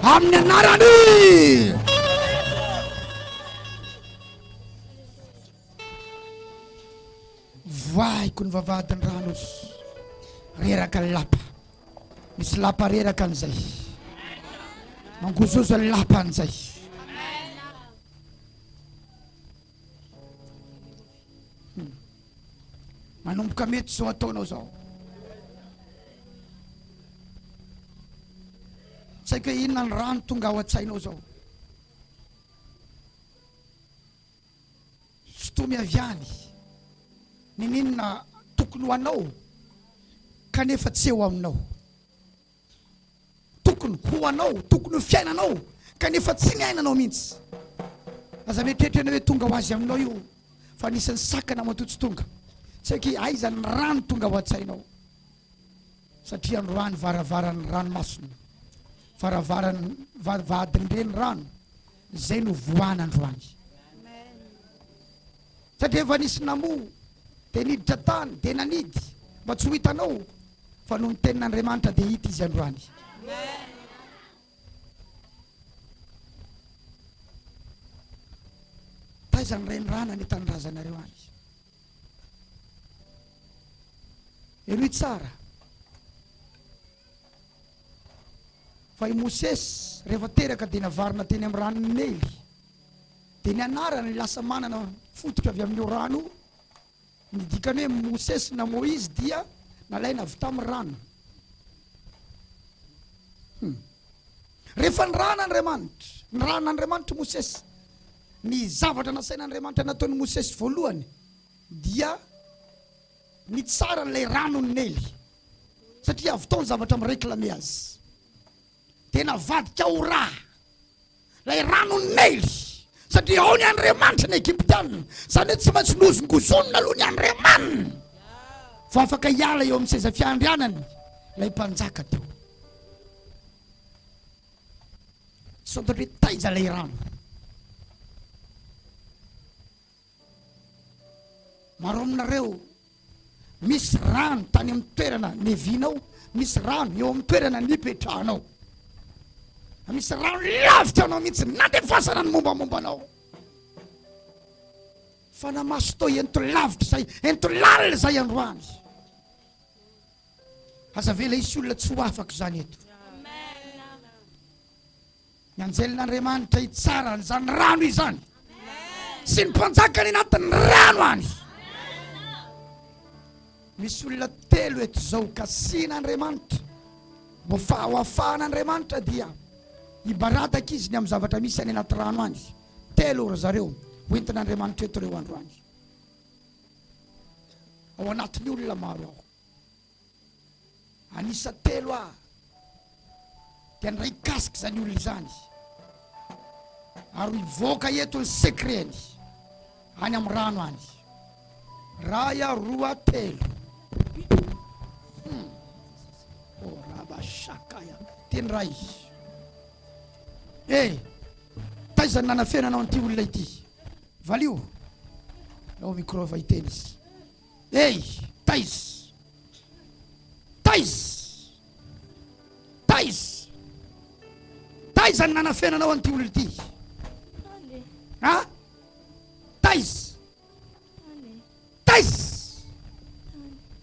amin'ny anarany vaiko ny vavadiny rano reraka lapa misy lapa reraka an'izay mangozozo lapa an'izay manomboka mety zao ataonao zao tsy haiko hoe inona ny rano tonga ao an-tsainao zao sotomy aviany ninina tokony ho anao kanefa tsy eo aminao tokony ho anao tokony ho fiainanao kanefa tsy miainanao mihitsy aza mieritreritry hoe tonga ho azy aminao io fa anisan'ny sakana matotsy tonga tsy haiko aiza ny rano tonga ho an-tsainao satria androany varavaran'ny ranomasina varavadin'ireny rano zay no voan'androany satria efa nisy namo de niditra tany de nanidy mba tsy ho hitanao fa noho ny tenin'Andriamanitra de hita izy androany taiza ny renirana ny tanindrazanareo any. Elo tsara fa i Mosesy rehefa teraka dia navarina teny amin'ny rano Nely dia ny anarany lasa manana fototra avy amin'io rano. Ny dikany hoe Mosesy na Moïse dia nalaina avy tamin'ny rano. Rehefa ny ran'Andriamanitra Mosesy, ny zavatra nasain'Andriamanitra nataon'ny Mosesy voalohany dia ny tsara n'ilay rano Nely, satria avy tao ny zavatra mireklame azy. Dia navadika ho rà lay rano Nely, satria ao ny Andriamanitra ny Egyptianina, zany hoe tsy maintsy nozongozonina aloha ny Andriamanina fa afaka hiala eo amin'ny seza fiandrianany lay mpanjaka teo. Santatra hoe taiza lay rano. Maro aminareo misy rano tany amin'ny toerana nevinao, misy rano eo amin'ny toerana nipetrahanao, misy rano lavitra anao mihitsy nandefasana ny mombamombanao. Fa namaso tao ento lavitra zay, ento lalina zay androany. Aza vela isy olona tsy ho afaka zany eto. Ny anjelin'Andriamanitra hitsara zany rano izany, sy ny mpanjakany anatin'ny rano any. Misy olona telo eto zao kasian'Andriamanitra, mbo fahafan'Andriamanitra dia hibarataka izy ny amin'ny zavatra misy any anaty rano any. Telo ro zareo hoentin'Andriamanitra eto reo andro any. Ao anatin'ny olona maro aho, anisa telo dia ny ray kasika zany olona izany, ary hivoaka eto ny sekreny any amin'ny rano any. Raya roa telo. Rabashakaya teny ray. Taiza ny nanafenanao an'ity olona ity? Valio ao micro fa hiteny izy. Taiza ny nanafenanao an'ity olona ity?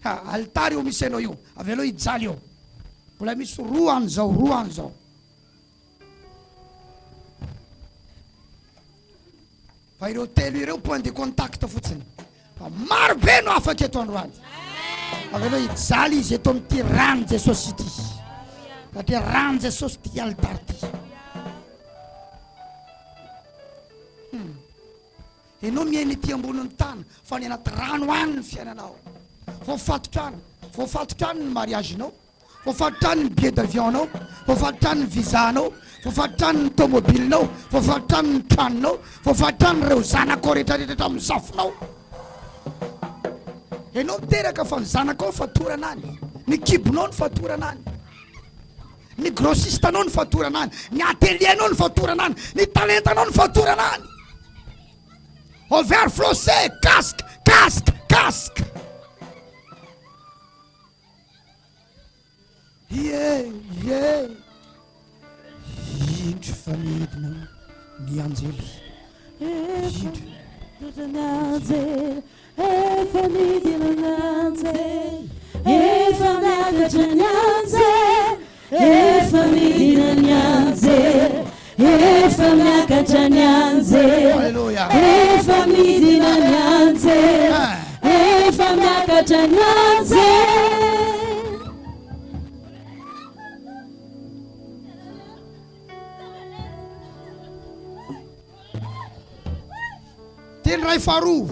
Altary eo misy anao io, avy aleo hijaly eo. Mbola misy roa an'izao. Fa ireo telo ireo point de contact fotsiny. Fa maro be no afaka eto androany. Avy aleo hijaly izy eto amin'ity rano Jesosy ity. Satria rano Jesosy ty altary ty. Enao miaina ity ambonin'ny tany fa ny anaty rano any ny fiainanao. Voafatotrany ny mariagenao, voafatotrany ny billet d'avionnao, voafatotrany ny visanao, voafatotrany ny tomobilinao, voafatotrany ny tranonao, voafatotrany ireo zanakao rehetrarehetra amin'ny zafonao. Enao miteraka fa ny zanakao ny fatorana any, ny kibonao ny fatorana any, ny grossistanao ny fatorana any, ny ateliernao ny fatorana any, ny talentanao ny fatorana any. Overflosé, casque. Indro fanidina ny anjely. Efa midina n'anjely, efa miakatra n'anjely, efa midina n'anjely, efa miakatra n'anjely, efa midina n'anjely, efa miakatra n'anjely. Teny ray faharoa,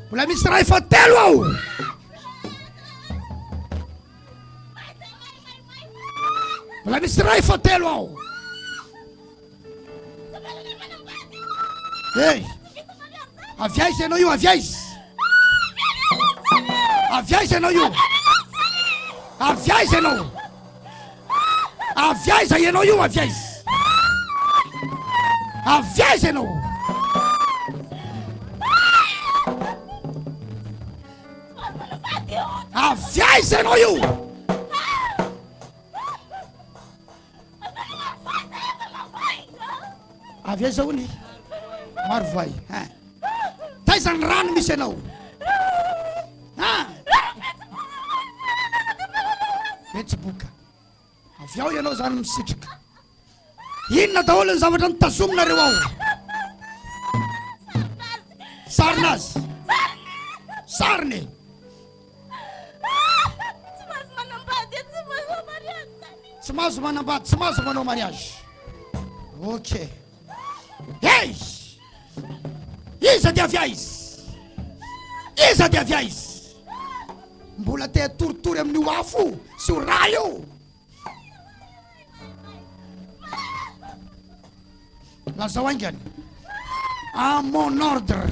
mbola misy ray fahatelo ao. Mbola misy ray fahatelo ao. Aviaiza ianao io, aviaiza. Aviaiza ianao io. Aviaiza ianao. Aviaiza ianao io, aviaiza. Aviaiza ianao. Aviaiza ianao io. Aviaiza hony. Maro vai. Aiza ny rano misy anao? Betsiboka. Avy ao ianao zany misitrika. Inona daholo ny zavatra nitazomina ao? Sarinazy. Sariny. Tsy mahazo manambady, tsy mahazo manao mariage. Ok. Hey! Iza dia avy aizy? Iza dia avy aizy? Mbola te toritory amin'ny afo sy ho raha io. Lazao aingany. À mon ordre.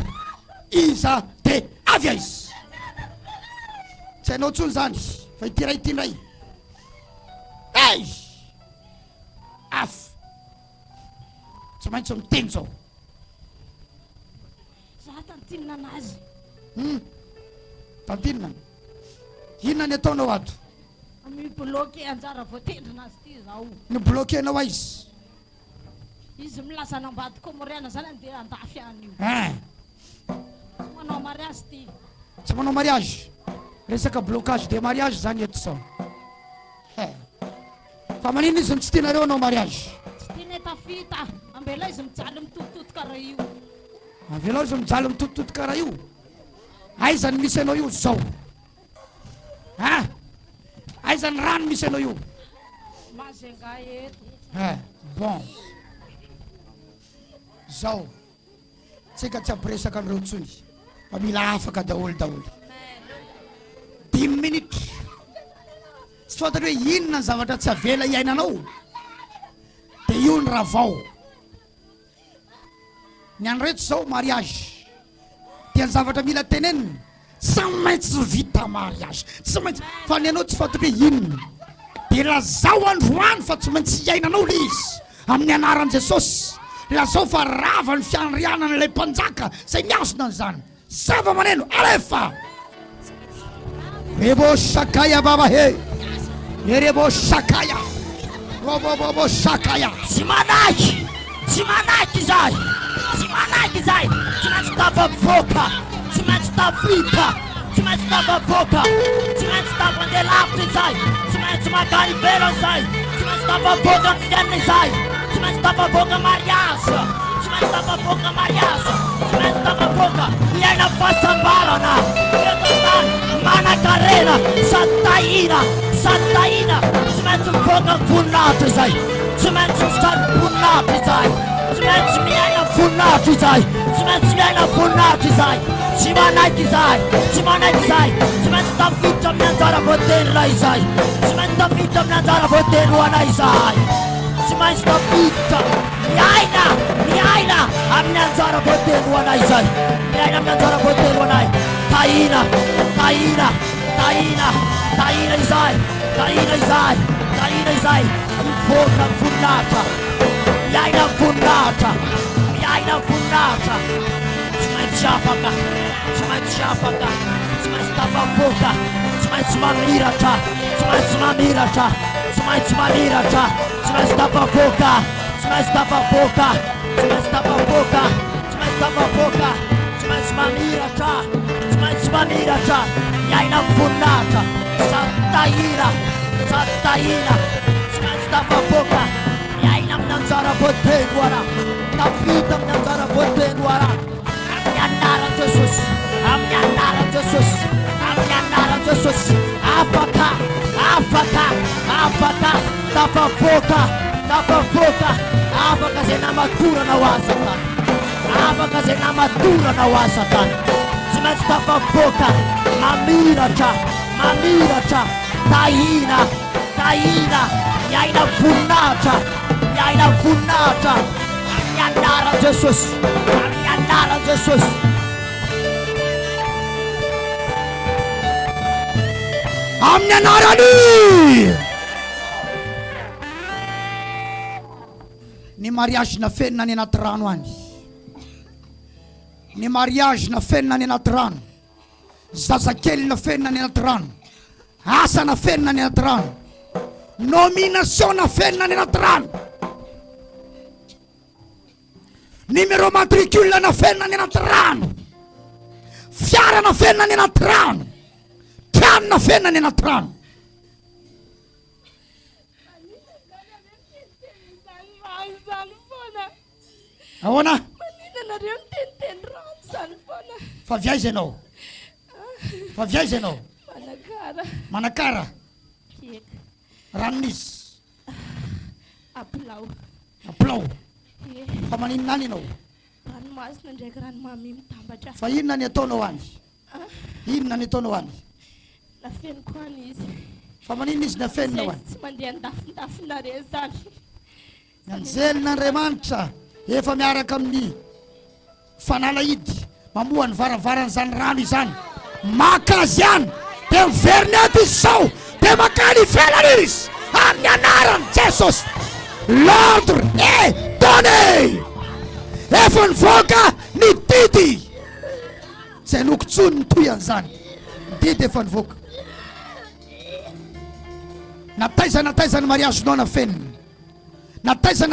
Iza dia avy aizy. Tsy hainao tsony zany fa itiray itindray. Hey! Af. Tsy maintsy miteny zao. Za tantinina anazy. Tantinina. Inona ny ataonao ato? Mibloke anjara voatendrina azy ty zao. Ny bloquenao aizy? Izy milasa anambadika moriana zany andeha andafy an'io. Tsy manao mariage ty. Tsy manao mariage? Resaka blocage de mariage zany eto sao. Fa manino izy tsy tianareo anao mariage? Tsy tiana tafita. Ambela izy mijaly mitototo karaha io. Ambela izy mijaly mitototo karaha io. Aiza ny misy anao io zao? Aiza ny rano misy anao io? Mazenga eto. Bon. Zao. Tsika tsy ampiresaka an'ireo tsony. Fa mila afaka daholo. 10 minitra. Tsy fantatra hoe inona ny zavatra tsy avela iainanao. Dia io ny raha vao. Ny anreto zao mariage. Dia ny zavatra mila tenenina. Tsy maintsy vita mariage. Tsy maintsy. Fa ny anao tsy fantatra hoe inona. Dia lazao androany fa tsy maintsy iainanao le izy. Amin'ny anaran'i Jesosy. Lazao fa rava ny fianrianan'ilay mpanjaka izay miasina an'izany. Zava-maneno alefa. Rebo shakaya baba he. Rebo shakaya. Robo shakaya. Tsy manaky zay. Tsy manaky zay. Tsy maintsy tafavoaka. Tsy maintsy tafita. Tsy maintsy tafavoaka. Tsy maintsy tafandeha lavitra zay. Tsy maintsy makany vera zay. Tsy maintsy tafavoaka ny fiainana zay. Tsy maintsy tafavoaka mariage. Tsy maintsy tafavoaka mariage. Tsy maintsy tafavoaka iaina fahasambarana. Mana-karena sady tahina. Tsy maintsy mivoaka ny voninahitra zay. Tsy maintsy misary voninahitra zay. Tsy maintsy miaina voninahitra zay. Tsy maintsy miaina voninahitra zay. Tsy manaiky zay. Tsy manaiky zay. Tsy maintsy tafiditra amin'ny anjara voateny raha izay. Tsy maintsy tafiditra amin'ny anjara voateny ho anay izay. Tsy maintsy tafiditra miaina amin'ny anjara voateny ho anay izay. Miaina amin'ny anjara voateny ho anay. Tahina izay. Mivoaka ny voninahitra. Miaina ny voninahitra. Tsy maintsy afaka. Tsy maintsy tafavoaka. Tsy maintsy mamiratra. Tsy maintsy tafavoaka. Tsy maintsy mamiratra. Miaina ny voninahitra. Sady tahina. Tsy maintsy tafavoaka. Miaina amin'ny anjara voateny ho anay. Tafita amin'ny anjara voateny ho anay. Amin'ny anaran'i Jesosy. Afaka. Tafavoaka. Afaka zay namatorana ho azy Satana. Tsy maintsy tafavoaka. Mamiratra. Tahina. Miaina voninahitra. Amin'ny anaran'i Jesosy. Amin'ny anarany ny mariage na fenina any anaty rano any. Ny mariage na fenina any anaty rano. Zazakely na fenina any anaty rano. Asa na fenina any anaty rano. Nomination na fenina any anaty rano. Numéro matricule na fenina any anaty rano. fiara na fenina any anaty rano, trano na fenina any anaty rano. Ahoana? Fa viaiza ianao? Fa viaiza ianao? Manakara? Ranon'izy? Aplao? Fa maninona any ianao? Ranomasina ndraiky ranomamy mitambatra. Fa inona ny ataonao any? Inona ny ataonao any? Nafeniko any izy. Fa maninona izy nafeninao any? Tsy mandeha ndafindafinare zany. Anjelina Andriamanitra efa miaraka amin'ny fanalahidy mamoa ny varavaran'izany rano izany, maka azy any dia miveriny ato izy sao dia makany ivelany izy amin'ny anaran'i Jesosy. L'ordre est donné. Efa nivoaka ny didy. Izay nokontsony ny toy an'izany. Ny didy efa nivoaka. Nataiza ny mariagenao na fenina. Nataiza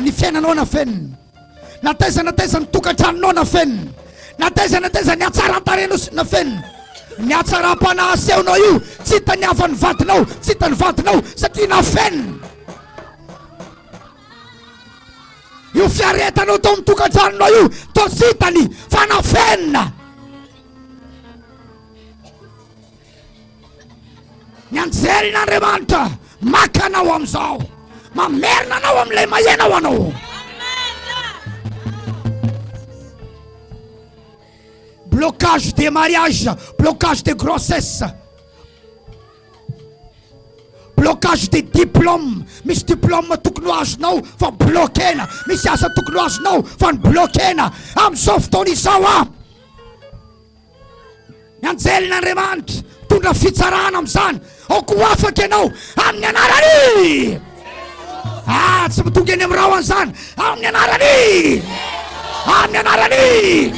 ny fiainanao na fenina. Nataiza ny tokantranonao na fenina. Nataiza ny hatsaran-tarenao na fenina. Ny hatsaram-panahaseonao io tsy hita ny hafa ny vadinao, tsy hita ny vadinao satria na fenina. Io fiaretanao tao amin'ny tokantranonao io toa tsy hitany fa na fenina. Ny anjelin'Andriamanitra maka anao amin'izao, mamerina anao amin'ilay mahenao anao. Blocage des mariages, blocage des grossesses, blocage des diplômes. Misy diplôme tokony ho azonao fa bloquena, misy asa tokony ho azonao fa bloquena amin'izao fotoana izao. Ny anjelin'Andriamanitra tondra fitsarana amin'izany. Oko ho afaka ianao amin'ny anarany. Tsy mitonga eny amin'ny rahoan'izany. Amin'ny anarany, amin'ny anarany.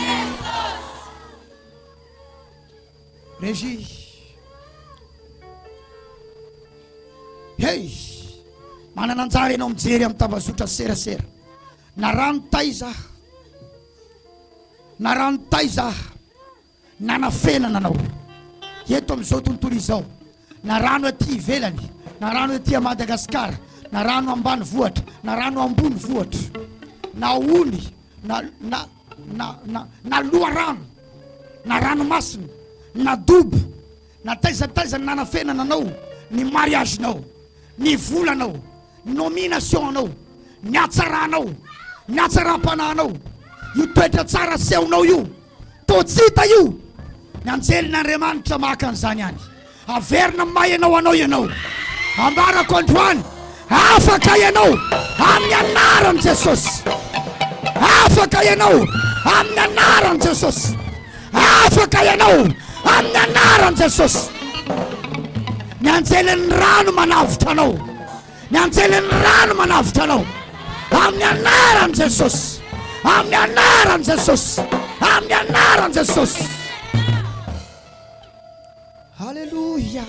Régie. Hey, manana anjara ianao mijery amin'ny tambazotra serasera. Na rano taiza, na rano taiza, na nafenana anao. Eto amin'izao tontolo izao, na rano aty ivelany, na rano aty a Madagasikara, na rano ambany vohatra, na rano ambony vohatra, na ony, na loha rano, na ranomasina, na dobo, na taizataiza na nafenana anao, ny mariagenao, ny volanao, ny nominationanao, ny hatsaranao, ny hatsaram-panahinao, io toetra tsara seonao io, totsita io. Ny anjelin'Andriamanitra maka an'izany any, averina mahenao anao. Ambarako androany, afaka ianao amin'ny anaran'i Jesosy. Afaka ianao amin'ny anaran'i Jesosy. Afaka ianao amin'ny anaran'i Jesosy. Ny anjelin'ny rano manavotra anao. Ny anjelin'ny rano manavotra anao amin'ny anaran'i Jesosy. Amin'ny anaran'i Jesosy. Amin'ny anaran'i Jesosy. Hallelujah.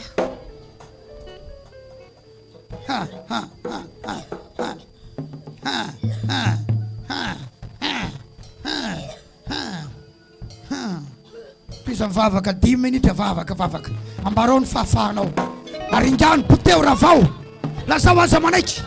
Pisa mivavaka 10 minitra vavaka. Ambarao ny fahafahanao. Aringano poteo ravao. Lazao aza manaiky.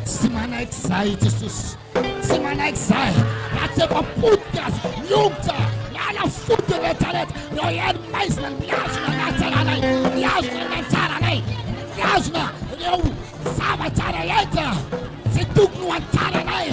Tsy manaiky zay Jesosy. Tsy manaiky zay. Raha efa potika azy, miongotra, miala foty rehetrarehetra. Reo eny maizina miazona ny hatsaranay, miazona ny hatsaranay, miazona reo zavatsara enta tsy tokony ho hatsaranay,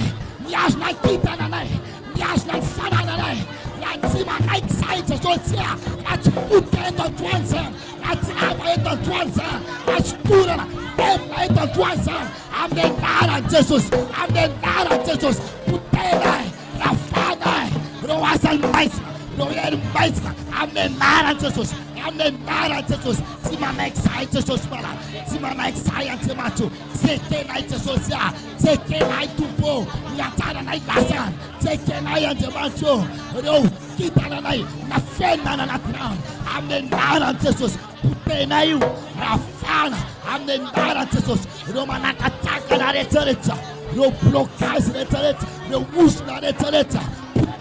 miazona kitananay, miazona ny fanananay. Raha tsy manaiky zay Jesosy, raha tsy potika eto androany zany, raha tsy lava eto androany zany, raha tsy torana temina eto androany zany, amin'ny anaran'i Jesosy, amin'ny anaran'i Jesosy, potenay, rafanay, reo asany maizina, reo eny maizina, amin'ny anaran'i Jesosy, amin'ny anaran'i Jesosy. Tsy manaiky zay Jesosy malala, tsy manaiky zay Andriamanitra, tsekenay Jesosy, tsekenay Tompo, ny hatsaranay lasany, tsekenay Andriamanitra, reo kitananay na fenana anaty rano, amin'ny anaran'i Jesosy. Potenay io rafana amin'ny anaran'i Jesosy. Reo manakatsakana rehetrarehetra, reo blocage rehetrarehetra, reo osona rehetrarehetra,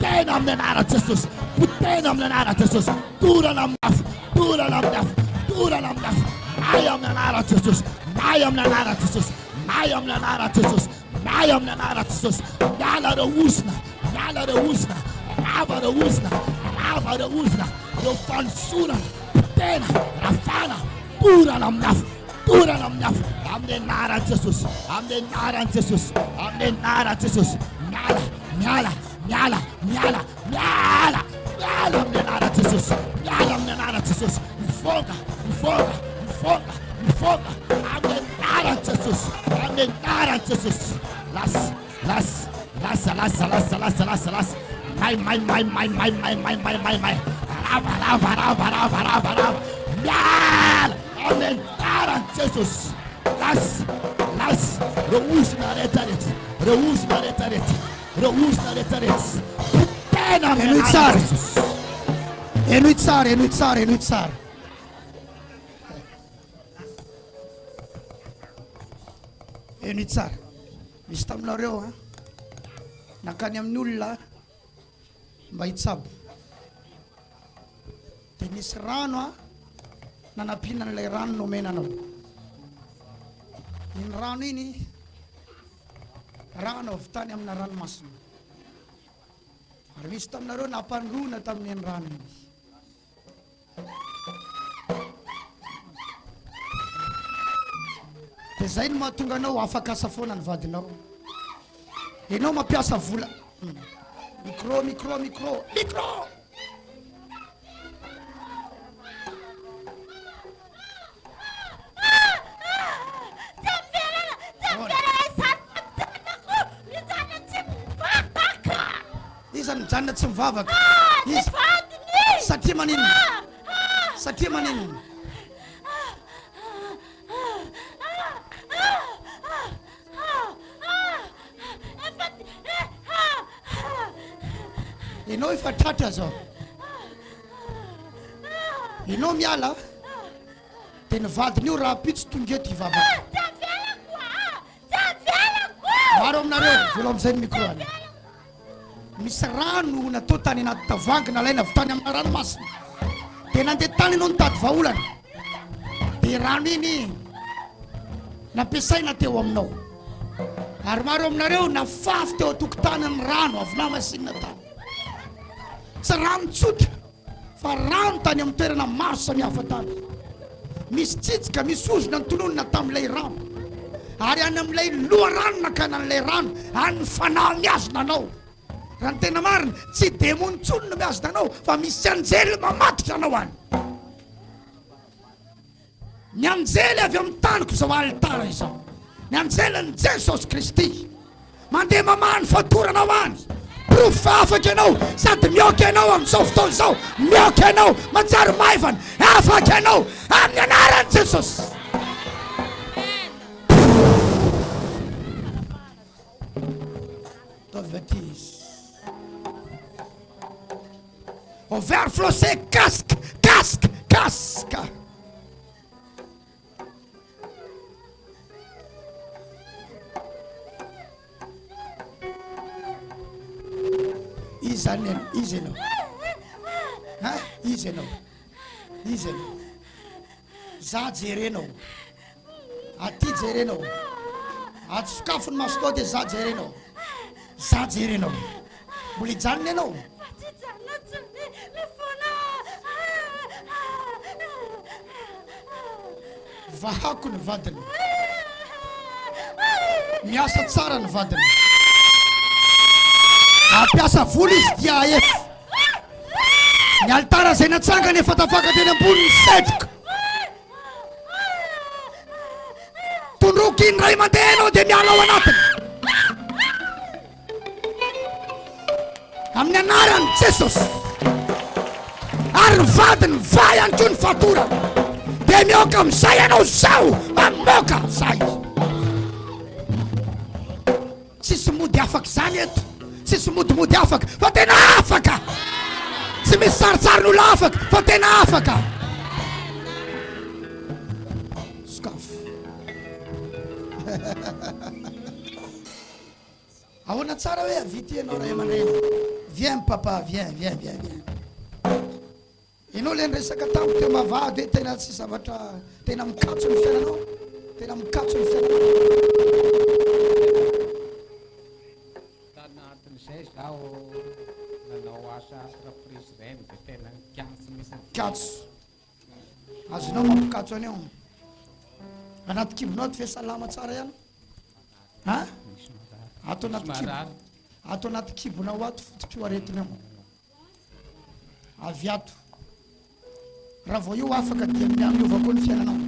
Potena amin'ny anaran'i Jesosy. Potena amin'ny anaran'i Jesosy. Torana amin'ny afo. Torana amin'ny afo. Torana amin'ny afo. May amin'ny anaran'i Jesosy. May amin'ny anaran'i Jesosy. May amin'ny anaran'i Jesosy. May amin'ny anaran'i Jesosy. Miala ireo osina. Miala ireo osina. Rava ireo osina. Rava ireo osina. Ireo fanosorana. Potena. Rafana. Torana amin'ny afo. Torana amin'ny afo. Amin'ny anaran'i Jesosy. Amin'ny anaran'i Jesosy. Amin'ny anaran'i Jesosy. Miala. Miala. Miala. Miala. Miala. Miala amin'ny anaran'i Jesosy. Miala amin'ny anaran'i Jesosy. Mifoka. Mifoka. Mifoka. Mifoka. Amin'ny anaran'i Jesosy. Amin'ny anaran'i Jesosy. Lasa. Lasa. Lasa. Lasa. Lasa. Lasa. Lasa. Lasa. Mai. Mai. Mai. Mai. Mai. Mai. Mai. Mai. Mai. Mai. Rava. Rava. Rava. Rava. Rava. Rava. Miala. Amin'ny anaran'i Jesosy. Lasa. Lasa. Reusna retarete. Reusna retarete. Reusna retarete. Potena amin'ny anaran'i Jesosy. Eno tsara, eno tsara, eno tsara. Eno tsara. Misy taminareo ha. Nakany amin'ny olona mba hitsabo. Dia nisy rano ha. Nanampiana an'ilay rano nomenanao. Iny rano iny rano avy tany amina ranomasina. Ary misy taminareo nampandrona tamin'iny rano iny. Dia zay no mahatonga anao afaka asa foana ny vadinao. Ianao mampiasa vola. Micro, micro, micro, micro. Mijanona tsy mivavaka. Satria manino? Satria manino? Ianao efa tratra zao. Ianao miala dia ny vadiny io raha pitsy tonga eto hivavaka. Maro aminareo velo amin'izay ny micro any. Misy rano natao tany anaty tavoahangy nalaina avy tany amina ranomasina. Dia nandeha tany ianao nitady vahaolana. Dia rano iny nampiasaina teo aminao. Ary maro aminareo nafafy teo tokotany ny rano avy namasinina tany. Tsy rano tsotra fa rano tany amin'ny toerana maro samihafa tany. Misy tsitsika, misy ozona nitononona tamin'ilay rano. Ary any amin'ilay loha rano nakana an'ilay rano any ny fanahy miazona anao. Raha ny tena marina tsy demony intsony no miazona anao fa misy anjely mamatitra anao any. Ny anjely avy amin'ny taniko izao alitara izao. Ny anjelyn'i Jesosy Kristy mandeha mamahany fatoranao any. Profo fa afaka ianao sady mioka ianao amin'izao fotoana izao. Mioka ianao manjary maivana. Afaka ianao amin'ny anaran'i Jesosy. Baptise. On va flosser casque, casque, casque. Isanen, iseno. Hein? Iseno. Iseno. Za jereno. Ati jereno. Ati skafun masto de za jereno. Za jereno. Muli janne no. Vahako ny vadiny. Miasa tsara ny vadiny. Ampiasa vola izy dia efa. Ny alitara zay natsangany efa tafaka teny ambony setrika. Tondroky iny ray mandeha anao dia miala ao anatiny. Amin'ny anaran'i Jesosy. Ary ny vadiny va ihany koa ny fatorana. Dia mioka amin'izay ianao zao mamoka zay. Tsisy mody afaka zany eto. Tsisy modimody afaka fa tena afaka. Tsy misy saritsariny olo afaka fa tena afaka. Skafo. Ahoana tsara hoe avity ianao ray aman-dreny. Viens papa, viens. Ianao le resaka tamiko teo mavady hoe tena tsy zavatra tena mikatso ny fiainanao. Tena mikatso ny fiainanao. Tanatin'izay zaho nanao asa entreprise reny dia tena mikatso misy. Katso. Azonao mampikatso anio. Anaty kibonao ty fe salama tsara ihany. Ha? Ato anaty kibonao ato fototry io aretinao. Avy ato. Raha vao io afaka dia miova koa ny fiainanao.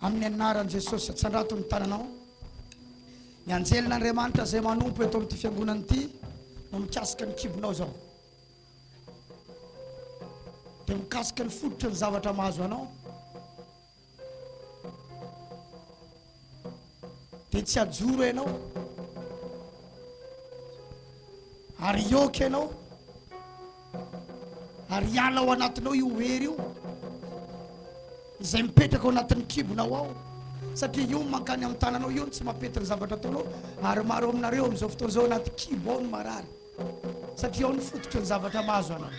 Amin'ny anaran'i Jesosy atsandrato ny tananao. Ny anjelin'Andriamanitra izay manompo eto amin'ity fiangonana ity no mikasika ny kibonao zao. Dia mikasika ny fototry ny zavatra mahazo anao. Dia tsy ajoro ianao. Ary ioka ianao. Ary hiala ao anatinao io hery io izay mipetraka ao anatin'ny kibonao ao. Satria io mankany amin'ny tananao io tsy mampety ny zavatra ataonao. Ary maro aminareo amin'izao fotoana izao anaty kibo ao ny marary. Satria ao ny fototry ny zavatra mahazo anao.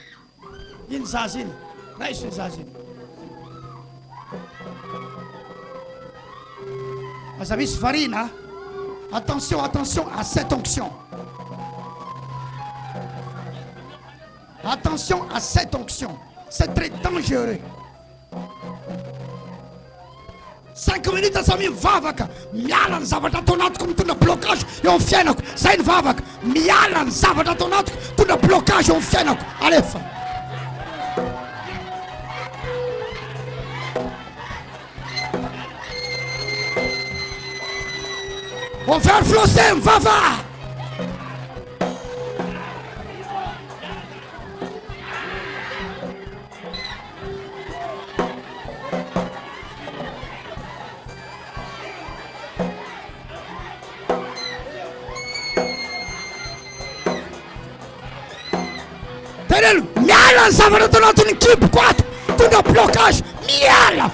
Iny zaza iny. Raiso iny zaza iny. Aza misy varina. Attention à cette onction. Attention à cette onction. C'est très dangereux. 5 minutes aza mivavaka. Miala ny zavatra atao anatiko mitondra blocage eo amin'ny fiainako. Zay ny vavaka. Miala ny zavatra atao anatiko mitondra blocage eo amin'ny fiainako. Alefa. On va flosser, mivava. Miala ny zavatra atao anatin'ny kibo kwato tonga blocage. Miala.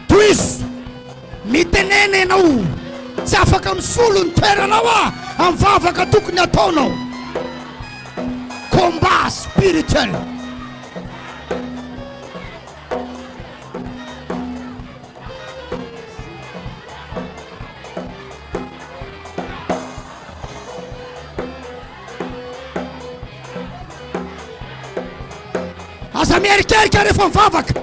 Twist. Mitenene ianao. Tsy afaka misolo ny toeranao amin'ny vavaka tokony ataonao. Combat spirituel. Aza mierikerika rehefa mivavaka.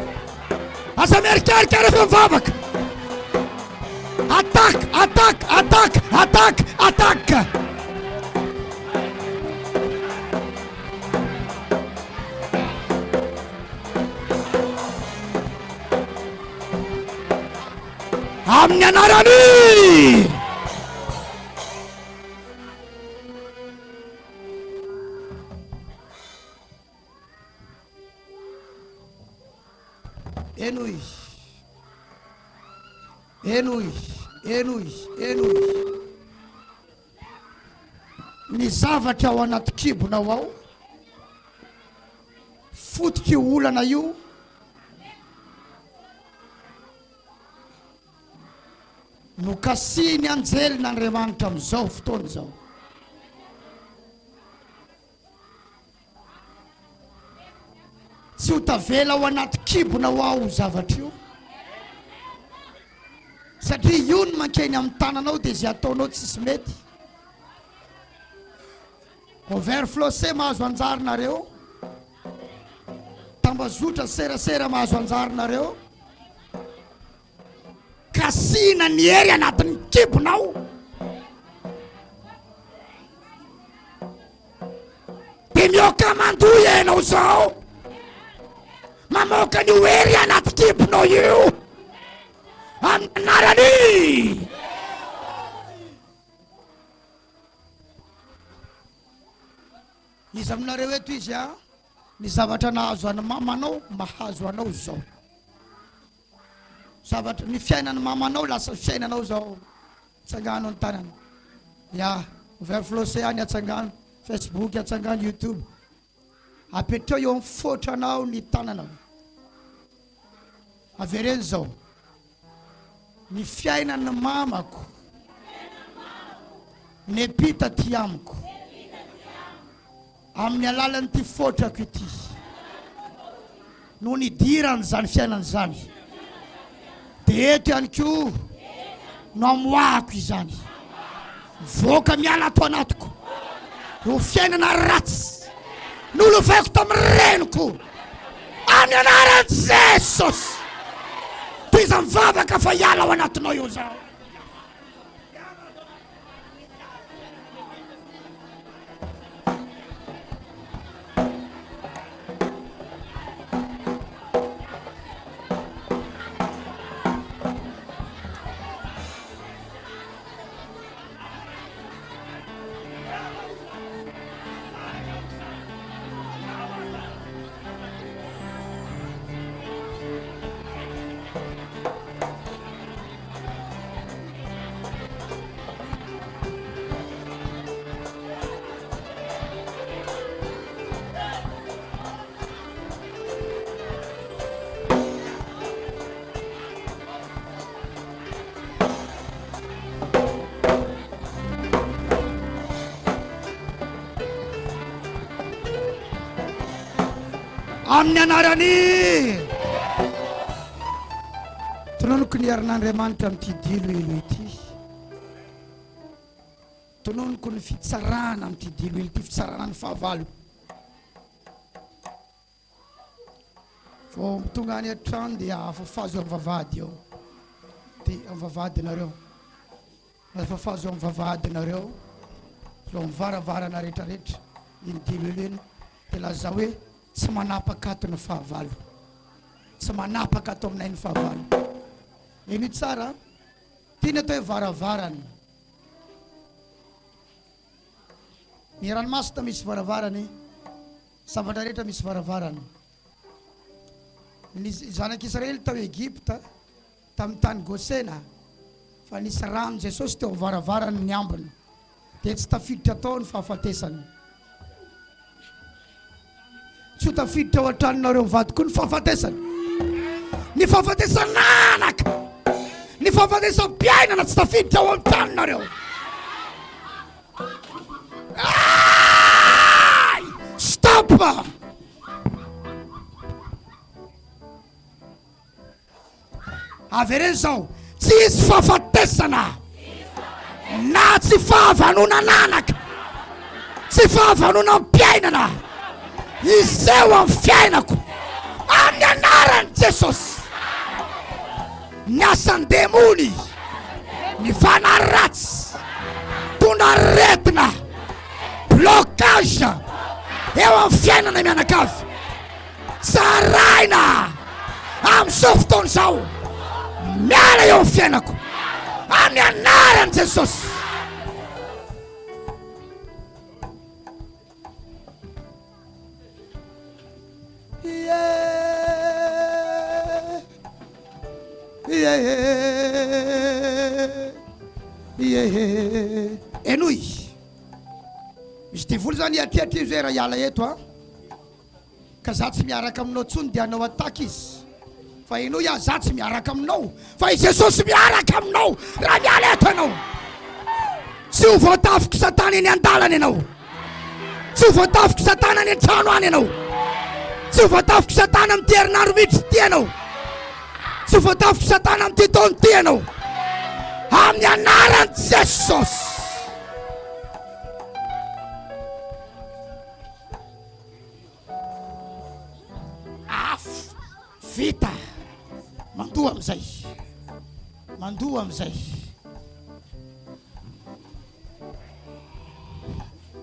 Attaque. Amin'ny anarany. Enoy. Ny zavatra ao anaty kibonao ao. Fototry olana io. No kasiny anjelin'Andriamanitra amin'izao fotoana izao. Tsy ho tavela ao anaty kibonao ao zavatra io. Satria io no mankeny amin'ny tananao dia izay ataonao tsisy mety. Overflosser mahazo anjarinareo. Tambazotra serasera mahazo anjarinareo. Kasina ny hery anatin'ny kibonao. Dia mioka mandoy ianao zao. Mamoaka ny hery anaty kibonao io. Amin'ny anarany. Izy aminareo eto izy ny zavatra nahazo any mamanao mahazo anao zao. zavatra ny fiainany mamanao lasa fiainanao zao tsangano ny tanany ya overflosé any atsangano Facebook atsangano YouTube apetreo eo amin'ny fotranao ny tananao avereny zao ny fiainany mamako nepita ty amiko amin'ny alalan'ny ty fotrako ity no nidirany zany fiainany zany de eto ihany ko no amoahako izany voaka miala ato anatiko io fiainana ratsy nolovaiko tamin'ny reniko amin'ny anaran'i Jesosy toy iza mivavaka fa hiala ao anatinao io zao amin'ny anarany tononoko ny herin'Andriamanitra amin'ity dilo ilo ity tononoko ny fitsarana amin'ity dilo ilo ity fitsarana ny fahavalo vao tonga any an-trano dia afafazo amin'ny vavahady eo ty amin'ny vavahadinareo afafazo amin'ny vavahadinareo eo amin'ny varavarana rehetrarehetra iny dilo ilo iny dia laza hoe tsy manapaka ato ny fahavalo tsy manapaka ato aminay ny fahavalo iny tsara tiany atao hoe varavarany ny ranomasina misy varavarany zavatra rehetra misy varavarany ny zanak'Israely tao Egypta tamin'ny tany Gosena fa nisy rano Jesosy teo varavarany ny ambiny dia tsy tafiditra tao ny fahafatesany tsy ho tafiditra ao an-tranonareo mivady koa ny fahafatesany ny fahafatesan'anaka ny fahafatesam-piainana tsy tafiditra ao an-tranonareo stop avereny zao tsy isy fahafatesana na tsy fahavanonan'anaka tsy fahavanonam-piainana izeo amin'ny fiainako amin'ny anaran'i Jesosy ny asan'ny demony ny fanaratsy tondra retina blocage eo amin'ny fiainana mianakavy tsaraina amin'izao fotoana zao miala eo amin'ny fiainako amin'ny anaran'i Jesosy enoy misy devoly zany atriatri izy hoe raha hiala eto a ka za tsy miaraka aminao tsony dia anao ataka izy fa enoy a za tsy miaraka aminao fa i Jesosy miaraka aminao raha miala eto ianao tsy ho voatafiko satana eny an-dalana ianao tsy ho voatafiko satana eny an-trano any ianao tsy ho voatafiko satana amin'ity herinandro miditry ty ianao tsy ho voatafiko satana amin'ity taona ty ianao amin'ny anaran'i Jesosy vita mandoa am'izay mandoa am'izay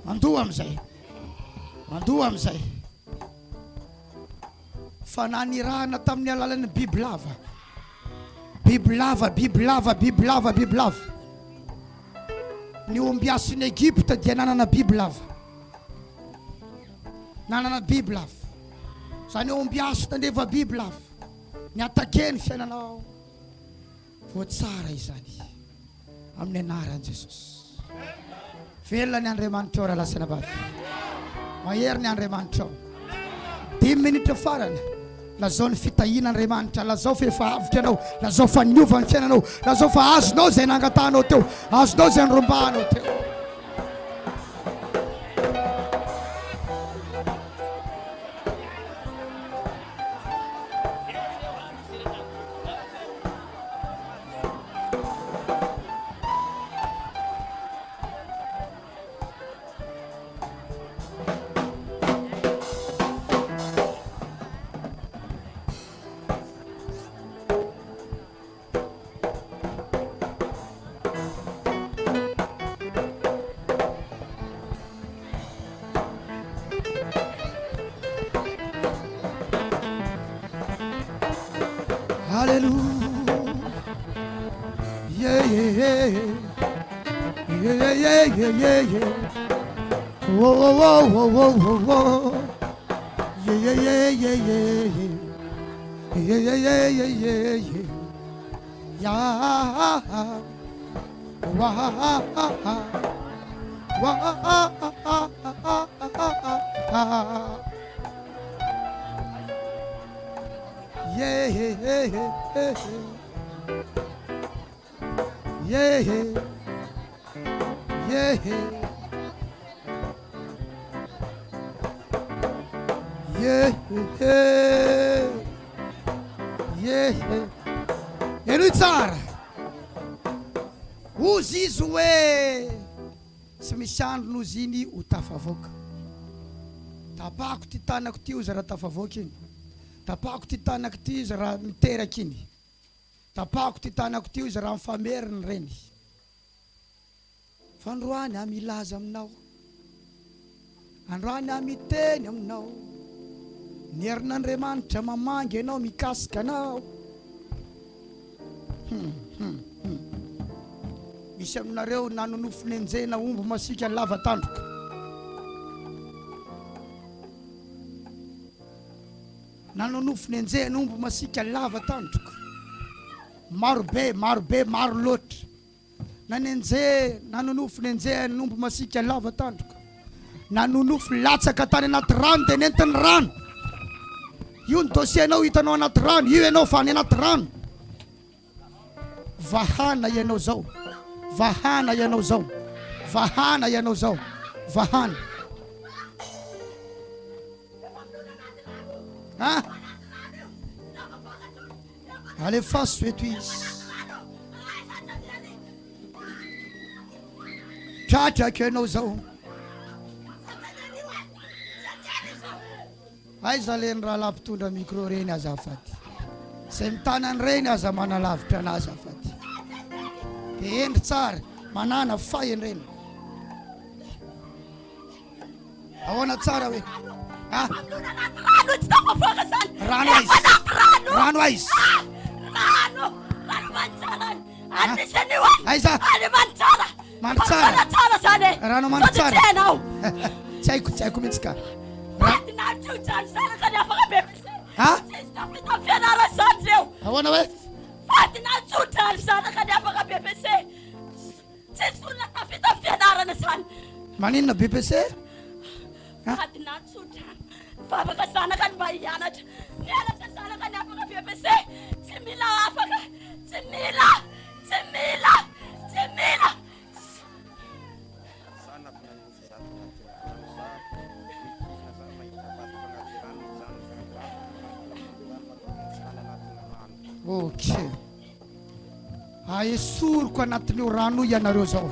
mandoa am'izay mandoa am'izay fananirahana tamin'ny alalan'ny bibilava bibilava bibilava bibilava bibilava ny ombiasin'ny Egypta dia nanana bibilava nanana bibilava zany ombiasina nefa bibilava ny atakeny fiainanao voatsara izany amin'ny anaran'i Jesosy. Velona ny Andriamanitra ora lasana bavy. Mahery ny Andriamanitra. 10 minitra farany. Lazao ny fitahian'Andriamanitra, lazao fa efa avitra anao, lazao fa niova ny fiainanao, lazao fa azonao izay nangatanao teo, azonao izay nirombanao teo. Hallelujah. Yeah, yeah, yeah. Yeah, yeah, yeah, yeah, yeah, yeah. Whoa, whoa, whoa, whoa, whoa, whoa. Yeah, yeah, yeah, yeah, yeah, yeah. Yeah, yeah, yeah, yeah, yeah, yeah. Yeah. Wah. Yeah, yeah, yeah, yeah, yeah, yeah, yeah, yeah, yeah. Eno tsara. Ozy izy hoe tsy misy andro nozy iny ho tafavoaka. Tapako ty tanako ty ozy raha tafavoaka iny. Tapako ty tanako ty izy raha miteraka iny. Tapako ty tanako ty izy raha mifameriny reny. Fa androany aho milaza aminao, androany aho miteny aminao, ny herin'Andriamanitra mamangy anao mikasika anao. Misy aminareo nanonofo nenjena omby masika lava tandroka. Nanonofo nenjena omby masika lava tandroka. Maro be, maro loatra. Nanonofo nenjena omby masika lava tandroka. Nanonofo latsaka tany anaty rano dia nentiny rano. Io ny dosienao hitanao anaty rano, io ianao fa any anaty rano. Vahana ianao zao. Vahana ianao zao. Vahana ianao zao. Vahana. Hein? Allez, face et twist. Tchatcha que nous avons. Aiza len raha lapitondra micro reny azafady. Zay mitanany reny aza manalavitra anazy azafady. Dia endry tsara, manana fainy reny. Ahoana tsara hoe? Ah? Rano tsy tafavoaka zany. Rano aiza? Rano aiza? Rano manitsara. Anisany hoe. Aiza? Any manitsara. Manitsara? Manitsara zany. Rano manitsara? Tsy hainao. Tsy haiko mihitsy ka. Fatinatsotrany sana ka ny afaka bebisy. Ha? Tsisy tafita fianarana zany reo. Ahoana hoe? Fatinatsotrany sana ka ny afaka bebisy. Tsisy olona tafita fianarana zany. Maninona BBC? Fatinatsotrany. Fafaka sana ka ny mba hianatra. Nianatra sana ka ny afaka bebisy. Tsy mila afaka. Tsy mila. Okay. Esoriko anatin'io rano ianareo zao.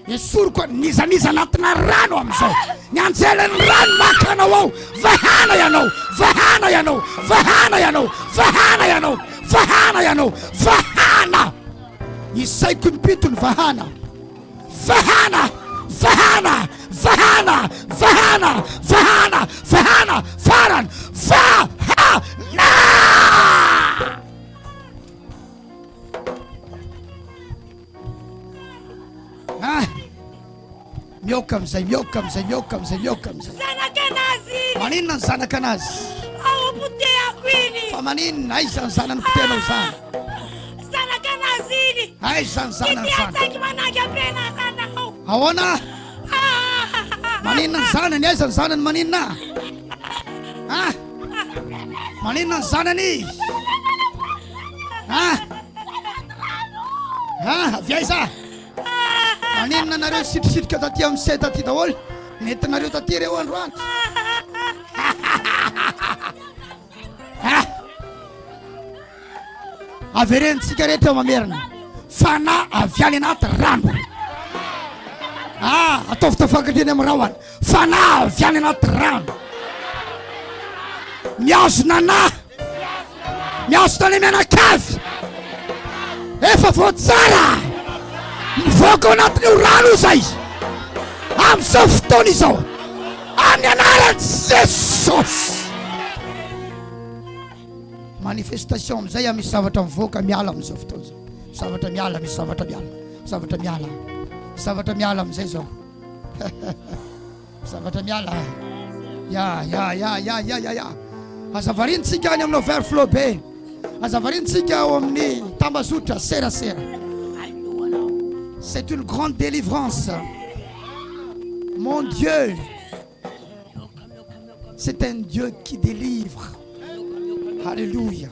Esoriko nizaniza anatina rano amizao. Ny anjelan'ny rano makanao ao. Vahana ianao. Vahana ianao. Vahana ianao. Vahana ianao. Vahana ianao. Vahana. Isaiko mipitony vahana. Vahana. Vahana. Vahana. Vahana. Vahana. Vahana. Farany. Vahana. Mioka amizay. Zanakanazy. Maninona ny zanakanazy? Ao poteako iny. Fa maninona aiza ny zanany poteanao zany? Ay zanany Tiatsaiky managy ampena zanao. ahoana maninona ny zanany aiza ny zanany maninona maninona ny zanany avy aiza maninona nareo sitrisitrika taty amin'ny se taty daholo nentinareo taty reo androany averentsika rehetra eo mamerina fana avy any anaty rano ataovy amin'ny rahoany fana avy any anaty rano miazona ny mianakavy efa voatsara mivoaka ao anatin'io rano izay amin'izao fotoana izao amin'ny anaran'i Jesosy. Manifestation amizay misy zavatra mivoaka miala amin'izao fotoana izao. Zavatra miala, misy zavatra miala. Zavatra miala amizay zao. Zavatra miala. Ya. Azavarintsika any amin'ny overflow be. Azavarintsika ao amin'ny tambazotra serasera. C'est une grande délivrance. Mon Dieu, c'est un Dieu qui délivre. Alléluia.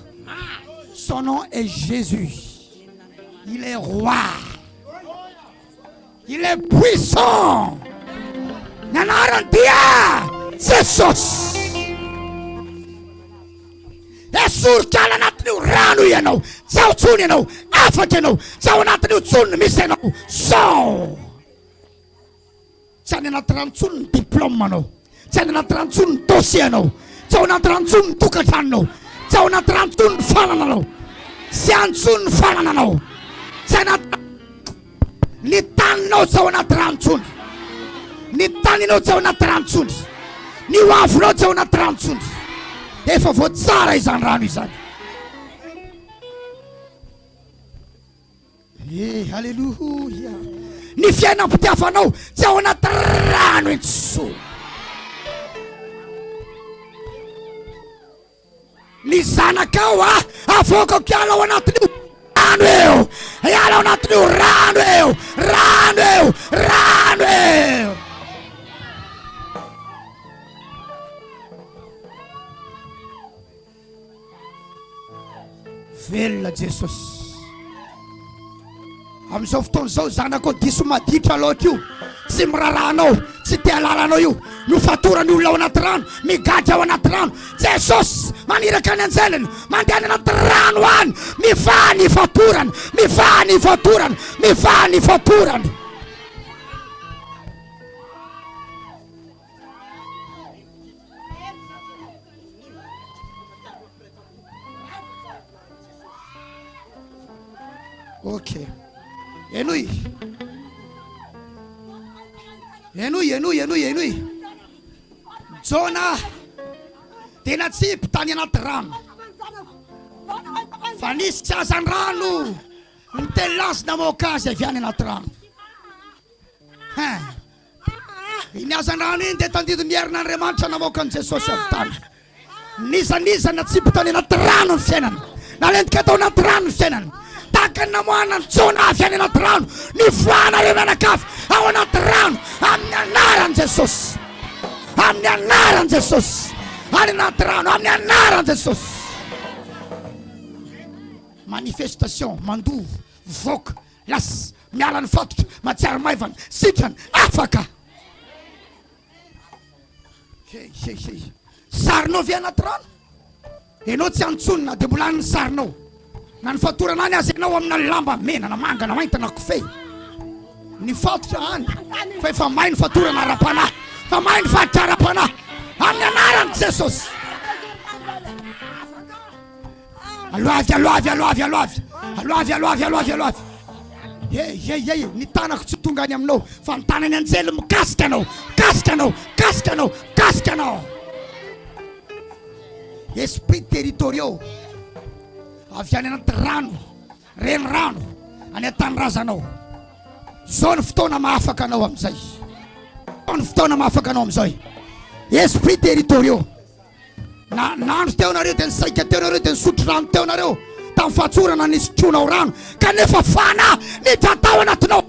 Son nom est Jésus. Il est roi. Il est puissant. Nanarantia Jesus. Esur kala natnu ranu yanao. Sao tsuni yanao. Afak yanao. Sao natnu tsun misenao. So. Tsani natran tsun diplôme yanao. Tsani natran tsun dossier yanao. Sao natran tsun tukatano. Sao natran tsun fananao. Sian tsun fananao. Sanat Nitano sao natran tsun. Nitanino sao natran tsun. Ni wafro sao natran tsun. Efa voatsara izany rano izany. Halleluja. Ny fiainam-pitiavanao tsy ao anaty rano intsony. Ny zanakao avoaka kiala ao anatin'io rano eo. Iala ao anatin'io rano eo. Rano eo. Velona Jesosy. Amin'izao fotoana izao zanako diso maditra loatra io. Tsy miraranao, tsy te halalanao io. Nofatorany olona ao anaty rano, migadra ao anaty rano. Jesosy maniraka ny anjelany, mandeha any anaty rano any. Mivaha ny fatorany. Ok. Enui. Jona tena tsipy tany anaty rano. Fa nisy tsy azany rano nitelance namoakazy avy any anaty rano. Iny azany rano iny dia tandidy mierin'Andriamanitra namoaka an' Jesosy avy tany. Niza natsipy tany anaty rano ny fiainany. Nalentika tao anaty rano ny fiainany. Taka namoana ny Jona avy any anaty rano. Ny voanareo mianakavy ao anaty rano amin'ny anaran'i Jesosy. Amin'ny anaran'i Jesosy. Any anaty rano amin'ny anaran'i Jesosy. Manifestation mandovo voaka las miala ny fatotra matsiaro maivana sitrany afaka. Sarinao avy anaty rano. Enao tsy antsonina dia mbola ny sarinao. Na ny fatorana any azy anao amina lamba mena na manga na mainty na kofehy. Ny fatotra any fa efa may ny fatorana ara-panahy. Fa may ny fatotra ara-panahy amin'ny anaran'i Jesosy. Aloavy. Ny tanako tsy tonga any aminao fa ny tanany anjely mikasika anao. Esprit territoriaux avy any anaty rano, renirano any an-tanirazanao. Zao ny fotoana mahafaka anao amizay. Esprit territoriaux. Na andro teo nareo dia nisaika teo nareo dia nisotro rano teo nareo tamin'ny fahatsorana nisy tronao rano kanefa fana nidra tao anatinao.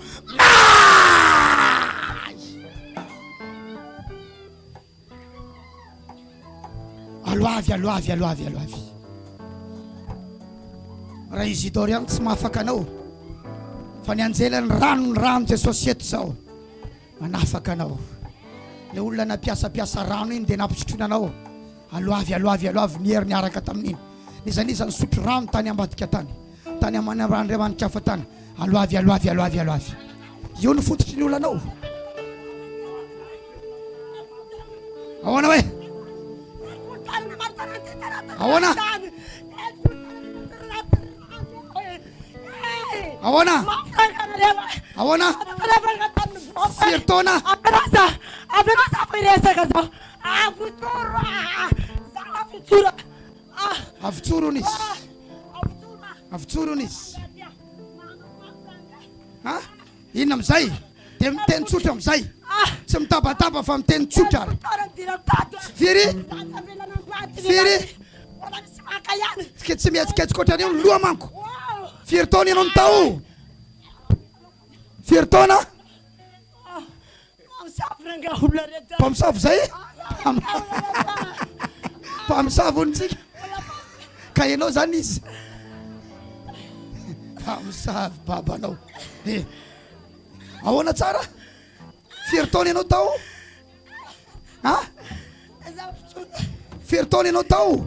Aloavy. Raha Isidore ihany tsy mahafaka anao fa ny anjelany rano Jesosy eto zao manafaka anao. Le olona napiasapiasa rano iny dia nampisotroina anao. Aloavy miery niaraka tamin'iny nizaniza nisotro rano tany ambadika tany Andriamanitra hafa tany. Aloavy. Io ny fototry ny olona anao. Ahoana hoe? Ahoana? Fiertona. Avitsoron'izy. Ha? Inona amizay? Dia miteny tsotra amizay. Tsy mitabataba fa miteny tsotra. Firy? Tsy mihetsiketsy koatran'io ny loha manko. Fiertona ianao mitao. Fiertona? Mpamosavy zay? Mpamosavontsika. Ka ianao zany izy. Mpamosavy babanao. Ahoana tsara? Fiertona ianao tao? Ha? Fiertona ianao tao?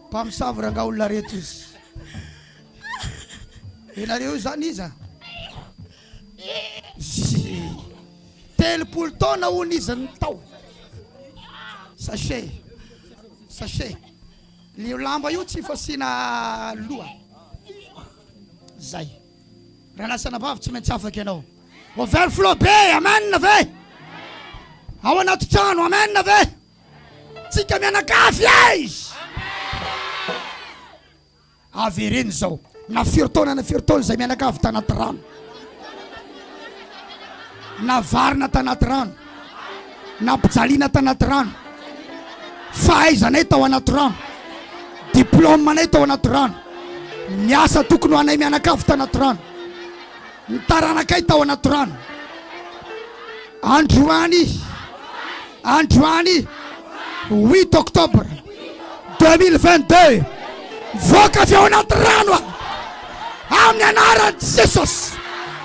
Mpamosavy ranga olona reto izy. Ianareo zany izy. Telopolo taona hono izy ny tao. Sachet. Io lamba io tsy fasiana loha. Zay. Ranasana bavy tsy maintsy afaka ianao. Overflow be, amen ve? Ao anaty trano, amen ve? Tsika mianakafy izy. Avereny zao. Na fiertona zay mianakavy tanaty rano. Na varina tanaty rano. Na pijaliana tanaty rano. Fahaizanay tao anaty rano. Diplômanay tao anaty rano. Niasa tokony anay mianakavy tanaty rano. Ny taranakay tao anaty rano. Androany 8 octobre 2022 voaka avy ao anaty rano amin'ny anaran'i Jesosy.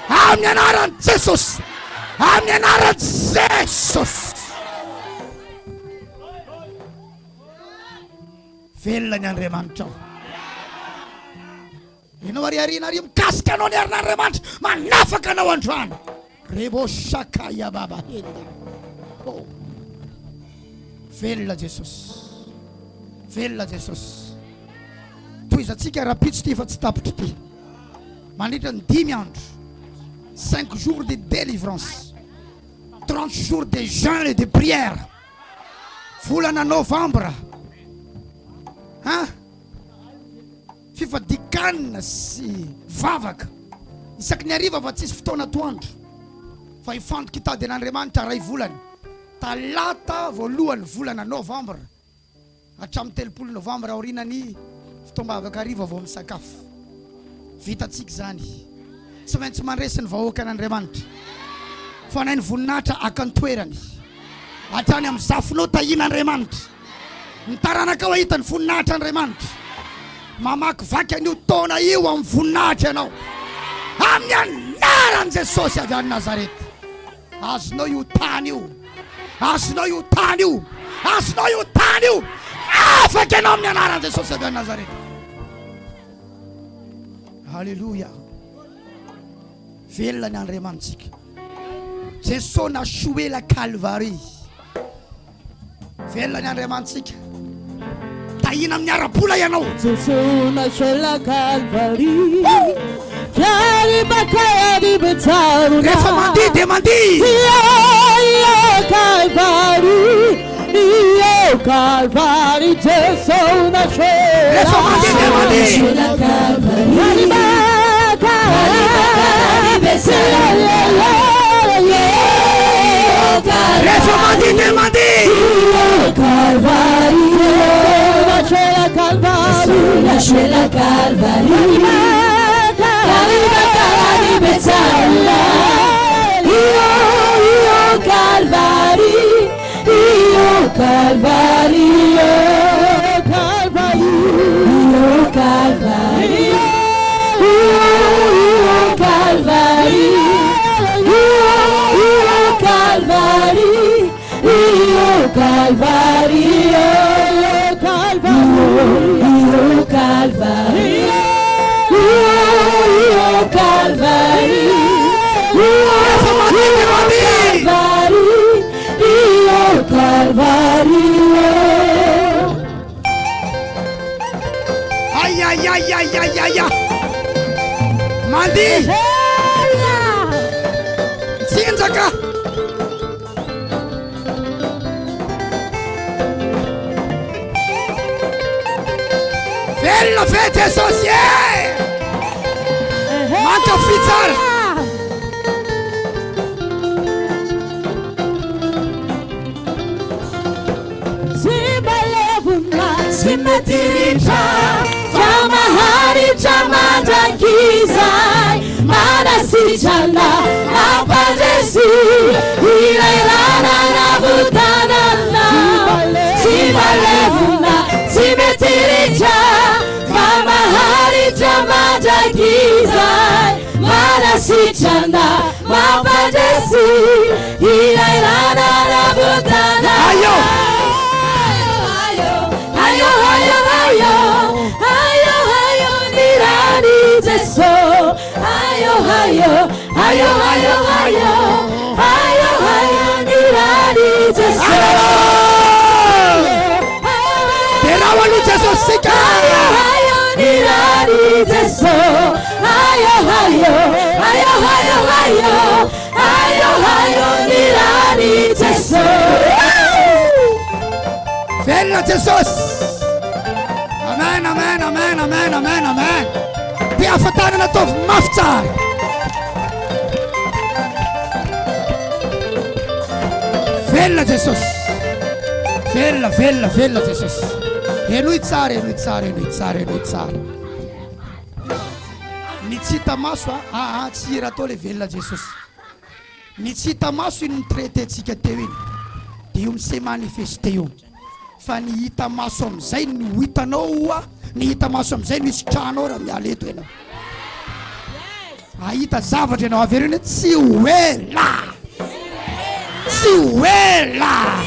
Amin'ny anaran'i Jesosy. Amin'ny anaran'i Jesosy. Velona ny Andriamanitra. Ianao ariarianareo mikasika anao ny herin'Andriamanitra manafaka anao androany. Rebo shakaya baba henda. Velona Jesosy. Toizatsika rapitso ty fa tsy tapitra ty. Mandritra ny 10 andro. 5 jours de délivrance. 30 jours de jeûne et de prière. Volana novembre. Fifadikanina sy vavaka. Isaky ny hariva fa tsisy fotoana atoandro. Fa ifantoka hitady an'Andriamanitra ray volana. Talata voalohany volana novembre. Hatramin'ny 30 novembre aorinany fotoam-bavaka hariva vao misakafo. Vitatsika zany. Tsy maintsy mandresy ny vahoaka an'Andriamanitra. Fa nay ny voninahitra akantoerany. Hatrany amin'ny zafinao tahian'Andriamanitra. Ny taranaka ahita ny voninahitra Andriamanitra. Mamakivaky an'io taona io amin'ny voninahitra ianao. Amin'ny anaran'i Jesosy avy any Nazareta. Azonao io tany io. Afaka ianao amin'ny anaran'i Jesosy avy any Nazareta. Halleluja. Velona ny Andriamanitsika. Jesosy nashoe la Calvarie. Velona ny Andriamanitsika. Tahina amin'ny arabola ianao. Jesosy nashoe la Calvarie. Chiari bakaya di bezzaro. Refa mandi de mandi. Io Calvarie, Jesosy nashoe. Refa mandi de mandi. La Calvarie. Refa mandi de mandi. Calvarie, nashoe la Calvarie. shwela Calvary Kariba karani bezala Io Calvary Io Calvary Io Calvary Io Calvary Io Calvary Io Calvary Io Calvary Io Calvary Io Calvary Ay ay ay ay ay ay. Mandi. Sinzaka. Bella fete associée. Manto fizzar. Simetiricha Jamahari Jamadakizai Manasichana Apadesi Ilailana Nabutanana Simalevuna Simetiricha Jamahari Jamadakizai Manasichana Apadesi Ilailana Nabutanana Ayo. Terawa lucha sosika. Fella Jesus. Amen, amen, amen, amen, amen, amen. Pia fatana na tov maftar. Fella Jesus. Fella Jesus. E lui tsare. Nitsita maso tsira to le vella Jesus. Nitsita maso in traité tsika teo iny. Dio se manifeste io. Fa ny hita maso am'izay ny hitanao ny hita maso am'izay misy tranao raha miala eto ianao. Ahita zavatra ianao averina tsy hoela. Tsy hoela.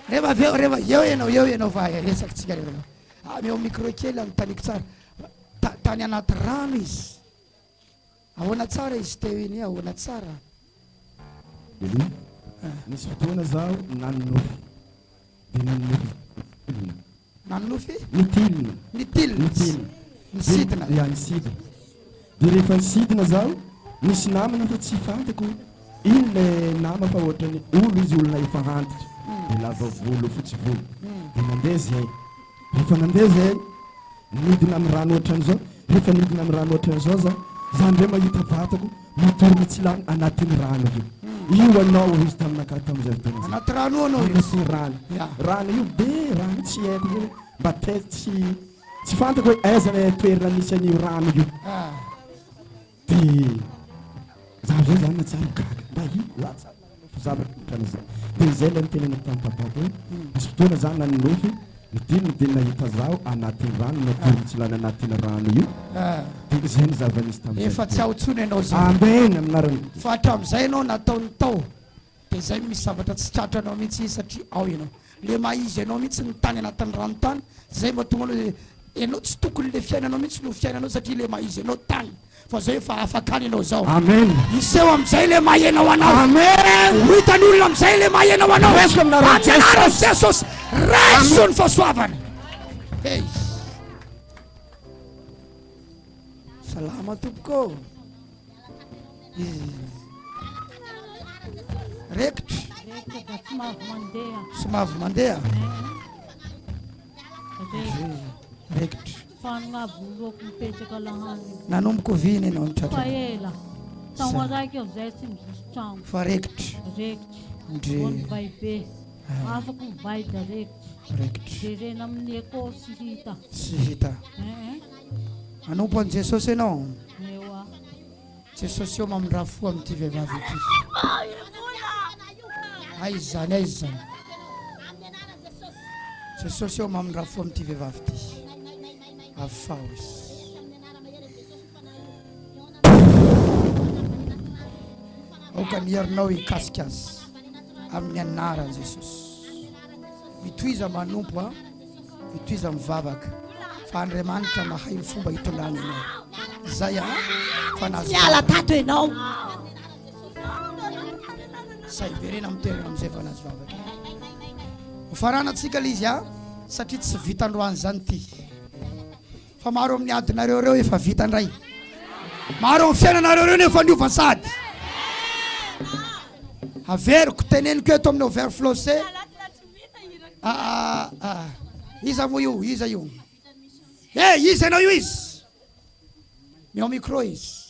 Reva eo ianao fa resaka tsika reva. Meo micro kely anontaniako tsara. Tany anaty rano izy. Ahoana tsara izy teo iny, ahoana tsara? Nisy fotoana zaho nanonofy. Dia nanonofy. Nanonofy? Nitilina. Nisidina. Ya, nisidina. Dia rehefa nisidina zaho, nisy namana fa tsy fantako. Ino le nama fa ohatrany olo izy olona efa antitra. Dia lava volo, fotsy volo. Dia nandeha zay. Rehefa nandeha zay, nidina amin'ny rano ohatran'izao. Rehefa nidina amin'ny rano ohatran'izao zaho, zany ndray mahita vatako matorona tsy lany anatin'ny rano io. Io anao izy taminaka tamin'izay fotoana. Anaty rano anao izy. Anaty rano. Rano io be rano tsy haiko hoe mba tsy fantako hoe aiza le toerana misy an'io rano io. Dia zaho zay zany natsara gaga mba latsa zavatra ohatran'izay. Dia zay le nitenena tamin'ny papako hoe misy fotoana zany nanonofy nidininy dia nahita zaho anatin'ny rano natorona tsy lany anatin'ny rano io. Dia zay ny zava-nisy tamin'izay. Efa tsy ahotsony ianao zao. Amen aminarany. Fa hatramin'izay ianao nataony tao. Dia zay misy zavatra tsy tratranao mihitsy satria ao ianao. Le maizy ianao mihitsy ny tany anatin'ny rano tany. Zay mahatonga anao ianao tsy tokony le fiainanao mihitsy no fiainanao satria le maizy ianao tany. Fa zay efa afakany ianao zao. Amen. Iseho am'izay le mahaenao anao. Amen. Ho hitan'ny olona am'izay le mahaenao anao. Amin'anaran'i Jesosy raiso ny fahasoavana. Hey. Salama tompoko. Rekitra. Somavy mandeha. Rekitra. Nanomboka viny ianao mitratra. Tragno araiky eo zay tsy misy tragno. Fa rekitra. Rekitra. Vao vai be. Afaka mivay direkitra. Rekitra. Jerena amin'ny ekô sy hita. Sy hita. Manompo an' Jesosy ianao. Ewa. Jesosy eo mamindra fo amin'ity vehivavy ity. Aiza zany, aiza zany. Jesosy eo mamindra fo amin'ity vehivavy ity. Afao izy. Aoka ny herinao hikasika azy amin'ny anaran'i Jesosy. Mitoiza manompo a, mitoiza mivavaka. Fa Andriamanitra mahay ny fomba hitondrany ianao. Zay a, fa nazo miala tato ianao. Say verena miterina amin'izay fa nazo vavaka. Hofaranatsika izy a, satria tsy vita androany zany ity. Fa maro amin'ny adinareo reo efa vita ndray. Maro amin'ny fiainanareo reo efa niova sady. Averiko teneniko eto amin'ny overflosé. Iza mo io, iza io. Iza ianao io izy. Mio micro izy.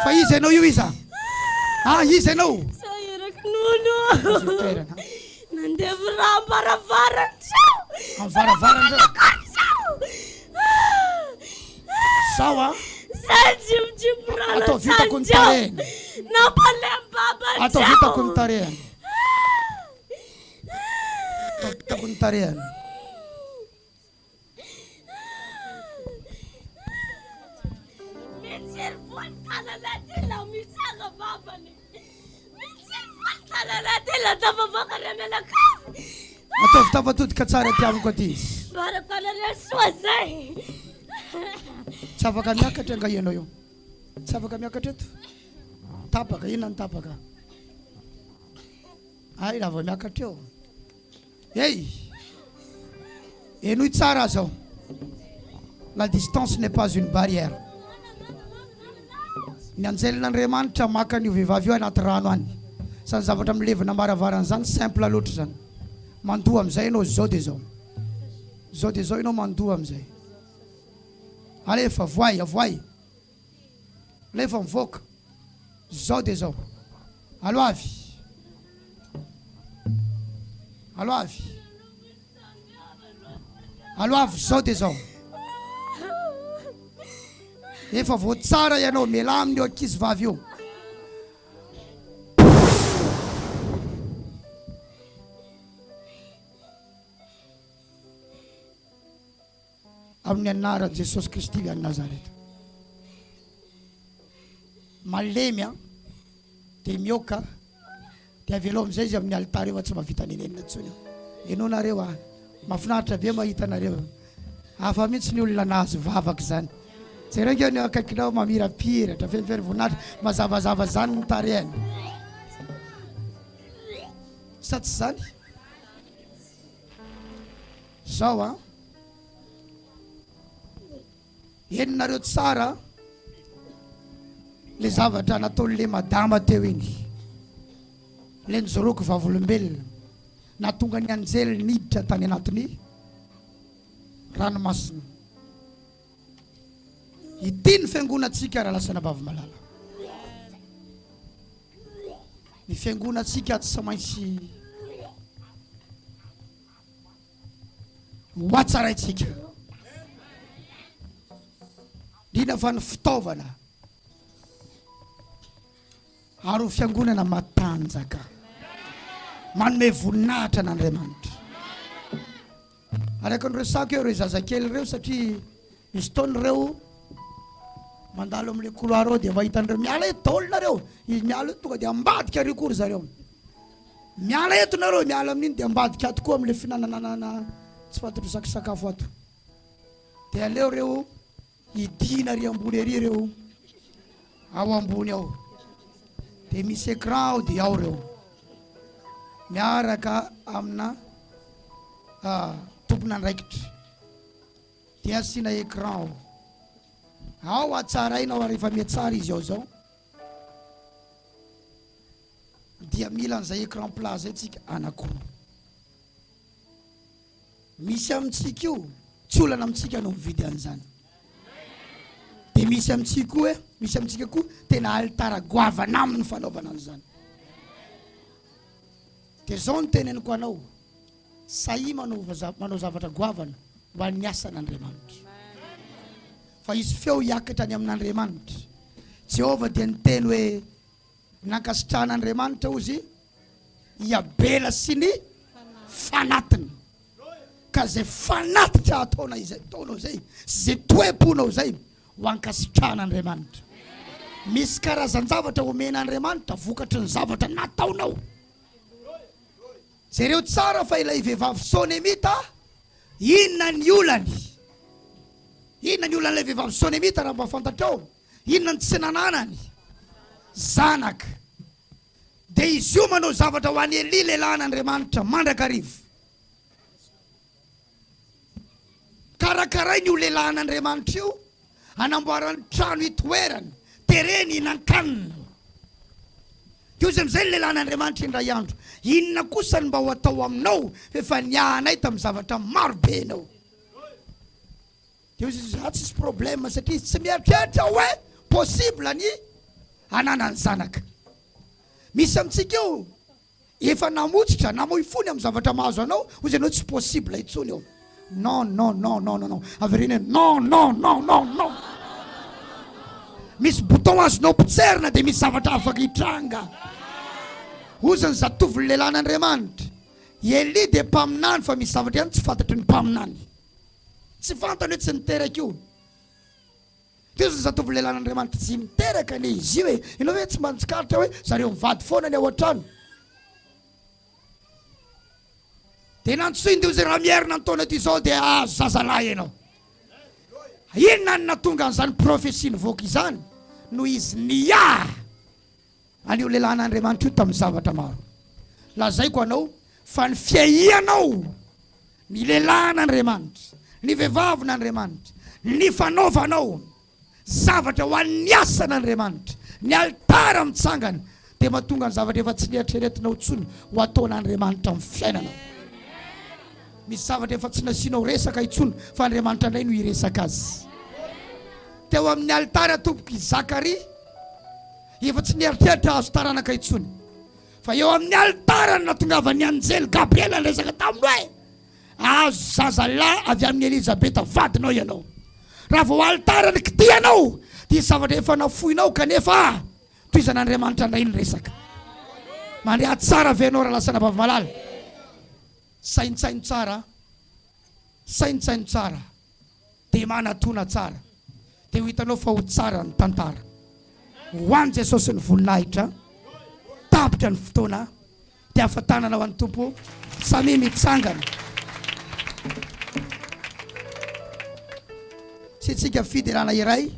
Fa iza ianao io iza. Iza ianao. Nandevo raha varavaran-trano. Amin'ny varavaran-trano. Sao a? Zay jimojimorana atao vitako ny tarehany. Nampalemy baba atao vitako ny tarehany. Atao vitako ny tarehany. Mitsiry voly tanana tila misanga babany. Mitsiry voly tanana tila tafavaka remenakavy. Atao fitafatodika tsara ty amiko aty izy. Varakanareo soa zay. Tsy afaka miakatra nga ianao io. Tsy afaka miakatra eto. Tapaka, inona ny tapaka? Raha vao miakatra eo. Enoy tsara zao. La distance n'est pas une barrière. Ny anjelin'Andriamanitra maka an'io vehivavy io anaty rano any. Sany zavatra milevina maravarana zany simple loatra zany. Mandoa am'izay ianao zao de zao. Zao de zao ianao mandoa am'izay. Alefa voay, avoay. Alefa mivoaka. Zao de zao. Alo avy. Alo avy. Alo avy zao de zao. Efa vo tsara ianao miala amin'io ankizy vavy io. Amin'ny anaran'i Jesosy Kristy any Nazareta. Malemy a, de mioka, de avelo am'izay izy amin'ny altara eo tsy mahavita nenenina intsony. Ianao nareo a, mahafinaritra be mahita nareo. Hafa mihitsy ny olona nahazo vavaka zany. Jereo nge ny akaikinao mamirapiratra, fenifeny voninahitra, mazavazava zany ny tarehany. Sa tsy zany? Zao a. Heninareo tsara le zavatra nataon'le madama teo iny. Le nijoroko vavolombelona. Natonga ny anjely niditra tany anatin'ny ranomasina. Ity ny fiangonatsika raha lasana bavy malala. Ny fiangonatsika tsy maintsy hoatsaraitsika. Dina fa ny fitaovana. Ary ho fiangonana matanjaka. Manome voninahitra n'Andriamanitra. Araka ny resako eo reo zazakely reo satria misy taona reo mandalo amin'le couloir ao dia mahita an'ireo miala eto daolinareo. Izy miala eto tonga dia ambadika rikory zareo. Miala eto nareo miala amin'iny dia ambadika ato koa amin'le finananana tsy fantatro sakafo ato. Dia aleo reo idina ry ambony ery reo ao ambony ao. Dia misy écran ao dia ao reo. Miaraka amina tompona andraikitra. Dia asina écran ao. Ao atsarainao rehefa miatsara izy ao zao. Dia mila an'izay écran plat zay tsika anankiroa. misy amintsika io tsy olana amintsika no mividy an'izany. Dia misy amintsika koa misy amintsika koa tena alitara goavana amin'ny fanaovana an'izany. Dia zao no teneniko anao, sahi manao zavatra goavana ho an'ny asan'Andriamanitra. Fa izy feo hiakatra any amin'Andriamanitra. Jehovah dia niteny hoe nankasitrahan'Andriamanitra ozy hiabela sy ny fanatiny. Ka zay fanatitra ataonao zay, zay toeponao zay ho ankasitrahan'Andriamanitra. Misy karazan-javatra omen'Andriamanitra vokatry ny zavatra nataonao. Zareo tsara fa ilay vehivavy sonemita, inona ny olany? Inona ny olan'ilay vehivavy sonemita raha mba fantatrao? Inona ny tsy nananany? Zanaka. Dia izy io manao zavatra ho an'ny Eli lehilahin'Andriamanitra mandrakarivo. Karakarai ny lehilahin'Andriamanitra io, anamboarany trano itoerany, tereny hinan-kanina. Io zay amizay lehilahin'Andriamanitra indray andro. Inona kosa ny mba ho atao aminao efa niahanay tamin'ny zavatra marobe anao. Io zay tsisy problème satria tsy mieritreritra hoe possible ny ananany zanaka. Misy amintsika io efa namotsitra namoy fony amin'ny zavatra mahazo anao, hoy zay anao tsy possible itsony eo. Non, non, non, non, non, non. Averina non, non, non, non, non. Misy bouton azonao potserina dia misy zavatra afaka hitranga. Ozany zatovy lehilahin'Andriamanitra. Eli dia mpaminany fa misy zavatra ihany tsy fantatry ny mpaminany. Tsy fantany hoe tsy niteraka io. Dia zany zatovy lehilahin'Andriamanitra tsy miteraka ne izy io hoe ianao hoe tsy mantsikaritra hoe zareo mivady foana ny ao an-trano. Dia nantsoiny dia zay raha mierina ny taona ty zao dia azo zazalahy ianao. Inona ny natonga an'izany profesia nivoaka izany? No izy nia an'io lehilahin'Andriamanitra io tamin'ny zavatra maro. Lazaiko anao fa ny fiahianao ny lehilahin'Andriamanitra, ny vehivavin'Andriamanitra, ny fanaovanao zavatra ho an'ny asan'Andriamanitra, ny alitara mitsangana, dia mahatonga ny zavatra efa tsy nieritreretinao intsony ho ataon'Andriamanitra amin'ny fiainanao. Misy zavatra efa tsy nasianao resaka intsony fa Andriamanitra indray no hiresaka azy. Teo amin'ny alitara tomboky Zakaria efa tsy nieritreritra azo taranaka intsony, fa eo amin'ny alitara natongavany anjely Gabriela resaka taminy hoe azo zazalahy avy amin'ny Elizabeta vadinao ianao. Raha vao alitara ny kitianao dia zavatra efa nafoinao kanefa toizan'Andriamanitra indray ny resaka. Mandrea tsara venao raha lasana bavy malala. Saintsaino tsara, saintsaino tsara, dia manatona tsara, dia ho hitanao fa ho tsara ny tantara. Ho an'ny Jesosy ny voninahitra, tapitra ny fotoana, dia ahafantanana ho an'ny Tompo samy mitsangana. Tsy tsika fiderana iray.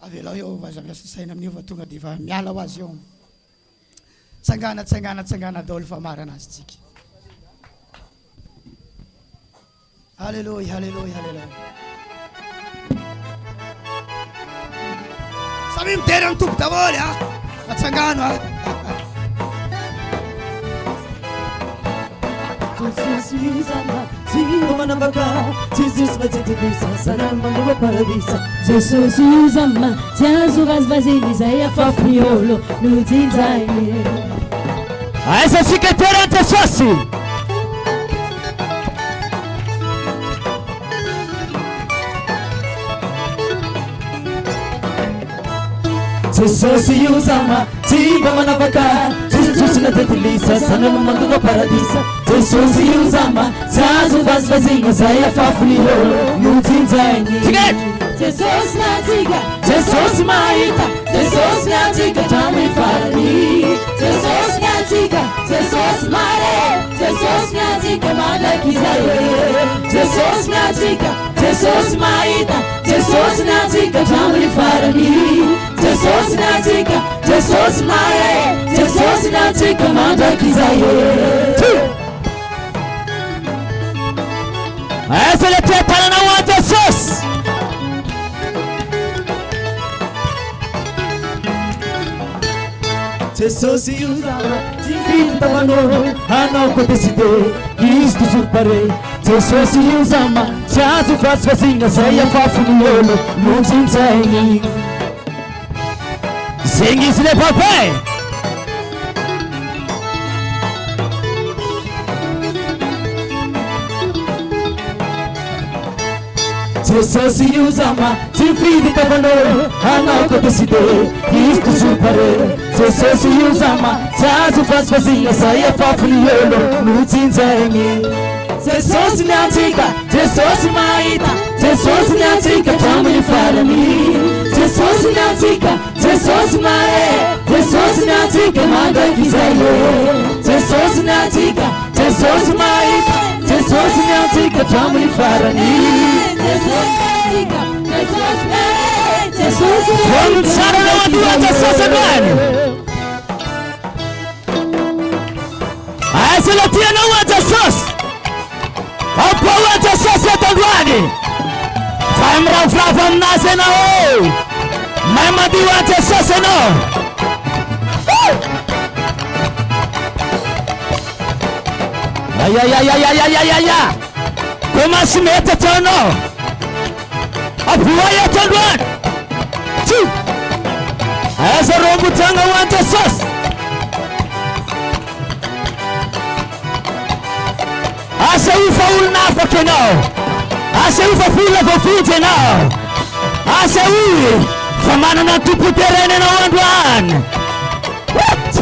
Avelao eo vazaviasa saina amin'io fa tonga dia fa miala ho azy eo. Tsangana daholo fa marana azy tsika. Halleluja, halleluja, halleluja. Samy mitera ny tompo daholo matsangano Jesus izama, zio manambaka, Jesus vajitikisa, sanambango paradisa. Jesus izama, tiazo vazvazini zay afafriolo, nujinzaine. Essa cicatrice ante Jesosy. Jesus izama, zio manambaka, Jesus natetilisa, sanambango paradisa. Jesus izama, tiazo vazvazini zay afafriolo, nujinzaine. Jesus naziga, Jesus maita, Jesus naziga, jami farani. Jesus naziga, Jesus mare, Jesus naziga, malakizaye. Jesus naziga, Jesus maita, Jesus naziga, jami farani. Jesus naziga, Jesus mare, Jesus naziga, malakizaye. Asa le tetana na wa Jesus. Jesus io zama Tifita vano Hanao ko decide Isto surpare Jesus io zama Chazu faz fazinha Saia fafu no yolo Não sim saingi Sengi se le papai Jesus io zama Tifita vano Hanao ko decide Isto surpare Jesus io zama Chazu faz fazinha Saia fafu no yolo Não sim saingi Jesus me antica, Jesus me aita, Jesus me antica, family farani. Jesus me antica, Jesus me ae, Jesus me antica, manda kizaye. Jesus me antica, Jesus me aita, Jesus me antica, family farani. Jesus me antica, Jesus me ae, Jesus me antica. Quando sarà la tua Jesus agora? Ah, se la tia não é Jesus. Opowa Jesus etondwani Famra flava mnase na o Mama diwa Jesus no Ya Kuma simete tono Opowa etondwani Asa rombu tanga wa Jesus Asa ufa ulnafa kenao Asa ufa fula vofite nao Asa ui Famana na tupu terene na wandwan What?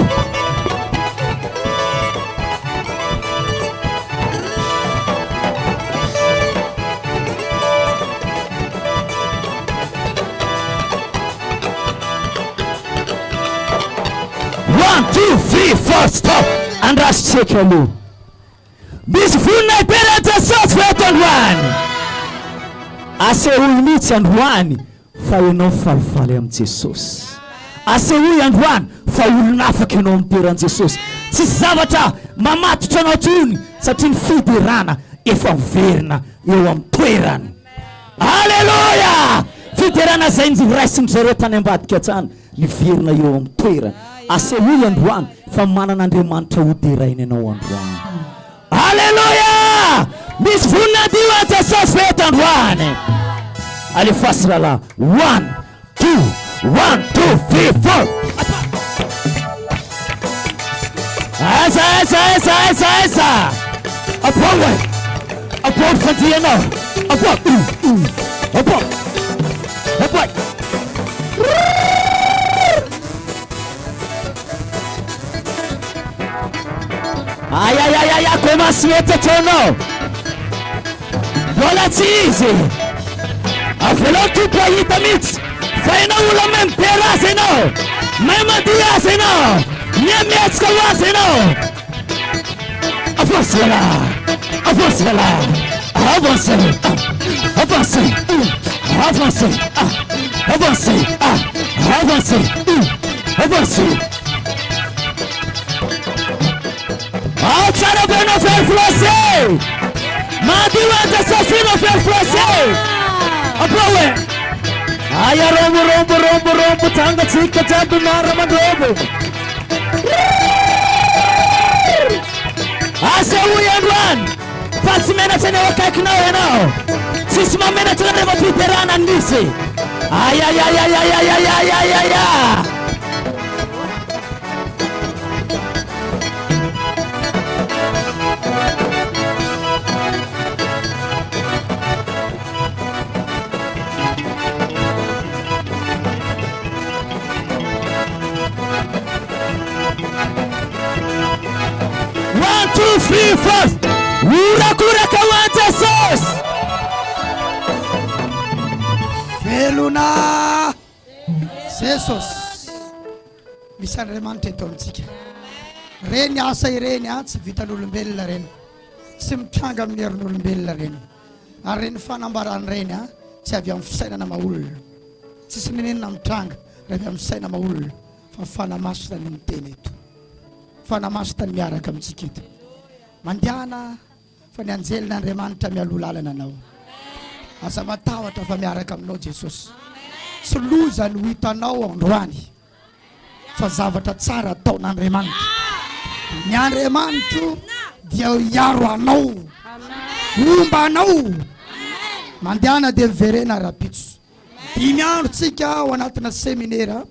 One, two, three, four, stop And rush check your move This full night parents are so sweat on one. I say we meet and one for you no fall am Jesus. I say we and one for you nafake no parents Jesus. Sisavata mama tutono tuni satin fiti rana ifa verna you am tweran. Hallelujah. Fiti rana zainzi rising zereta nembat ketan ni verna you am tweran. I say we and one for manana and manta udira in no one. Hallelujah! Miss Funa diwa ta suspect and one. Alifasra la 1 2 1 2 3 4. Asa. Upon Fatiano. Upon. Ay, como siete tono. Bola cheese. Afelo tu payita mix. Faina ula mempera seno. Mama dia seno. Nyamets kawa seno. Avance. Outside of no fair flossé. Madiwa de Safino fair flossé. Apowe. Aya rombo tanga chika jambu mara madobo. Asa uyan Pasimena tena wakaki nawe nao. Sisi mamena tena rema piterana ndisi. Aya. 1 2 3 4. Kura kawanta sos. Feluna Sesos Misan remante tomtsika. Reny asa ireny tsy vitan'olombelona reny. Tsy mitanga amin'ny herin'olombelona reny. Ary reny fanambarany reny tsy avy amin'ny fisainana maolona. Tsisy nenenina mitranga raha avy amin'ny fisaina maolona fa fanamasina ny miteny eto. Fanamasina ny miaraka amintsika eto. Mandihana fa ny anjelin'Andriamanitra mialoha lalana anao. Aza matahotra fa miaraka aminao Jesosy. Tsy loza ny ho hitanao androany fa zavatra tsara ataon'Andriamanitra. Ny Andriamanitra dia hiaro anao, omba anao. Mandehana dia miverena rapitso. 5 andro tsika ao anatina seminaire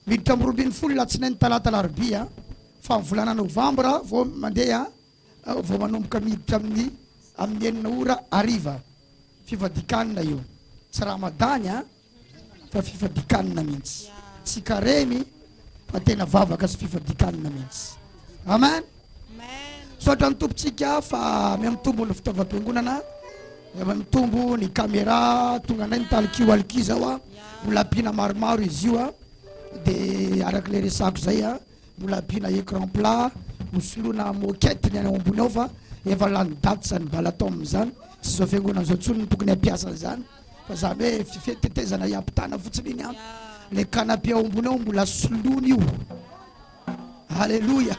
miditra amin'ny 24 latsinainy talata larobia fa amin'ny volana novambra vao mandeha vao manomboka miditra amin'ny 9 ora hariva fivadikanina io. Tsy ramadany fa fivadikanina mihitsy. Tsy karemy fa tena vavaka sy fivadikanina mihitsy. Amen. Sotra ny tompontsika fa mitombo ny fitaovam-piangonana, mitombo ny caméra, tonga nay nitalikio alikio zao mbola ampina maromaro izy io dia araka le resako zay mbola ampina écran plat, mosoloana moquette ny any ambony ao fa efa lany daty zany mbala atao amin'izany. Tsy zao fiangonana zao tsony tokony ampiasa zany fa zany hoe tetezana iampitana fotsiny iny le canapé ao ambony ao mbola soloana io. Halleluja.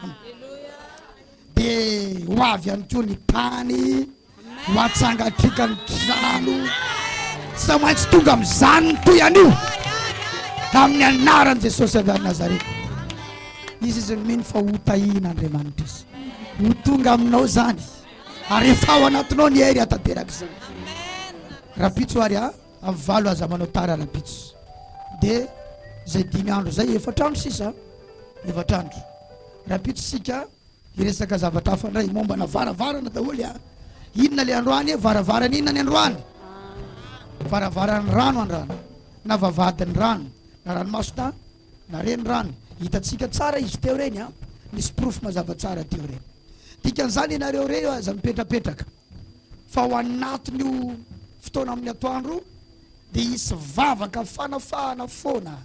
Dia ho avy ihany koa ny tany, ho atsangatrika ny trano, tsy maintsy tonga amin'izany toy an'io amin'ny anaran'i Jesosy avy any Nazareta. Izy izy mino fa ho tahin'Andriamanitra izy, ho tonga aminao zany ary efa ao anatinao ny hery atateraka zany. Rapitso ary amin'ny 8 aza manao tara rapitso. Dia zay 5 andro zay 4 andro sisa 4 andro rapitso sika iresaka zavatra hafa ndray momba na varavarana daholo inona le androany varavarana inona ny androany varavaran'ny rano andrano na vavadin'ny rano na ranomasina na reny rano. Hitatsika tsara izy teo reny nisy proof mazava tsara teo reny. Dikan'izany ianareo reo aza mipetrapetraka fa ho anatin'io fotoana amin'ny atoandro dia isy vavaka fanafahana foana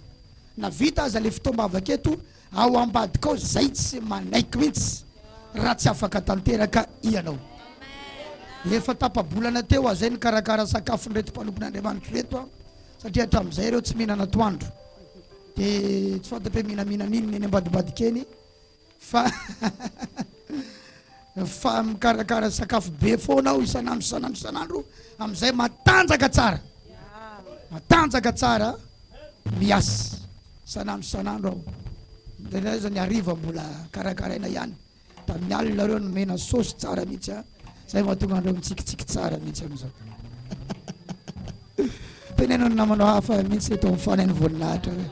na vita aza le fotoam-bavaka eto ao ambadika ao zay tsy manaiky mihitsy raha tsy afaka tanteraka ianao. Efa tapabolana teo zay ny karakara sakafo nreto mpanompon'Andriamanitra reto satria hatramin'izay reo tsy mihinana atoandro dia tsy fantatra hoe mihinamihina niny eny ambadibadikeny fa fa mikarakara sakafo be foana ao isanandro amin'izay matanjaka tsara miasa isanandro ao. Dia zany hariva mbola karakaraina ihany tamin'ny alina reo nomena sosy tsara mihitsy zay mahatonga andreo mitsikitsiky tsara mihitsy amin'izao. Tenenao ny namanao hafa mihitsy eto mifanainy voninahitra hoe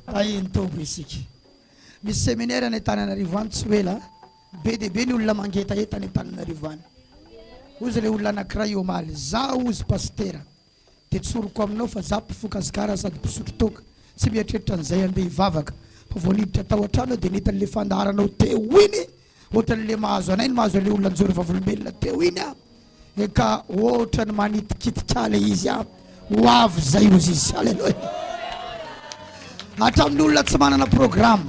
ahiny tombo isika. Misy séminaire any Antananarivo any tsy ela be dia be ny olona mangetaheta any Antananarivo any. Ozy le olona anankiray eo maly za ozy pastera dia tsoroko aminao fa za mpifokasikara sady mpisotro toka tsy mieritreritra an'izay andeha hivavaka fa vao niditra tao an-trano dia nitan'le fandaharanao teo iny ohatran'le mahazo anay ny mahazo le olona njoro vavolombelona teo iny eka ohatra ny manitikitika le izy ho avy zay ozy izy. Alleluia. Hatramin'ny olona tsy manana programme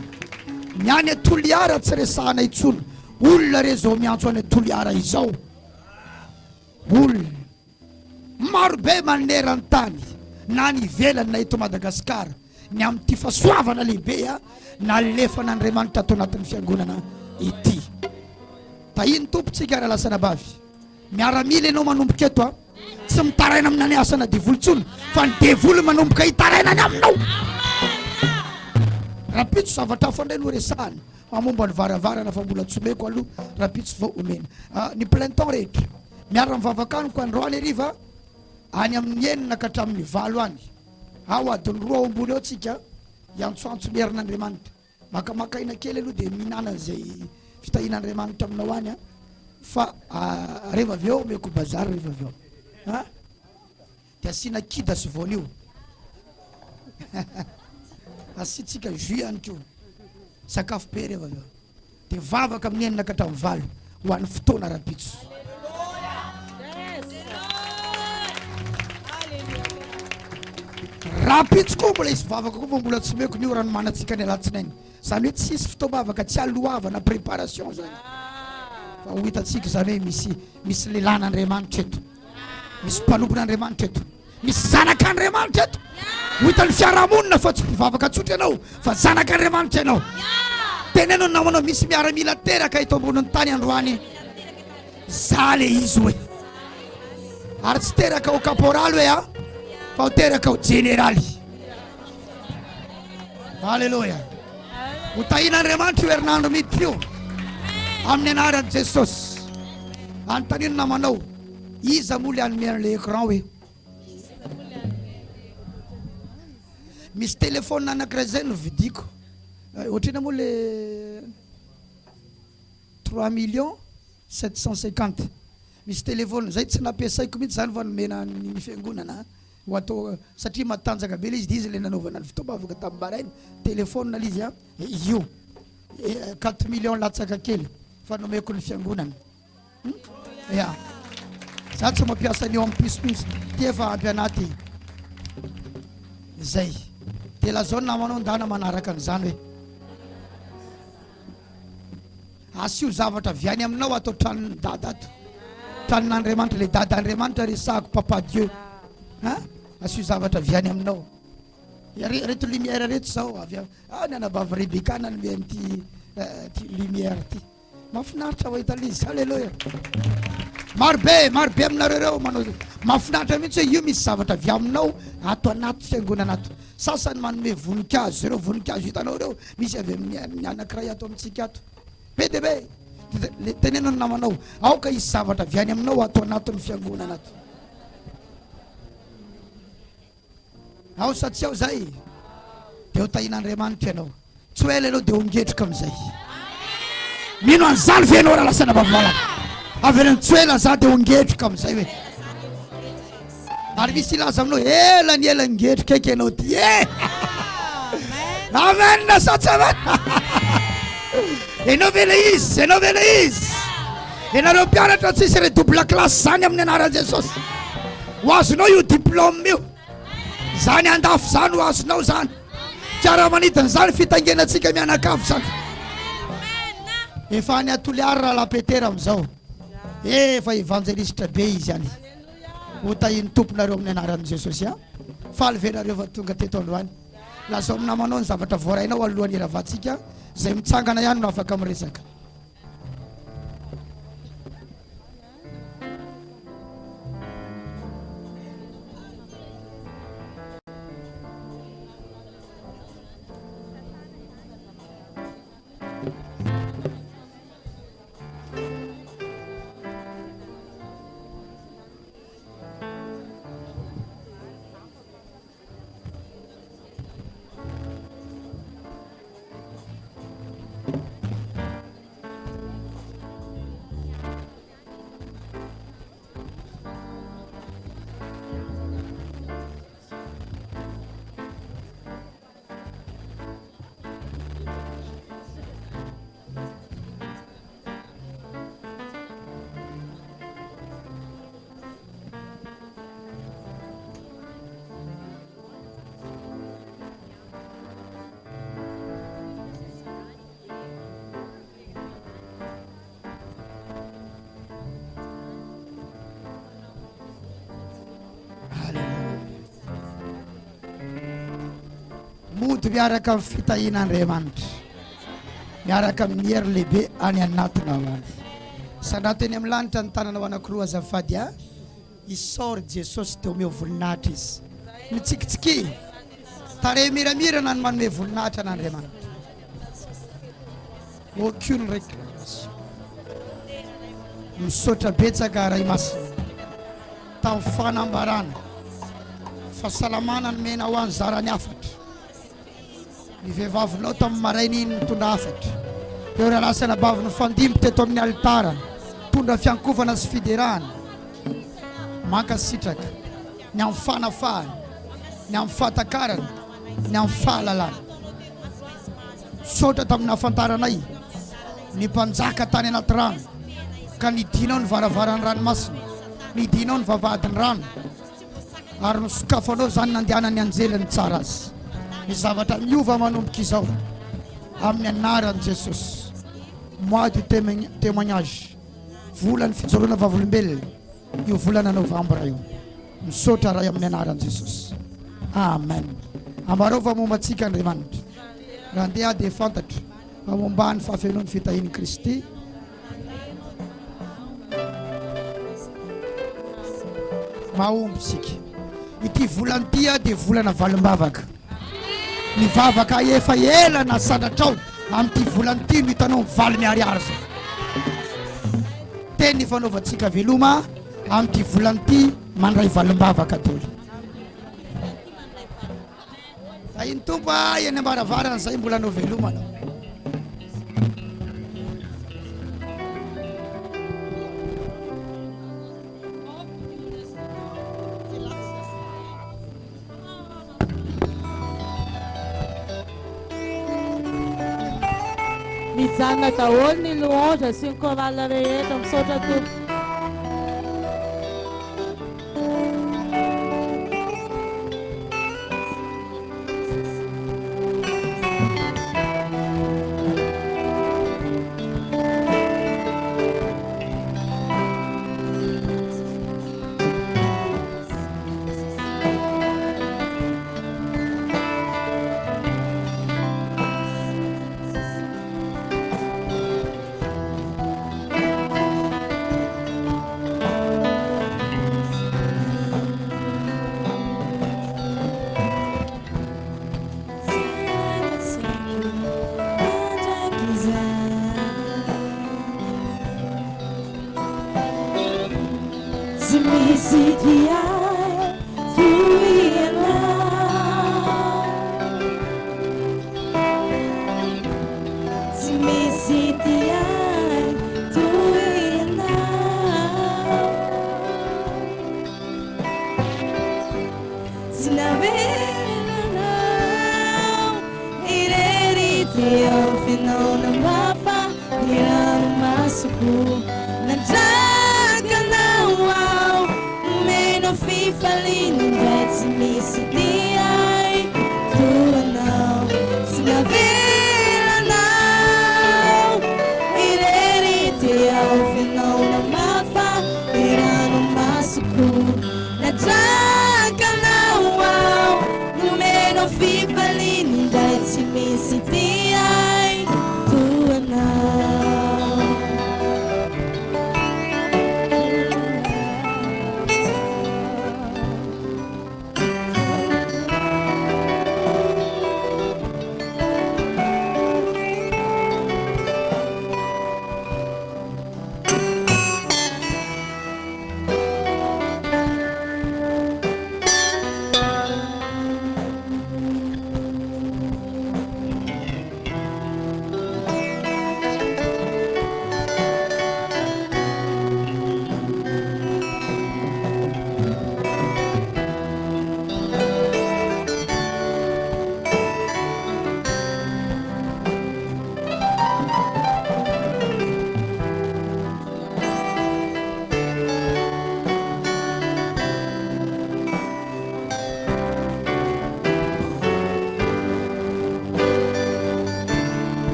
ny any atoliara tsy resahana intsony olona re zao miantso any atoliara izao olona marobe manerany tany na ny ivelany na eto Madagasikara ny amin'ity fahasoavana lehibe na lefan'Andriamanitra atao anatin'ny fiangonana ity. Tahiny tompontsika raha lasana bavy miaramila ianao manomboka eto tsy mitaraina amin'ny asana devoly tsony fa ny devoly manomboka hitarainany aminao. Rapitso zavatra hafa indray no resahany mamomba ny varavarana fa mbola tsomeko aloha rapitso vao omena ny plein temps rehetra miara mivavakaniko androany hariva any amin'ny 9 ka hatramin'ny 9 any ao adiny 2 ao ambony ao tsika iantsoantso ny herin'Andriamanitra makamakaina kely aloha dia mihinana zay fitahin'Andriamanitra aminao any fa reva avy eo omeko bazary reva avy eo dia asiana kida sy voanio asitsika jus ihany koa sakafo be reva avy eo dia vavaka amin'ny 9 ka hatramin'ny 9 ho an'ny fotoana rapitso. Rapitso koa mbola isy vavaka koa fa mbola tsy meko ny orano manatsika ny alatsinainy zany hoe tsisy fotoam-bavaka tsy alohavana préparation zany fa ho hitatsika zany hoe misy lelan'Andriamanitra eto, misy mpanompon'Andriamanitra eto, misy zanak'Andriamanitra eto. Ho hitan'ny fiarahamonina fa tsy mpivavaka tsotra ianao fa zanak'Andriamanitra ianao. teneno namanao misy miaramila teraka ito amboniny tany androany za le izy hoe ary tsy teraka ho caporaly hoe a fa ho teraka ho generaly. Halleluja. Ho tahin'Andriamanitra io herinandro miditra io amin'ny anaran'i Jesosy. Anontaniana namanao iza moa le anome an'le écran hoe misy téléphone anankiray zay no vidiko ohatrina moa le 3,750,000 misy téléphone zay tsy nampiasaiko mihitsy zany fa nomena ny fiangonana ho atao satria matanjaka be le izy izy le nanaovana ny fitaovavaka tamin'ny barainy téléphone le izy io 4 millions latsaka kely fa nomeko ny fiangonana ya za tsy mampiasa ny eo amin'ny pisopis ty efa ampy anaty zay de lazao namanao ndana manaraka an'izany hoe asio zavatra viany aminao atao tranony dada ato tranon'Andriamanitra le dada Andriamanitra resahako papa Dieu asio zavatra viany aminao reto lumière reto zao avy ny anabavy Rebeka nanome an'ty lumière ty mafinaritra ho hita lizy. Halleluja. Marobe aminareo reo manao mafinaritra mihitsy hoe io misy zavatra avy aminao ato anaty fiangonana ato. Sasany manome voninkazo ireo voninkazo hitanao reo misy avy amin'ny anankiray ato amintsika ato be de be le tenenao namanao aoka isy zavatra avy any aminao ato anatin'ny fiangonana ato ao sa tsy ao zay de ho tahin'Andriamanitra ianao tsy hoe ianao de ho ngetrika amin'izay mino an'izany ve ianao raha lasana bavalaka averiny tsy hoe za de ho ngetrika amin'izay hoe ary misy ilaza aminao ela ngetrika eky ianao ty amen sa tsy amen ianao ve le izy ianareo mpianatra tsisy re double classe zany amin'ny anaran'i Jesosy ho azonao io diplôme io zany andafo zany ho azonao zany fiaramanidiny zany fitangenatsika mianakavy zany efa any atoliary raha lapetera am'izao efa evangelistra be izy any ho tahiny tomponareo amin'ny anaran'i Jesosy faly venareo fa tonga teto androany lazao namanao ny zavatra voarainao alohan'ny iravatsika zay mitsangana ihany no afaka miresaka. Mody miaraka amin'ny fitahin'Andriamanitra miaraka amin'ny hery lehibe any anatinao any sanateny amin'ny lanitra ny tananao anankiroa azafady isaory Jesosy de omeo volinahitra izy mitsikitsiki tare miramirana ny manome volinahitra an'Andriamanitra aucune réclamation misaotra betsaka ray masina tamin'ny fanambarana fahasalamana ny mena ho any zarany afatra ny vehivavinao tamin'ny maraina iny mitondra afatra eo raha lasana baviny fandimby teto amin'ny alitara tondra fiankofana sy fiderahana mankasitraka ny amin'ny fanafahana ny amin'ny fahatakarana ny amin'ny fahalalana sotra tamin'ny afantaranay ny mpanjaka tany anaty rano ka nidinao ny varavaran'ny ranomasina nidinao ny vavahadiny rano ary nosokafanao zany nandehanany anjelany tsara azy ny zavatra miova manomboka izao amin'ny anaran'i Jesosy mois du témoignage volany fijoroana vavolombelona io volana novambra io misaotra ray amin'ny anaran'i Jesosy amen. Ambarova mombatsika Andriamanitra raha andeha dia fantatra Mamombany fahafenoan'ny fitahiny Kristy. Mahomby sika. Ity volany tia dia volana valim-bavaka. Ny vavaka efa ela na sanatrao amin'ity volany ity no hitanao mivaly miariary zay. Teny fanaovantsika veloma amin'ity volany ity mandray valim-bavaka toly. Iny tompa eny ambaravarana zay mbola anao veloma anao. Mijanona daholo ny louange sy ny chorale rehetra misaotra tompo.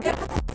Yeah.